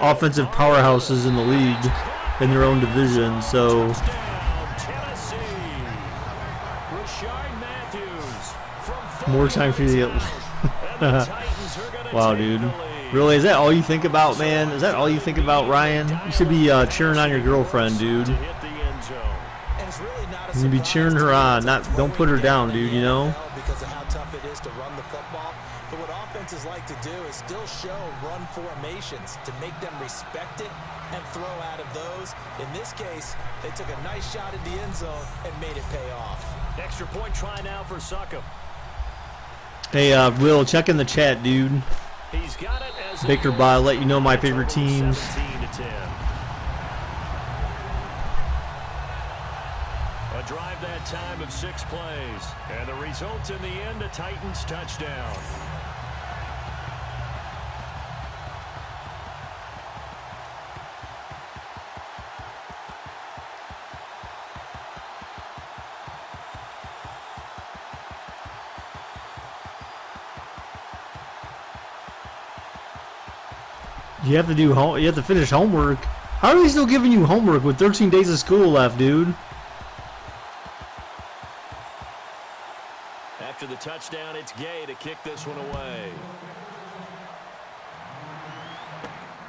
offensive powerhouses in the league in their own division, so more time for you to get wow, dude. Really, is that all you think about, man? Is that all you think about, Ryan? You should be cheering on your girlfriend, dude. You should be cheering her on, don't put her down, dude, you know? Because of how tough it is to run the football. But what offenses like to do is still show run formations to make them respect it and throw out of those. In this case, they took a nice shot at the end zone and made it pay off. Extra point try now for Suckup. Hey, Will, check in the chat, dude. He's got it as Baker Bot, let you know my favorite teams. 17-10. A drive that time of 6 plays. And the result in the end, a Titans touchdown. You have to finish homework. How are they still giving you homework with 13 days of school left, dude? After the touchdown, it's Gay to kick this one away.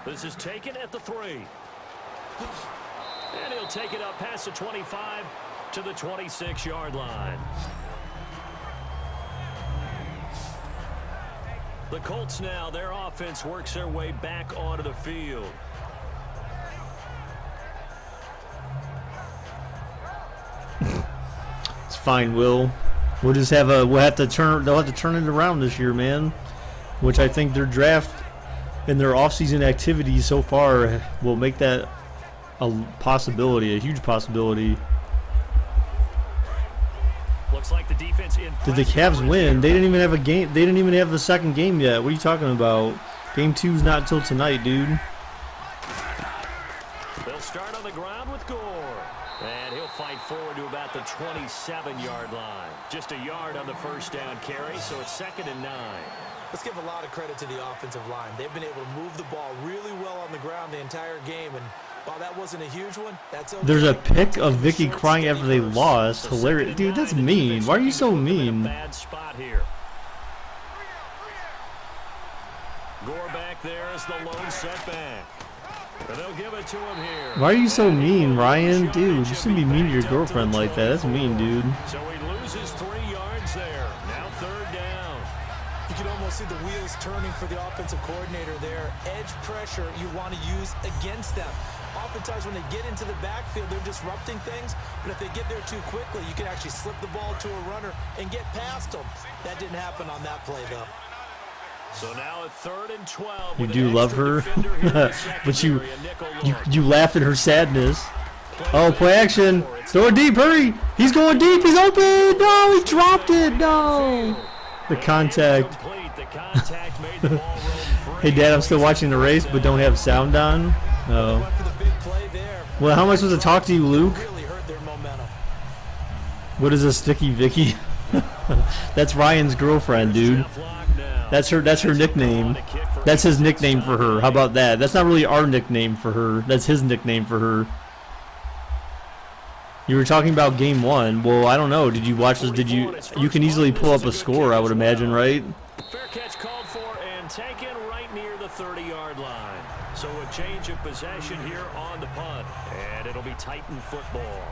This is taken at the 3. And he'll take it up past the 25 to the 26-yard line. The Colts now, their offense works their way back onto the field. It's fine, Will. We'll just have they'll have to turn it around this year, man. Which I think their draft and their offseason activities so far will make that a possibility, a huge possibility. Looks like the defense in. Did the Cavs win? They didn't even have a game. They didn't even have the second game yet. What are you talking about? Game 2's not until tonight, dude. They'll start on the ground with Gore. And he'll fight forward to about the 27-yard line. Just a yard on the first down carry, so it's 2nd and 9. Let's give a lot of credit to the offensive line. They've been able to move the ball really well on the ground the entire game, and while that wasn't a huge one, that's okay. There's a pic of Vicky crying after they lost. Hilarious. Dude, that's mean. Why are you so mean? Bad spot here. Gore back there is the lone setback. But they'll give it to him here. Why are you so mean, Ryan? Dude, you shouldn't be mean to your girlfriend like that. That's mean, dude. So he loses 3 yards there. Now 3rd down. You can almost see the wheels turning for the offensive coordinator there. Edge pressure you want to use against them. Oftentimes when they get into the backfield, they're disrupting things. But if they get there too quickly, you can actually slip the ball to a runner and get past them. That didn't happen on that play, though. So now at 3rd and 12. You do love her, but you laugh at her sadness. Oh, play action. Throw it deep, hurry. He's going deep, he's open. No, he dropped it, no. The contact. Hey, Dad, I'm still watching the race, but don't have sound on. Oh. Well, how am I supposed to talk to you, Luke? What is a sticky Vicky? That's Ryan's girlfriend, dude. That's her nickname. That's his nickname for her. How about that? That's not really our nickname for her. That's his nickname for her. You were talking about game 1. Well, I don't know. Did you watch this? You can easily pull up a score, I would imagine, right? Fair catch called for and taken right near the 30-yard line. So a change of possession here on the punt. And it'll be Titan football.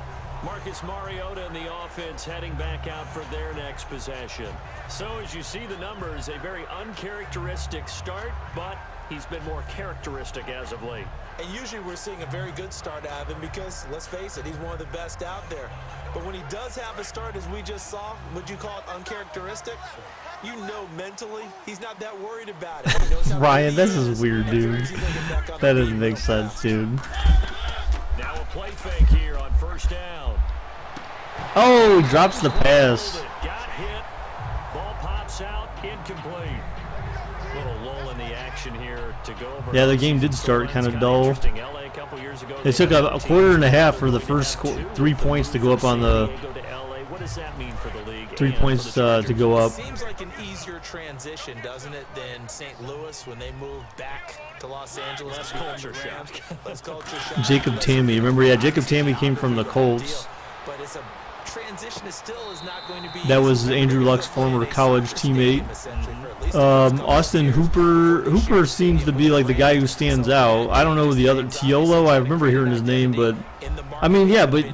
Marcus Mariota and the offense heading back out for their next possession. So as you see the numbers, a very uncharacteristic start, but he's been more characteristic as of late. And usually we're seeing a very good start out of him because, let's face it, he's one of the best out there. But when he does have a start, as we just saw, would you call it uncharacteristic? You know mentally he's not that worried about it. Ryan, this is weird, dude. That doesn't make sense, dude. Now a play fake here on 1st down. Oh, he drops the pass. Got hit. Ball pops out. Incomplete. Little lull in the action here to go over. Yeah, the game did start kind of dull. It took a quarter and a half for the first 3 points to go up on the. What does that mean for the league? 3 points to go up. Seems like an easier transition, doesn't it, than St. Louis when they moved back to Los Angeles? Less culture shock. Less culture shock. Jacob Tamme. Remember, yeah, Jacob Tamme came from the Colts. But it's a transition is not going to be. That was Andrew Luck's former college teammate. Austin Hooper. Hooper seems to be like the guy who stands out. I don't know the other Tiolo. I remember hearing his name, but I mean, yeah, but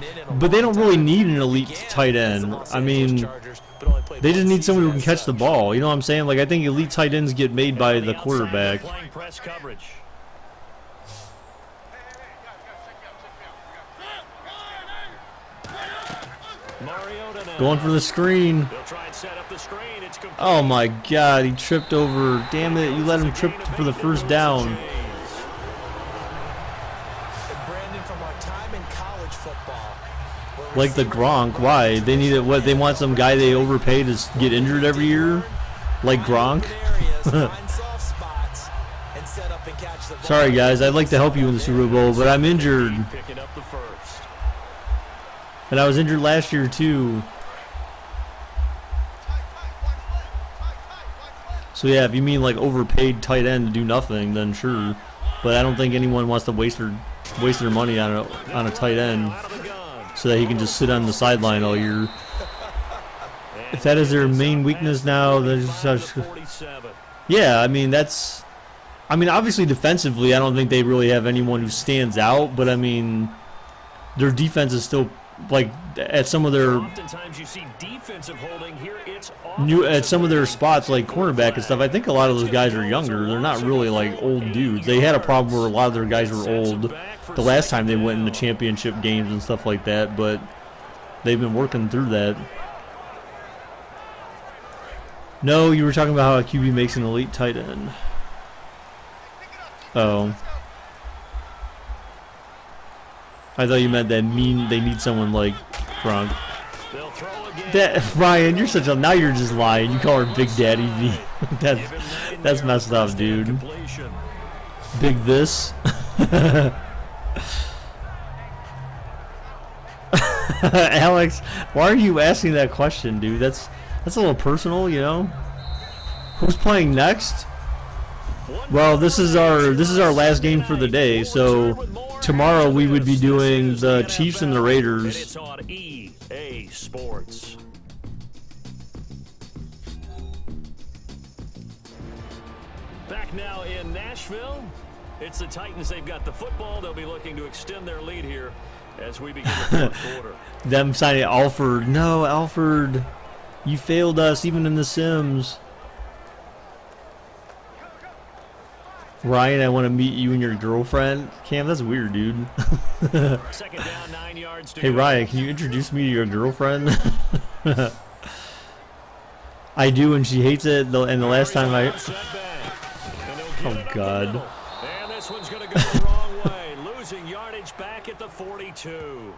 they don't really need an elite tight end. I mean, they just need someone who can catch the ball. You know what I'm saying? Like, I think elite tight ends get made by the quarterback. Going for the screen. Oh my God, he tripped over. Damn it, you let him trip for the first down. Like the Gronk, why? They need it. What? They want some guy they overpay to get injured every year, like Gronk. Sorry guys, I'd like to help you in the Super Bowl, but I'm injured. And I was injured last year too. So yeah, if you mean like overpaid tight end to do nothing, then sure. But I don't think anyone wants to waste their money on a tight end so that he can just sit on the sideline all year. If that is their main weakness now, then yeah, I mean obviously defensively, I don't think they really have anyone who stands out. But I mean, their defense is still like at some of their at some of their spots like cornerback and stuff. I think a lot of those guys are younger. They're not really like old dudes. They had a problem where a lot of their guys were old the last time they went into championship games and stuff like that, but they've been working through that. No, you were talking about how a QB makes an elite tight end. Oh, I thought you meant that they need someone like Gronk. That Ryan, you're such a now you're just lying. You call her Big Daddy V. that's messed up, dude. Big this. Alex, why are you asking that question, dude? That's a little personal, you know. Who's playing next? Well, this is our last game for the day. So tomorrow we would be doing the Chiefs and the Raiders. It's on EA Sports. Back now in Nashville. It's the Titans. They've got the football. They'll be looking to extend their lead here as we begin the fourth quarter. Them signing Alford. No, Alford, you failed us even in the Sims. Ryan, I want to meet you and your girlfriend. Cam, that's weird, dude. Second down, 9 yards to Hey, go. Ryan, can you introduce me to your girlfriend? I do, and she hates it. And the last time I... Oh, God. And this one's going to go the wrong way. Losing yardage back at the 42.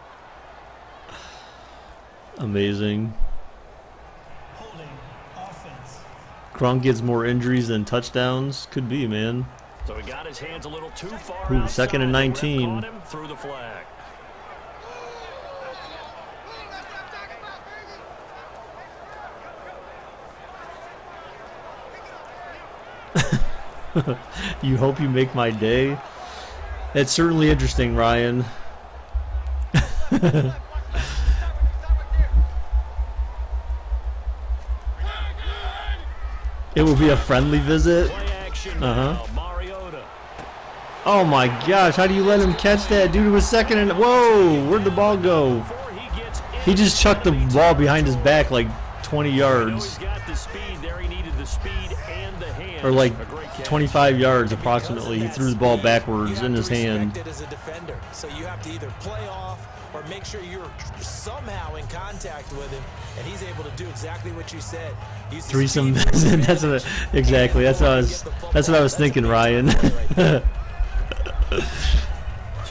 Amazing. Holding. Offense. Gronk gets more injuries than touchdowns. Could be, man. So he got his hands a little too far. Ooh, second and outside. The ref 19. caught him through the flag. You hope you make my day. It's certainly interesting, Ryan. It will be a friendly visit. Play action Uh-huh. now. Mariota. Oh my gosh, how do you let him catch that? Dude, it was second and... Whoa, where'd the ball go? Before he gets He just chucked the ball behind his back like 20 He's yards. got the speed there. He needed the speed and the hands. Or like A great catch. 25 yards approximately. He threw the ball backwards in his hand. You have to respect it as a defender. So you have to either play off or make sure you're somehow in contact with him, and he's able to do exactly what you said. Use the Threesome. speed. That's what, exactly. That's what I was thinking, Ryan. So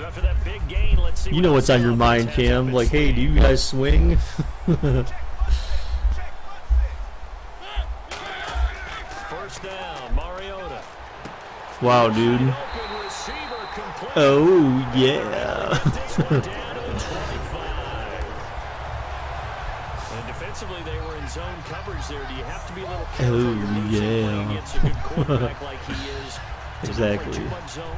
after that big gain, let's see You know what's on your mind, Cam. Like, hey, do you guys swing? First down, Mariota. Wow, dude. Open receiver complete. Oh, yeah. This one down to the 25. And defensively, they were in zone coverage there. Do you have to be a little careful? Oh, You're losing yeah. against a good quarterback like he is. To not play Exactly. too much zone.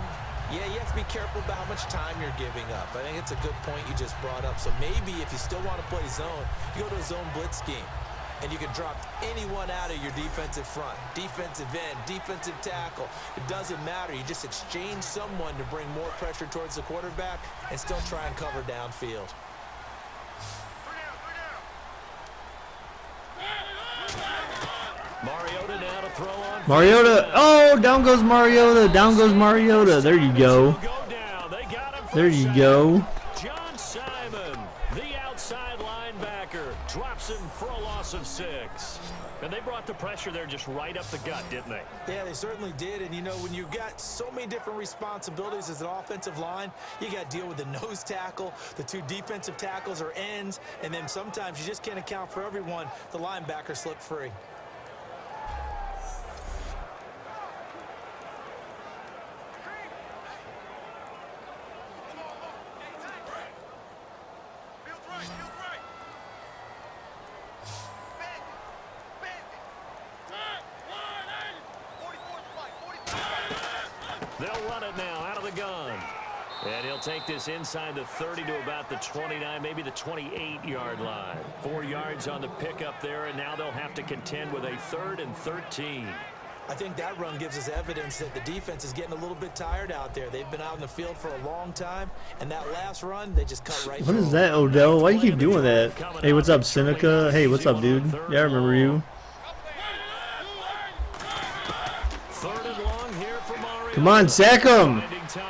Yeah, you have to be careful about how much time you're giving up. I think it's a good point you just brought up. So maybe if you still want to play zone, you go to a zone blitz scheme. And you can drop anyone out of your defensive front, defensive end, defensive tackle. It doesn't matter. You just exchange someone to bring more pressure towards the quarterback and still try and cover downfield. Mariota now to throw on. Mariota. Oh, down goes Mariota. Down goes Mariota. There you go. Go down. They got him for There a you sack. go. John Simon, the outside linebacker, drops him for a loss of 6. And they brought the pressure there just right up the gut, didn't they? Yeah, they certainly did. And, you know, when you've got so many different responsibilities as an offensive line, you got to deal with the nose tackle, the 2 defensive tackles or ends, and then sometimes you just can't account for everyone. The linebacker slipped free. They'll run it now out of the gun. And he'll take this inside the 30 to about the 29, maybe the 28-yard line. 4 yards on the pickup there, and now they'll have to contend with a 3rd and 13. I think that run gives us evidence that the defense is getting a little bit tired out there. They've been out in the field for a long time, and that last run, they just cut right What through is them. that, Odell? Why do you keep doing that? Hey, what's up, Seneca? Hey, what's up, dude? Yeah, I remember you. 3rd and long here for Mariota. Come on, sack him. Finding time.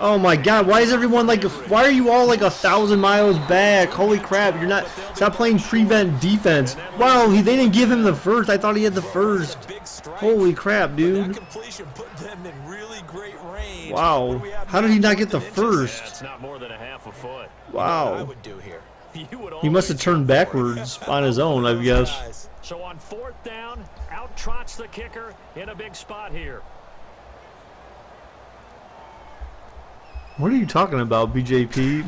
Oh my God, why is everyone like, why are you all like 1,000 miles back? Holy crap, you're not, stop playing prevent defense. Wow, they didn't give him the first. I thought he had the first. Big strike. Holy crap, That dude. completion put them in really great range. What Wow. do we have How now? did he not get the 4th inches? first? That's not more than a half a foot. You know what I Wow. would do here. You would He must have always turned go for it. backwards on his own, I guess. Guys. So on 4th down, out trots the kicker in a big spot here. What are you talking about, BJP?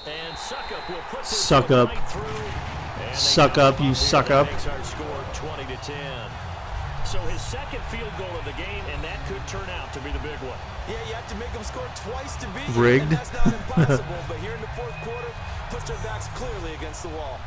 And Suckup will put this Suck one up. right through. And they Suck got up, him you here. suck up. Makes our score 20-10. So his second field goal of the game, and that could turn out to be the big one. Yeah, you have to make them score twice to beat you, Rigged. and that's not impossible. But here in the fourth quarter, puts their backs clearly against the wall.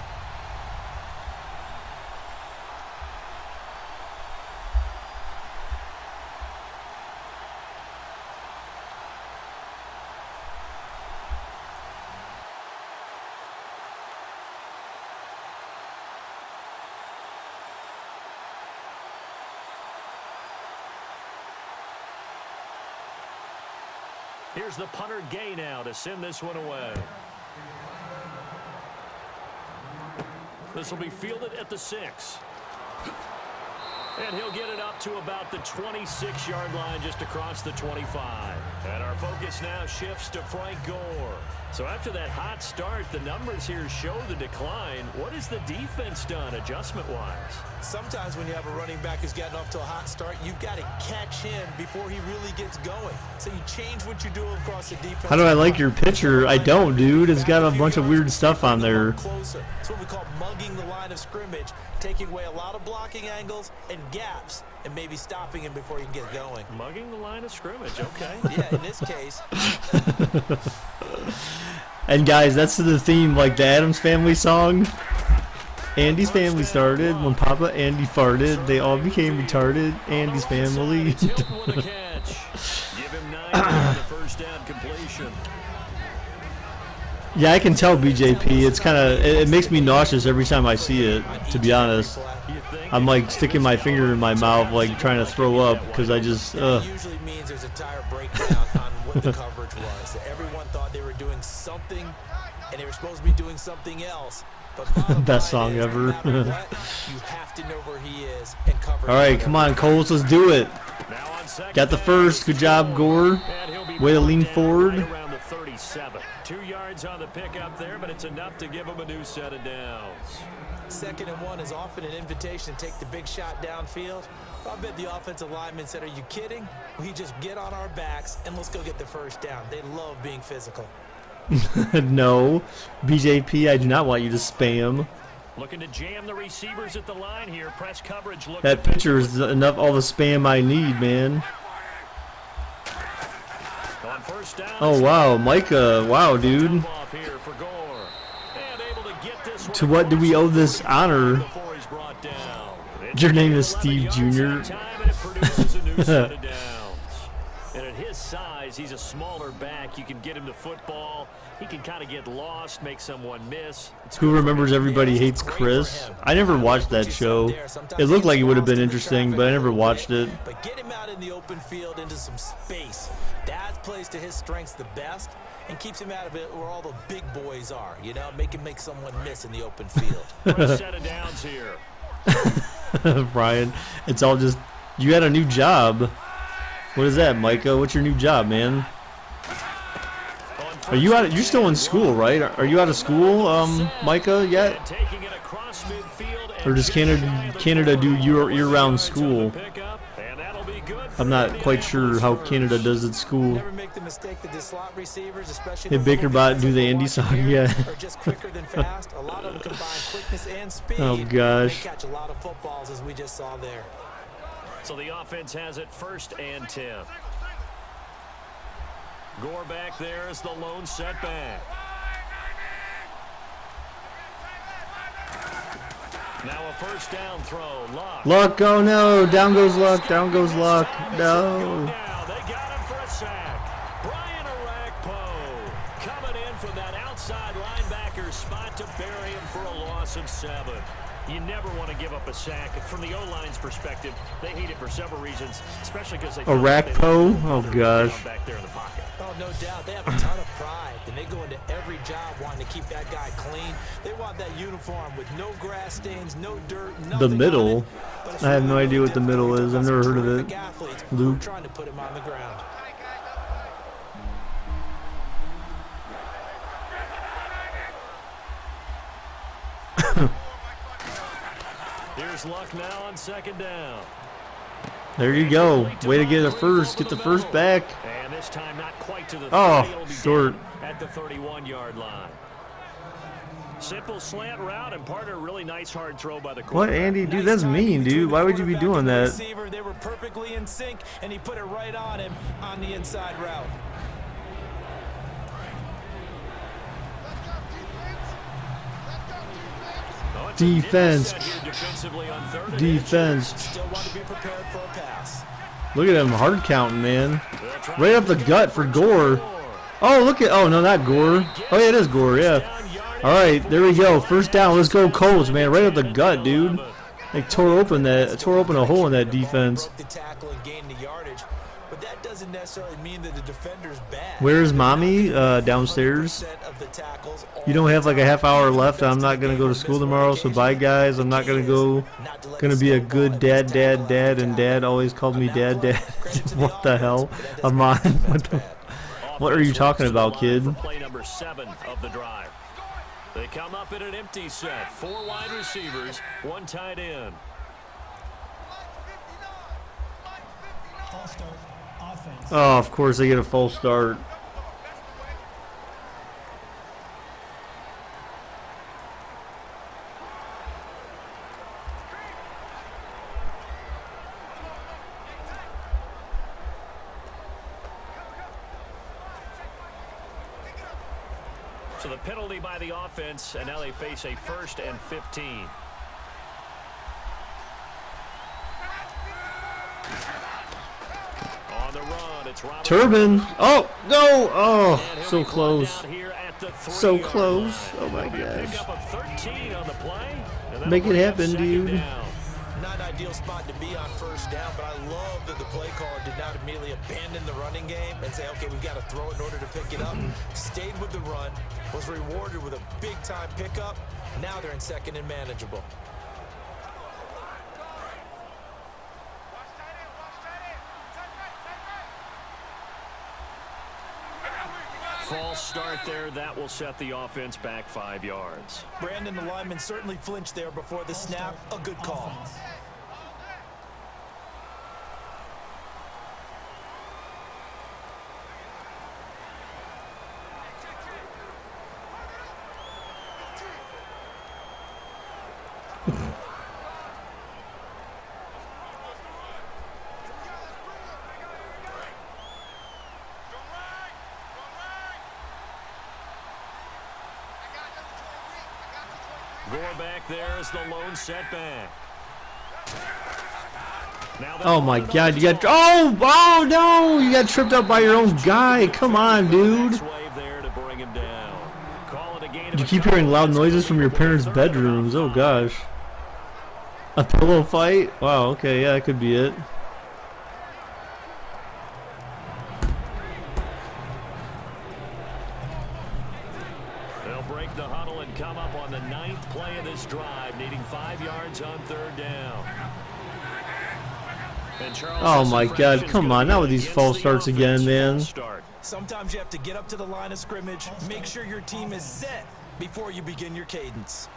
Here's the punter Gay now to send this one away. This will be fielded at the 6. And he'll get it up to about the 26-yard line, just across the 25. And our focus now shifts to Frank Gore. So after that hot start, the numbers here show the decline. What has the defense done adjustment-wise? Sometimes when you have a running back who's gotten off to a hot start, you've got to catch him before he really gets going. So you change what you do across the defense. How do I like your picture? I don't, dude. It's got a bunch of weird stuff on there. Closer. It's what we call mugging the line of scrimmage, taking away a lot of blocking angles and gaps, and maybe stopping him before you can get going. Mugging the line of scrimmage, okay. Yeah, in this case. And guys, that's to the theme, like the Addams Family song. Andy's family started when Papa Andy farted. They all became retarded. Andy's family. Hilton with a catch. Give him 9 on the first down completion. Yeah, I can tell BJP. It's kind of, it makes me nauseous every time I see it, to be honest. I'm like sticking my finger in my mouth, like trying to throw up, because I just, That usually means there's a tire breakdown on what the coverage was. Everyone thought they were doing something, and they were supposed to be doing something else. But Best song is, ever. no matter what, you have to know where he is and cover. All right, come on, Colts, let's do it. Now on second Got the down, first. Good job, Gore. and he'll be Way to brought lean down forward. right around the 37. 2 yards on the pickup there, but it's enough to give him a new set of downs. 2nd and 1 is often an invitation to take the big shot downfield. I bet the offensive lineman said, "Are you kidding? We just get on our backs and let's go get the first down." They love being physical. No, BJP, I do not want you to spam. Looking to jam the receivers at the line here. Press coverage. Look That picture is enough, all the spam I need, man. on first down. Oh, wow, Micah, wow, dude. Off here for Gore. And able to get this one To what do we owe this honor? before he's brought down. Your name is 11 Steve yards Jr. that time, and it produces a new set of downs. And at his size, he's a smaller back. You can get him the football. He can kind of get lost, make someone miss. Who remembers Everybody Hates Chris? I never watched that show. It looked like it would have been interesting, but I never watched it. But get him out in the open field into some space. That plays to his strengths the best and keeps him out of it where all the big boys are. You know, make someone miss in the open field. First set of downs here. Brian, it's all just, you had a new job. What is that, Micah? What's your new job, man? Are you out? You're still in school, right? Are you out of school, Micah, yet? Taking it across midfield, and Or does Canada do year-round school? and that'll be good for I'm not the quite sure how Irish Canada first. does at school. Never make the mistake that the slot receivers, especially Did the Baker little Bot do the Andy defensive song linemen, yet? are just quicker than fast. A lot of them combine quickness and speed. Oh, gosh. They catch a lot of footballs, as we just saw there. So the offense has it 1st and 10. Gore back there is the lone setback. Now a first down throw. Luck. Luck, oh no, down goes Luck, down goes Luck, no. Now they got him for a sack. Brian Arakpo coming in from that outside linebacker spot to bury him for a loss of 7. You never want to give up a sack. From the O-line's perspective, they hate it for several reasons, especially because they Arakpo? Oh, gosh. back there in the pocket. Oh, no doubt. They have a ton of pride, and they go into every job wanting to keep that guy clean. They want that uniform with no grass stains, no dirt, nothing The middle? on it. But it's I have really no idea what the difficult middle is. I've because never some heard of it. terrific athletes who are Luke. trying to put him on the ground. Here's Luck now on 2nd down. There you go. Way to get it first. Get the first back. And this time not quite to the 30. Oh, It'll be short. down at the 31-yard line. Simple slant route, and partner, really nice hard throw by the What, quarterback. Andy? Dude, Nice that's timing mean, between dude. the Why would you be quarterback doing and the that? receiver. They were perfectly in sync, and he put it right on him on the inside route. Oh, it's a Defense. set here defensively on third and Defense. Still want to be prepared for a pass. Look at him hard counting, man. inch. They'll try Right up the gut for Gore. Oh, look at. Oh, no, not Gore. Oh, yeah, it is Gore, yeah. All right, there we go. First down. Let's go, Colts, man. Right up the gut, dude. They tore open a hole in that defense. Broke the tackle and gained the yardage, but that doesn't necessarily mean that the defender's bad. Where's mommy? Downstairs. 100% of the tackles, You don't have like a half hour left. I'm not gonna go to school tomorrow, so bye, guys. I'm not gonna go. Gonna be a good dad, and dad always called me dad. What the hell? I'm on. What are you talking about, kid? Play number 7 of the drive. They come up in an empty set. 4 wide receivers, 1 tight end. False start. Offense. Oh, of course they get a false start. So the penalty by the offense, and now they face a 1st and 15. On the run, it's Robert. Turbin. Oh no! Oh, And he'll so be brought close. down here at the 3-yard So close. line. Oh my That'll be a gosh. pickup of 13 on the play, and that'll Make it bring up happen, 2nd dude. down. Not an ideal spot to be on first down, but I love that the play caller did not immediately abandon the running game and say, okay, we've got to throw it in order to pick it up. Stayed with the run, was rewarded with a big-time pickup. Now they're in 2nd and manageable. False start there. That will set the offense back 5 yards. Brandon, the lineman certainly flinched there before the snap. A good call. Offense. Gore back there is the lone setback. Now they'll Oh my run it God! on You got. top. Oh no! You got tripped up by your own guy. Come on, dude. Next wave there to bring him down. Call it a gain of You a keep couple. hearing loud It's noises gonna from be your parents' 3rd and bedrooms. Oh 5. gosh. A pillow fight? Wow. Okay. Yeah, that could be it. They'll break the huddle and come up on the 9th play of this drive, needing 5 yards on 3rd down. And Charles, Oh this my infraction's God, come gonna on, be not with these against false the starts offense. again, man. False start. Sometimes you have to get up to the line of scrimmage, make sure your team is set before you begin your cadence.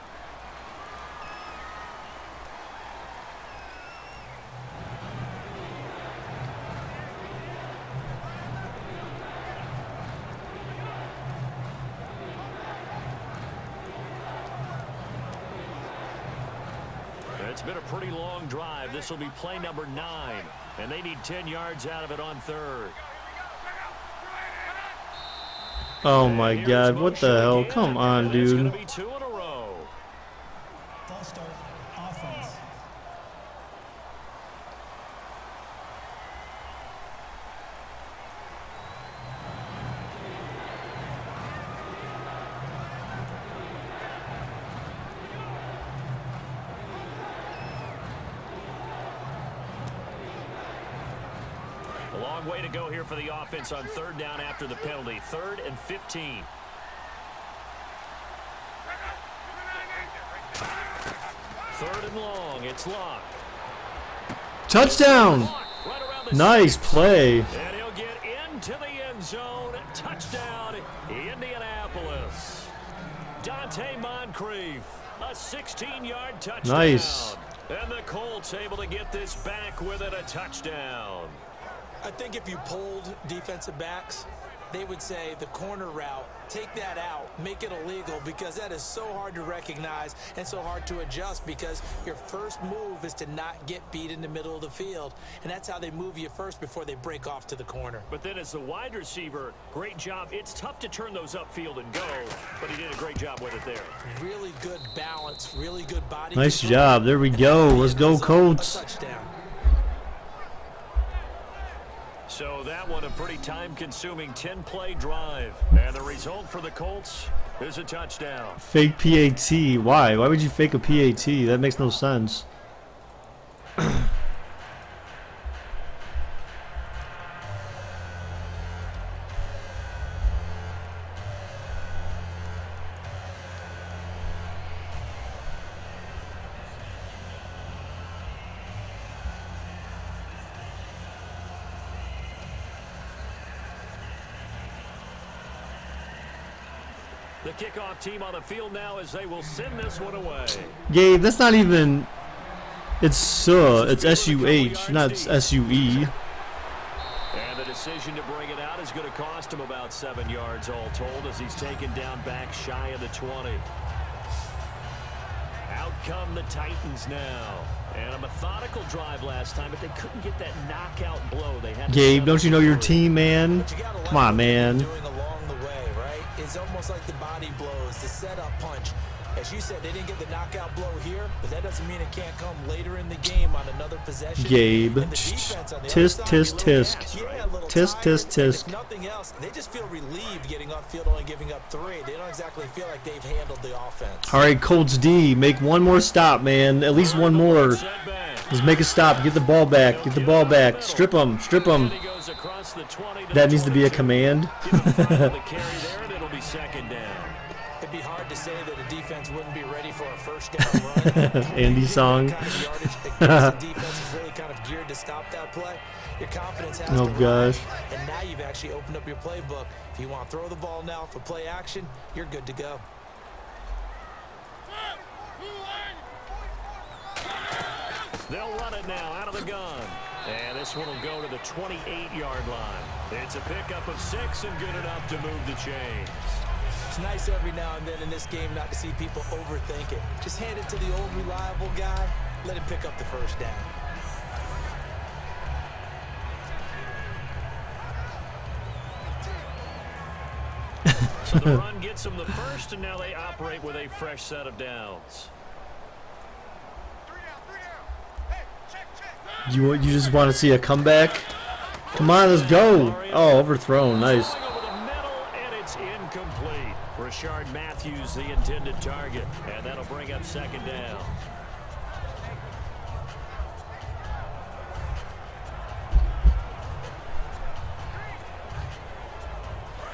It's been a pretty long drive. This will be play number 9, and they need 10 yards out of it on 3rd. Oh my Here's God! What motion the hell? again, Come on, and it's dude. gonna be 2 in a row. False start. Offense. A long way to go here for the offense on 3rd down after the penalty. 3rd and 15. Third and long. It's Locke. Touchdown! Right around the Nice 6. play. And he'll get into the end zone. Touchdown, Indianapolis. Dante Moncrief, a 16-yard touchdown. Nice. And the Colts able to get this back with it, a touchdown. I think if you polled defensive backs, they would say the corner route, take that out, make it illegal, because that is so hard to recognize and so hard to adjust, because your first move is to not get beat in the middle of the field, and that's how they move you first before they break off to the corner. But then as the wide receiver, great job. It's tough to turn those upfield and go, but he did a great job with it there. Really good balance, really good body. Nice job. There we go. Let's go, Colts. Touchdown. So that one, a pretty time-consuming 10-play drive. And the result for the Colts is a touchdown. Fake PAT. Why? Why would you fake a PAT? That makes no sense. The kickoff team on the field now as they will send this one away. Gabe, that's not even... It's SUH. It's S-U-H, not S-U-E. And the decision to bring it out is going to cost him about 7 yards all told as he's taken down back shy of the 20. Out come the Titans now. And a methodical drive last time, but they couldn't get that knockout blow. They had Gabe, don't you know your team, man? Come on, man. It's almost like the body blows, the setup punch. As you said, they didn't get the knockout blow here, but that doesn't mean it can't come later in the game on another possession. Gabe, tisk, tisk, tisk. Tisk, tisk, tisk. If nothing else, they just feel relieved getting upfield, only giving up 3. They don't exactly feel like they've handled the offense. All right, Colts D, make one more stop, man. At least one more. Let's make a stop. Get the ball back. Get the ball back. Strip them. Strip them. That needs to be a command. Second down. It'd be hard to say that a defense wouldn't be ready for a first down run. Andy song. The defense is really kind of geared to stop that play. Your confidence has to rise, and now you've actually opened up your playbook. If you want to throw the ball now for play action, you're good to go. They'll run it now out of the gun. And this one will go to the 28-yard line. It's a pickup of 6 and good enough to move the chains. It's nice every now and then in this game not to see people overthink it. Just hand it to the old reliable guy. Let him pick up the first down. So the run gets them the first, and now they operate with a fresh set of downs. You just want to see a comeback? Come on, let's go. Oh, overthrown. Nice. Over the middle, and it's incomplete. Rashard Matthews, the intended target, and that'll bring up second down.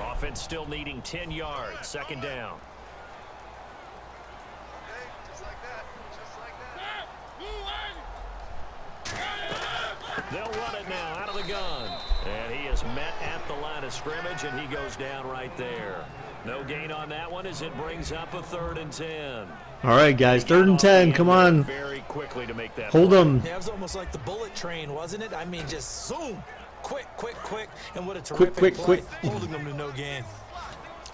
Offense still needing 10 yards. Second down. They'll run it now out of the gun. And he is met at the line of scrimmage, and he goes down right there. No gain on that one as it brings up a 3rd and 10. All right, guys, 3rd and 10. Come on. Very quickly to make that Hold them. That was almost like the bullet train, wasn't it? I mean, just zoom. Quick. And what a terrific play. Holding them to no gain.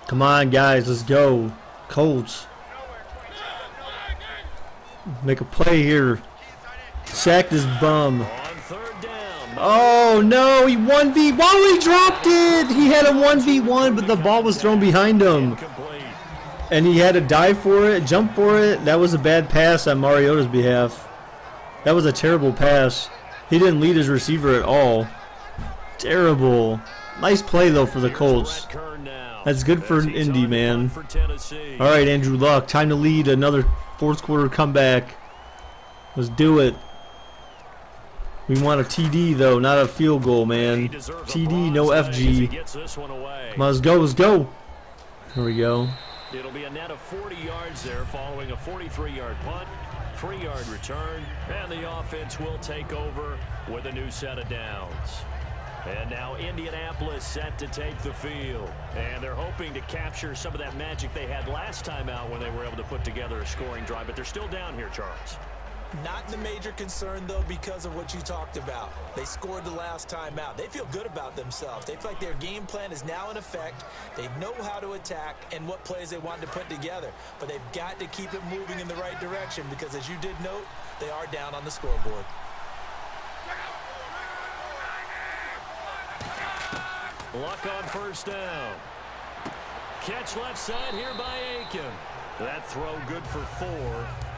Come on, guys, let's go. Colts. Make a play here. Sack this bum. On 3rd down. Oh, no, he 1v. Whoa, he dropped it. He had a 1v1, but the ball was thrown behind him. Incomplete. And he had to dive for it, jump for it. That was a bad pass on Mariota's behalf. That was a terrible pass. He didn't lead his receiver at all. Terrible. Nice play, though, for the Colts. That's good for Indy, man. All right, Andrew Luck, time to lead another 4th quarter comeback. Let's do it. We want a TD, though, not a field goal, man. TD, no FG. Come on, let's go, let's go. Here we go. It'll be a net of 40 yards there following a 43-yard punt, 3-yard return, and the offense will take over with a new set of downs. And now Indianapolis set to take the field. And they're hoping to capture some of that magic they had last time out when they were able to put together a scoring drive. But they're still down here, Charles. Not the major concern, though, because of what you talked about. They scored the last time out. They feel good about themselves. They feel like their game plan is now in effect. They know how to attack and what plays they want to put together. But they've got to keep it moving in the right direction because, as you did note, they are down on the scoreboard. Luck on first down. Catch left side here by Aiken. That throw good for 4.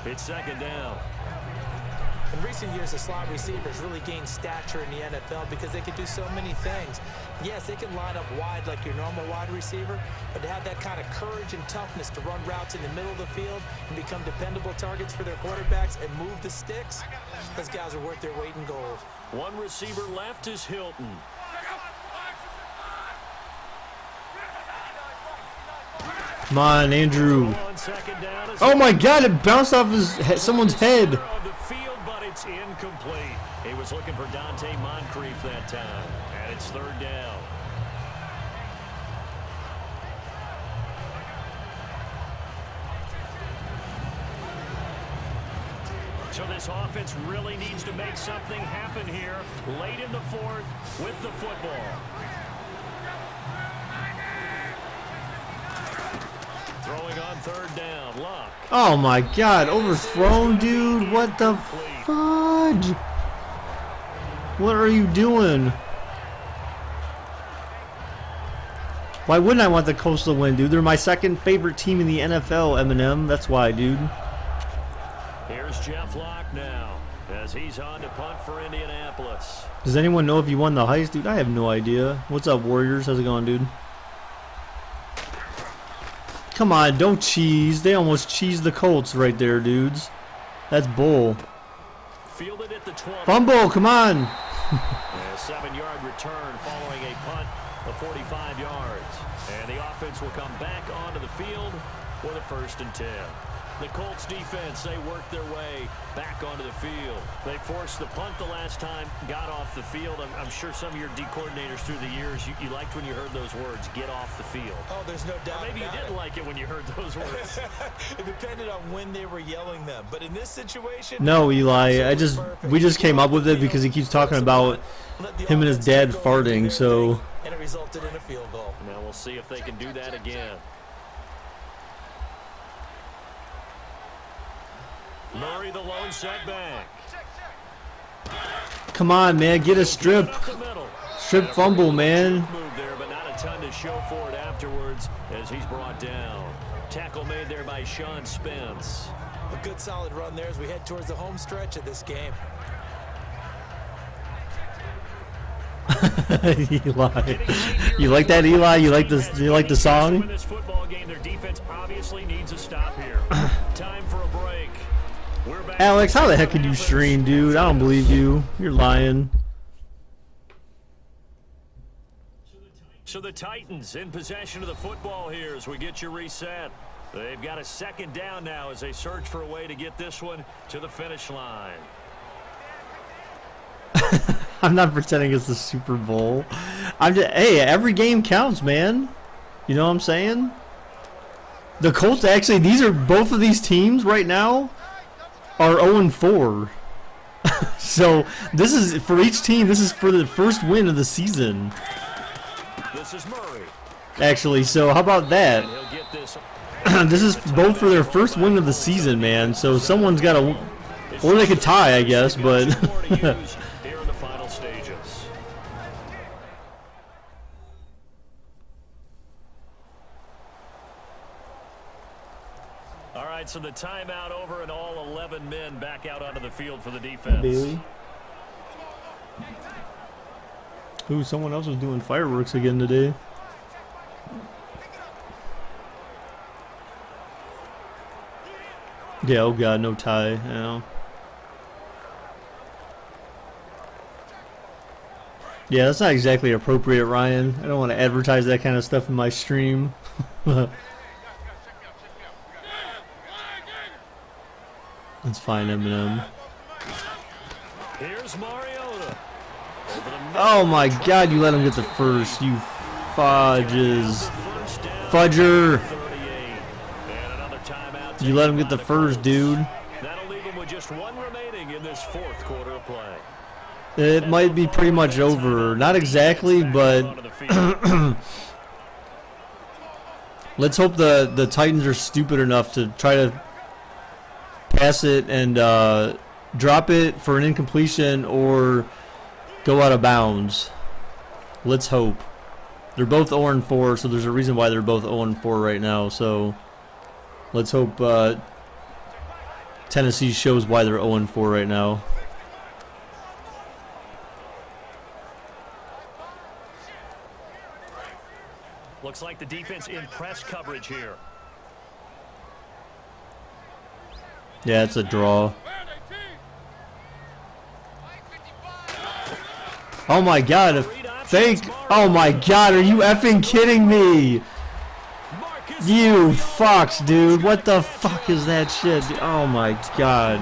It's second down. In recent years, the slot receivers really gained stature in the NFL because they can do so many things. Yes, they can line up wide like your normal wide receiver, but to have that kind of courage and toughness to run routes in the middle of the field and become dependable targets for their quarterbacks and move the sticks, those guys are worth their weight in gold. One receiver left is Hilton. Come on, Andrew. Oh my God! It bounced off someone's head. Of the field, but it's incomplete. He was looking for Dante Moncrief that time, and it's third down. So this offense really needs to make something happen here late in the fourth with the football. Throwing on third down, Luck. Oh my God, overthrown, dude. What the fudge? What are you doing? Why wouldn't I want the Colts to win, dude? They're my second favorite team in the NFL, Eminem. That's why, dude. Here's Jeff Locke now as he's on to punt for Indianapolis. Does anyone know if you won the heist, dude? I have no idea. What's up, Warriors? How's it going, dude? Come on, don't cheese. They almost cheesed the Colts right there, dudes. That's bull. Fielded at the 20. Fumble, come on. A 7-yard return following a punt of 45 yards. And the offense will come back onto the field for the 1st and 10. The Colts defense, they worked their way back onto the field. They forced the punt the last time, got off the field. I'm sure some of your D coordinators through the years, you liked when you heard those words, get off the field. Oh, there's no doubt. Or maybe you didn't like it when you heard those words. It depended on when they were yelling them. But in this situation... No, Eli. We just came up with it because he keeps talking about him and his dad farting, so... And it resulted in a field goal. Now we'll see if they can do that again. Murray the lone setback. Come on, man. Get a strip. Strip fumble, man. Move there, but not a ton to show for it afterwards as he's brought down. Tackle made there by Sean Spence. A good solid run there as we head towards the home stretch of this game. Eli. You like that, Eli? You like this? You like the song? In this football game, their defense obviously needs a stop here. Time for a break. Alex, how the heck can you stream, dude? I don't believe you. You're lying. So the Titans in possession of the football here as we get you reset. They've got a second down now as they search for a way to get this one to the finish line. I'm not pretending it's the Super Bowl. Hey, every game counts, man. You know what I'm saying? The Colts actually, both of these teams right now are 0-4. So this is for each team. This is for the first win of the season. This is Murray. Actually, so how about that? And he'll get this. This is both for their first win of the season, man. So someone's got to, or they could tie, I guess. But here in the final stages. All right, so the timeout over and all 11 men back out onto the field for the defense. Bailey. Ooh, someone else was doing fireworks again today. Yeah, oh god, no tie. Yeah. Yeah, that's not exactly appropriate, Ryan. I don't want to advertise that kind of stuff in my stream. That's fine, Eminem. Here's Mariota. Oh my god, you let him get the first, you fudges. Fudger. You let him get the first, dude. That'll leave him with just Just one remaining in this fourth quarter of play. It might be pretty much over. Not exactly, but let's hope the Titans are stupid enough to try to pass it and drop it for an incompletion or go out of bounds. Let's hope. They're both 0-4, so there's a reason why they're both 0-4 right now. So let's hope Tennessee shows why they're 0-4 right now. Looks like the defense in press coverage here. Yeah, it's a draw. Oh my god, oh my god, are you effing kidding me? You fucks, dude. What the fuck is that shit? Oh my god.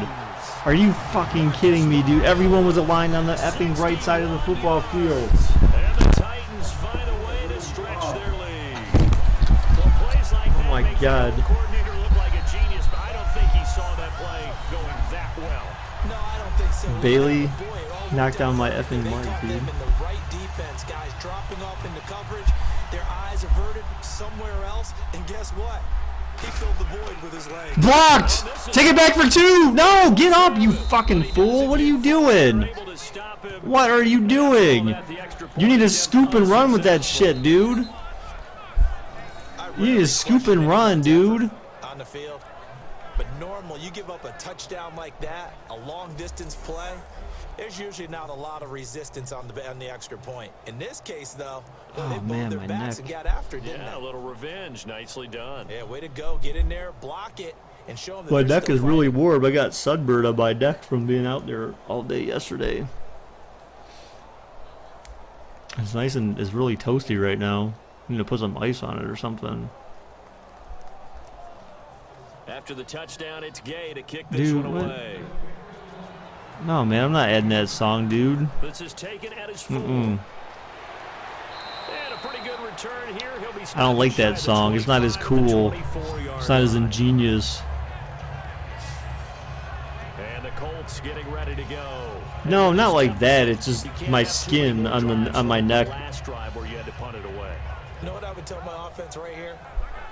Are you fucking kidding me, dude? Everyone was aligned on the effing right side of the football field. And the Titans find a way to stretch their lead. Well, plays like oh my god. The coordinator looked like a genius, but I don't think he saw that play going that well. No, I don't think so. Bailey Boy, knocked down my effing they mic, caught dude. them in the right defense, guys dropping off into coverage, their eyes averted somewhere else, and guess what? He filled the void with his legs. Blocked! Take it back for 2! No! Get up, you fucking fool! What are you doing? What are you doing? You need to scoop and run with that shit, dude. You need to scoop and run, dude. On the field. But normal, you give up a touchdown like that, a long distance play, there's usually not a lot of resistance on the extra point. In this case, though, they man, pulled my their backs neck. and got after it, didn't Yeah, a they? little revenge. Nicely done. Yeah, way to go. Get in there, block it, and show them that My they're neck still is really fighting. warm. I got sunburned on my neck from being out there all day yesterday. It's nice and it's really toasty right now. I need to put some ice on it or something. After the touchdown, it's Gay to kick this Dude, one what? away. No, man, I'm not adding that song, dude. This is taken at his full. Mm-mm. And a pretty good return here. He'll be I don't like that song. It's not as cool. It's not as ingenious. And the Colts getting ready to go. No, not like that. It's just my skin on my neck. Last drive where you had to punt it away. You know what I would tell my offense right here?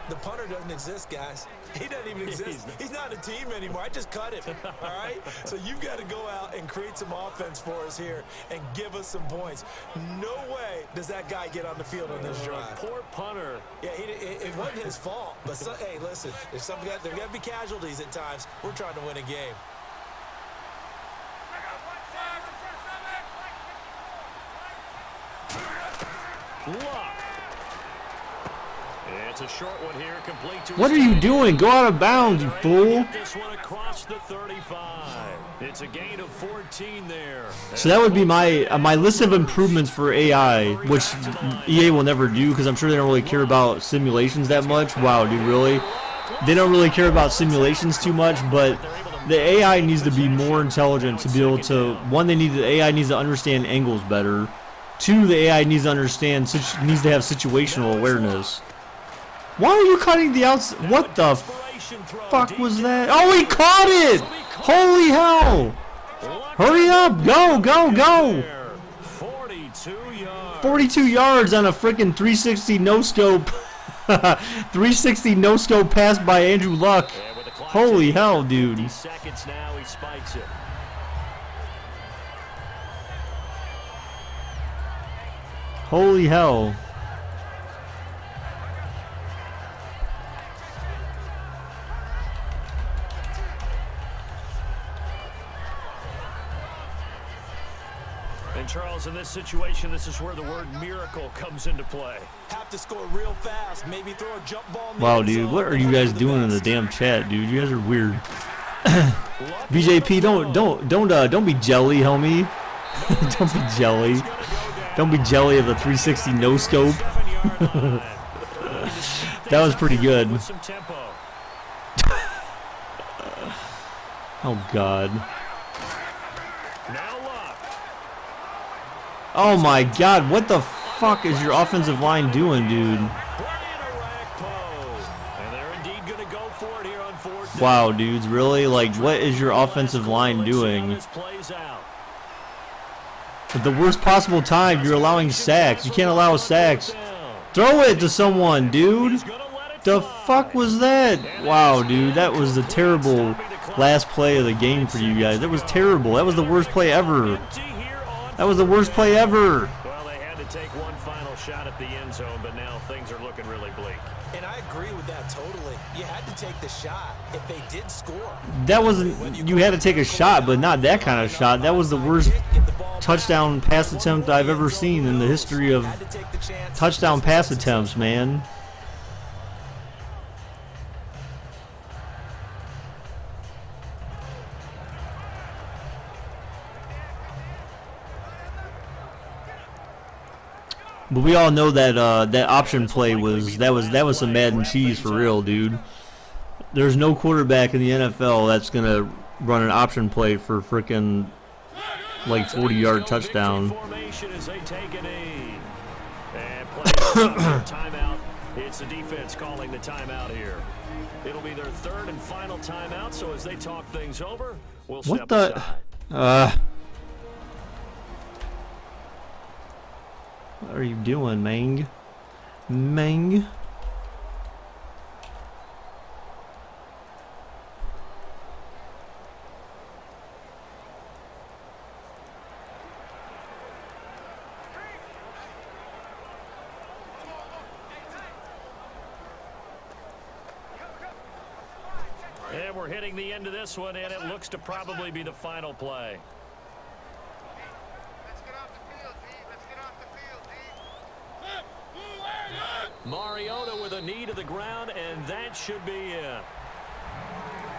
The punter doesn't exist, guys. He doesn't even exist. He's not a team anymore. I just cut him, all right? So you've got to go out and create some offense for us here and give us some points. No way does that guy get on the field on this drive. Poor punter. Yeah, it wasn't his fault. But, hey, listen, there's there got to be casualties at times. We're trying to win a game. Luck. It's a short one here, complete to What are you doing? Go out of bounds, you fool. This one across the 35. It's a gain of 14 there. So that would be my list of improvements for AI, which EA will never do because I'm sure they don't really care about simulations that much. Wow, dude, really? They don't really care about simulations too much, but the AI needs to be more intelligent to be able to. One, the AI needs to understand angles better. Two, the AI needs to understand needs to have situational awareness. Why are you cutting the outs? What the fuck was that? Oh, he caught it! Holy hell! Hurry up! Go, go, go! 42 yards. 42 yards on a freaking 360 no scope. 360 no scope pass by Andrew Luck. And with the clock Holy ticking hell, for dude. 50 seconds now, he spikes it. Holy hell. And Charles, in this situation, this is where the word miracle comes into play. Have to score real fast. Maybe throw a jump ball. in the Wow, end dude, zone. what are you guys doing in the damn chat, dude? You guys are weird. BJP, don't be jelly, homie. Don't be jelly. Don't be jelly of the 360 no scope. That was pretty good. With some tempo. Oh god. Now Luck. Oh my god, what the fuck is your offensive line doing, dude? Playing a rack pose. And they're indeed going to go for it here on 4th Wow, dudes, really? Like, what is your offensive line doing? At the worst possible time, you're allowing sacks. You can't allow sacks. Throw it to someone, dude. The fuck was that? Wow, dude, that was the terrible last play of the game for you guys. That was terrible. That was the worst play ever. That was the worst play ever. Well, they had to take one final shot at the end zone, but now things are looking really bleak. And I agree with that totally. You had to take the shot if they did score. That wasn't, you had to take a shot, but not that kind of shot. That was the worst touchdown pass attempt I've ever seen in the history of touchdown pass attempts, man. But we all know that that option play was some Madden cheese for real, dude. There's no quarterback in the NFL that's gonna run an option play for frickin' like 40-yard touchdown. Timeout. It's the defense calling the timeout here. It'll be their third and final timeout. So as they talk things over, we'll step aside. What are you doing, Mang? Mang? And we're hitting the end of this one, and it looks to probably be the final play. Mariota with a knee to the ground, and that should be it.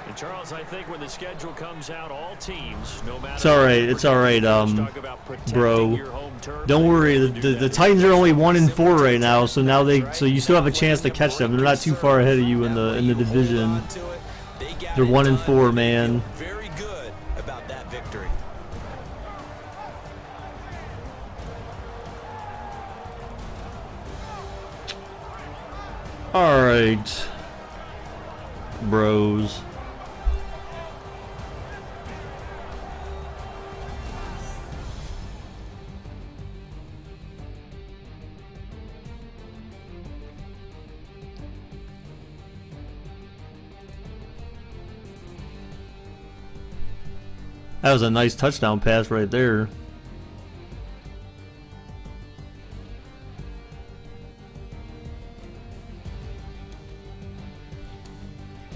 And Charles, I think when the schedule comes out, all teams, no matter. It's all right, bro. Don't worry. The Titans are only 1-4 right now, so now so you still have a chance to catch them. They're not too far ahead of you in the division. They're 1-4, man. Very good about that victory. All right, bros. That was a nice touchdown pass right there.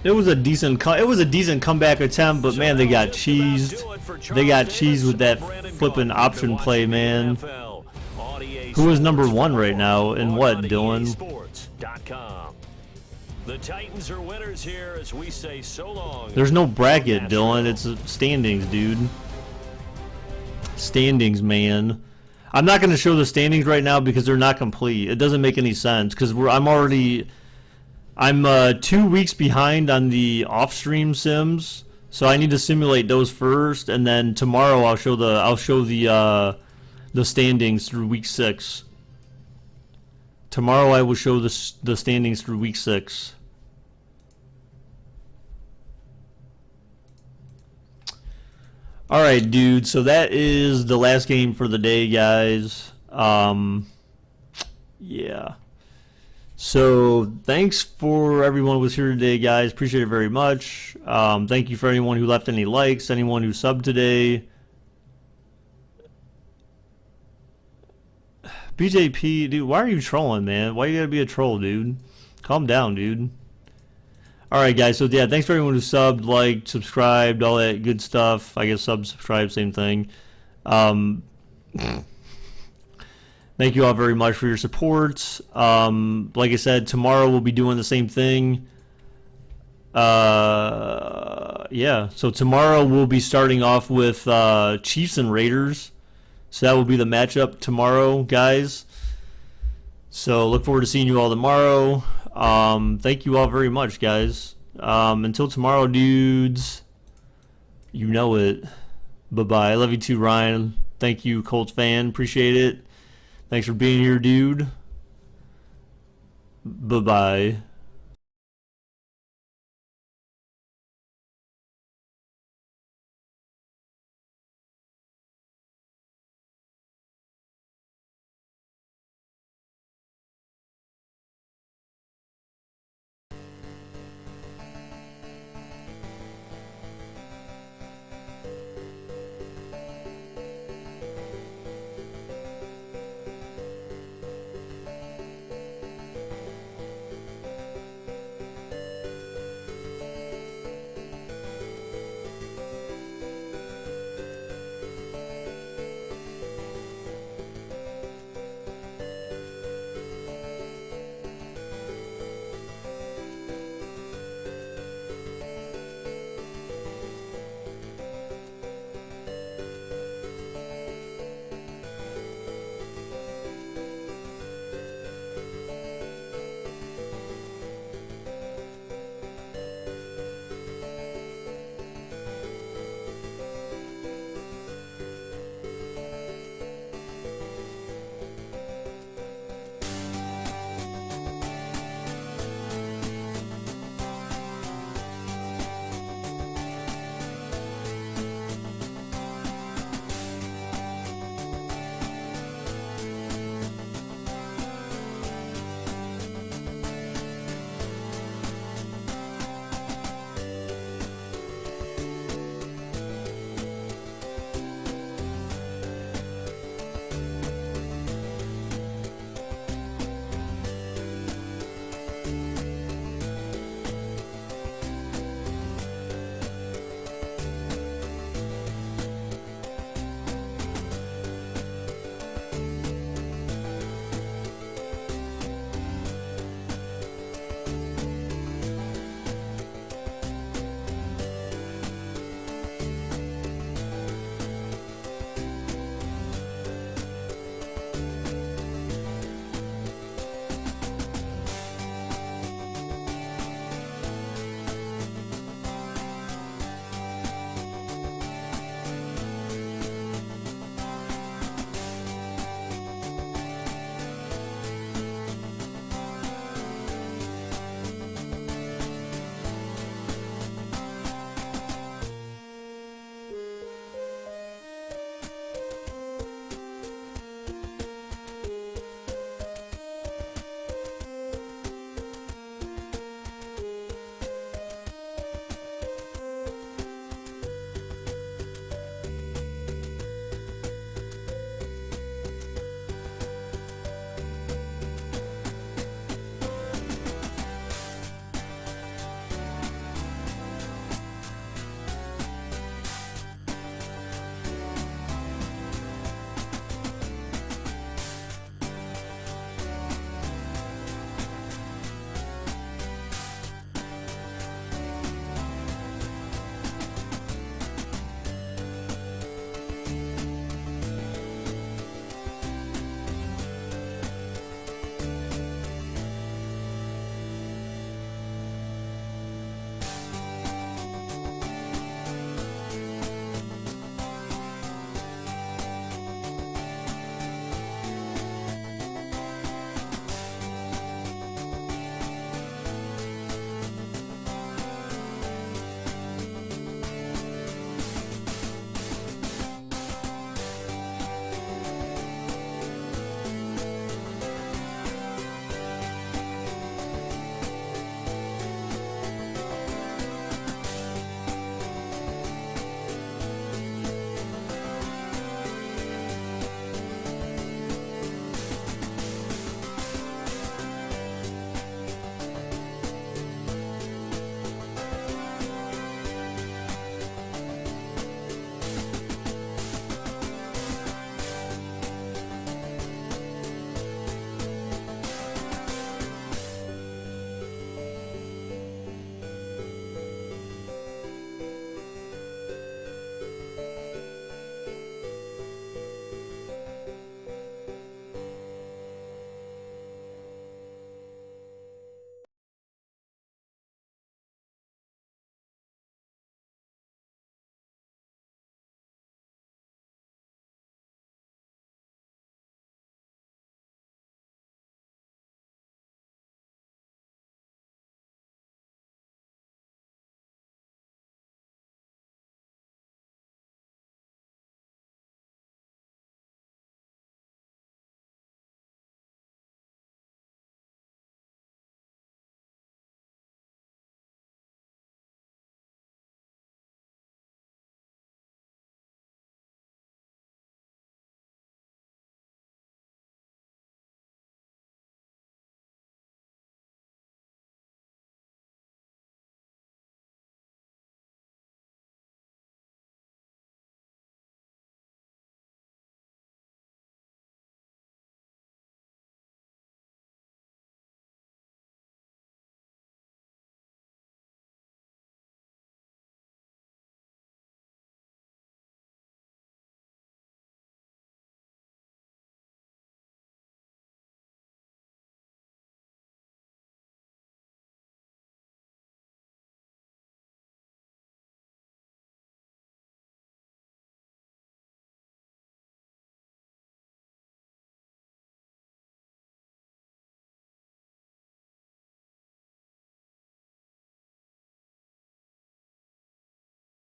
It was a decent comeback attempt, but man, they got cheesed. They got cheesed with that flipping option play, man. Who is number 1 right now? And what, Dylan? The Titans are winners here as we say so long. There's no bracket, Dylan. It's standings, dude. Standings, man. I'm not going to show the standings right now because they're not complete. It doesn't make any sense because I'm 2 weeks behind on the off-stream sims, so I need to simulate those first, and then tomorrow I'll show the standings through week 6. Tomorrow I will show the standings through week 6. All right, dude. So that is the last game for the day, guys. Yeah. So thanks for everyone who was here today, guys. Appreciate it very much. Thank you for anyone who left any likes, anyone who subbed today. BJP, dude, why are you trolling, man? Why you gotta be a troll, dude? Calm down, dude. Alright, guys, so yeah, thanks for everyone who subbed, liked, subscribed, all that good stuff. I guess subscribe, same thing. Thank you all very much for your support. Like I said, tomorrow we'll be doing the same thing. Yeah, so tomorrow we'll be starting off with Chiefs and Raiders. So that will be the matchup tomorrow, guys. So look forward to seeing you all tomorrow. Thank you all very much, guys. Until tomorrow, dudes. You know it. Bye-bye. I love you too, Ryan. Thank you, Colts fan. Appreciate it. Thanks for being here, dude. Bye-bye.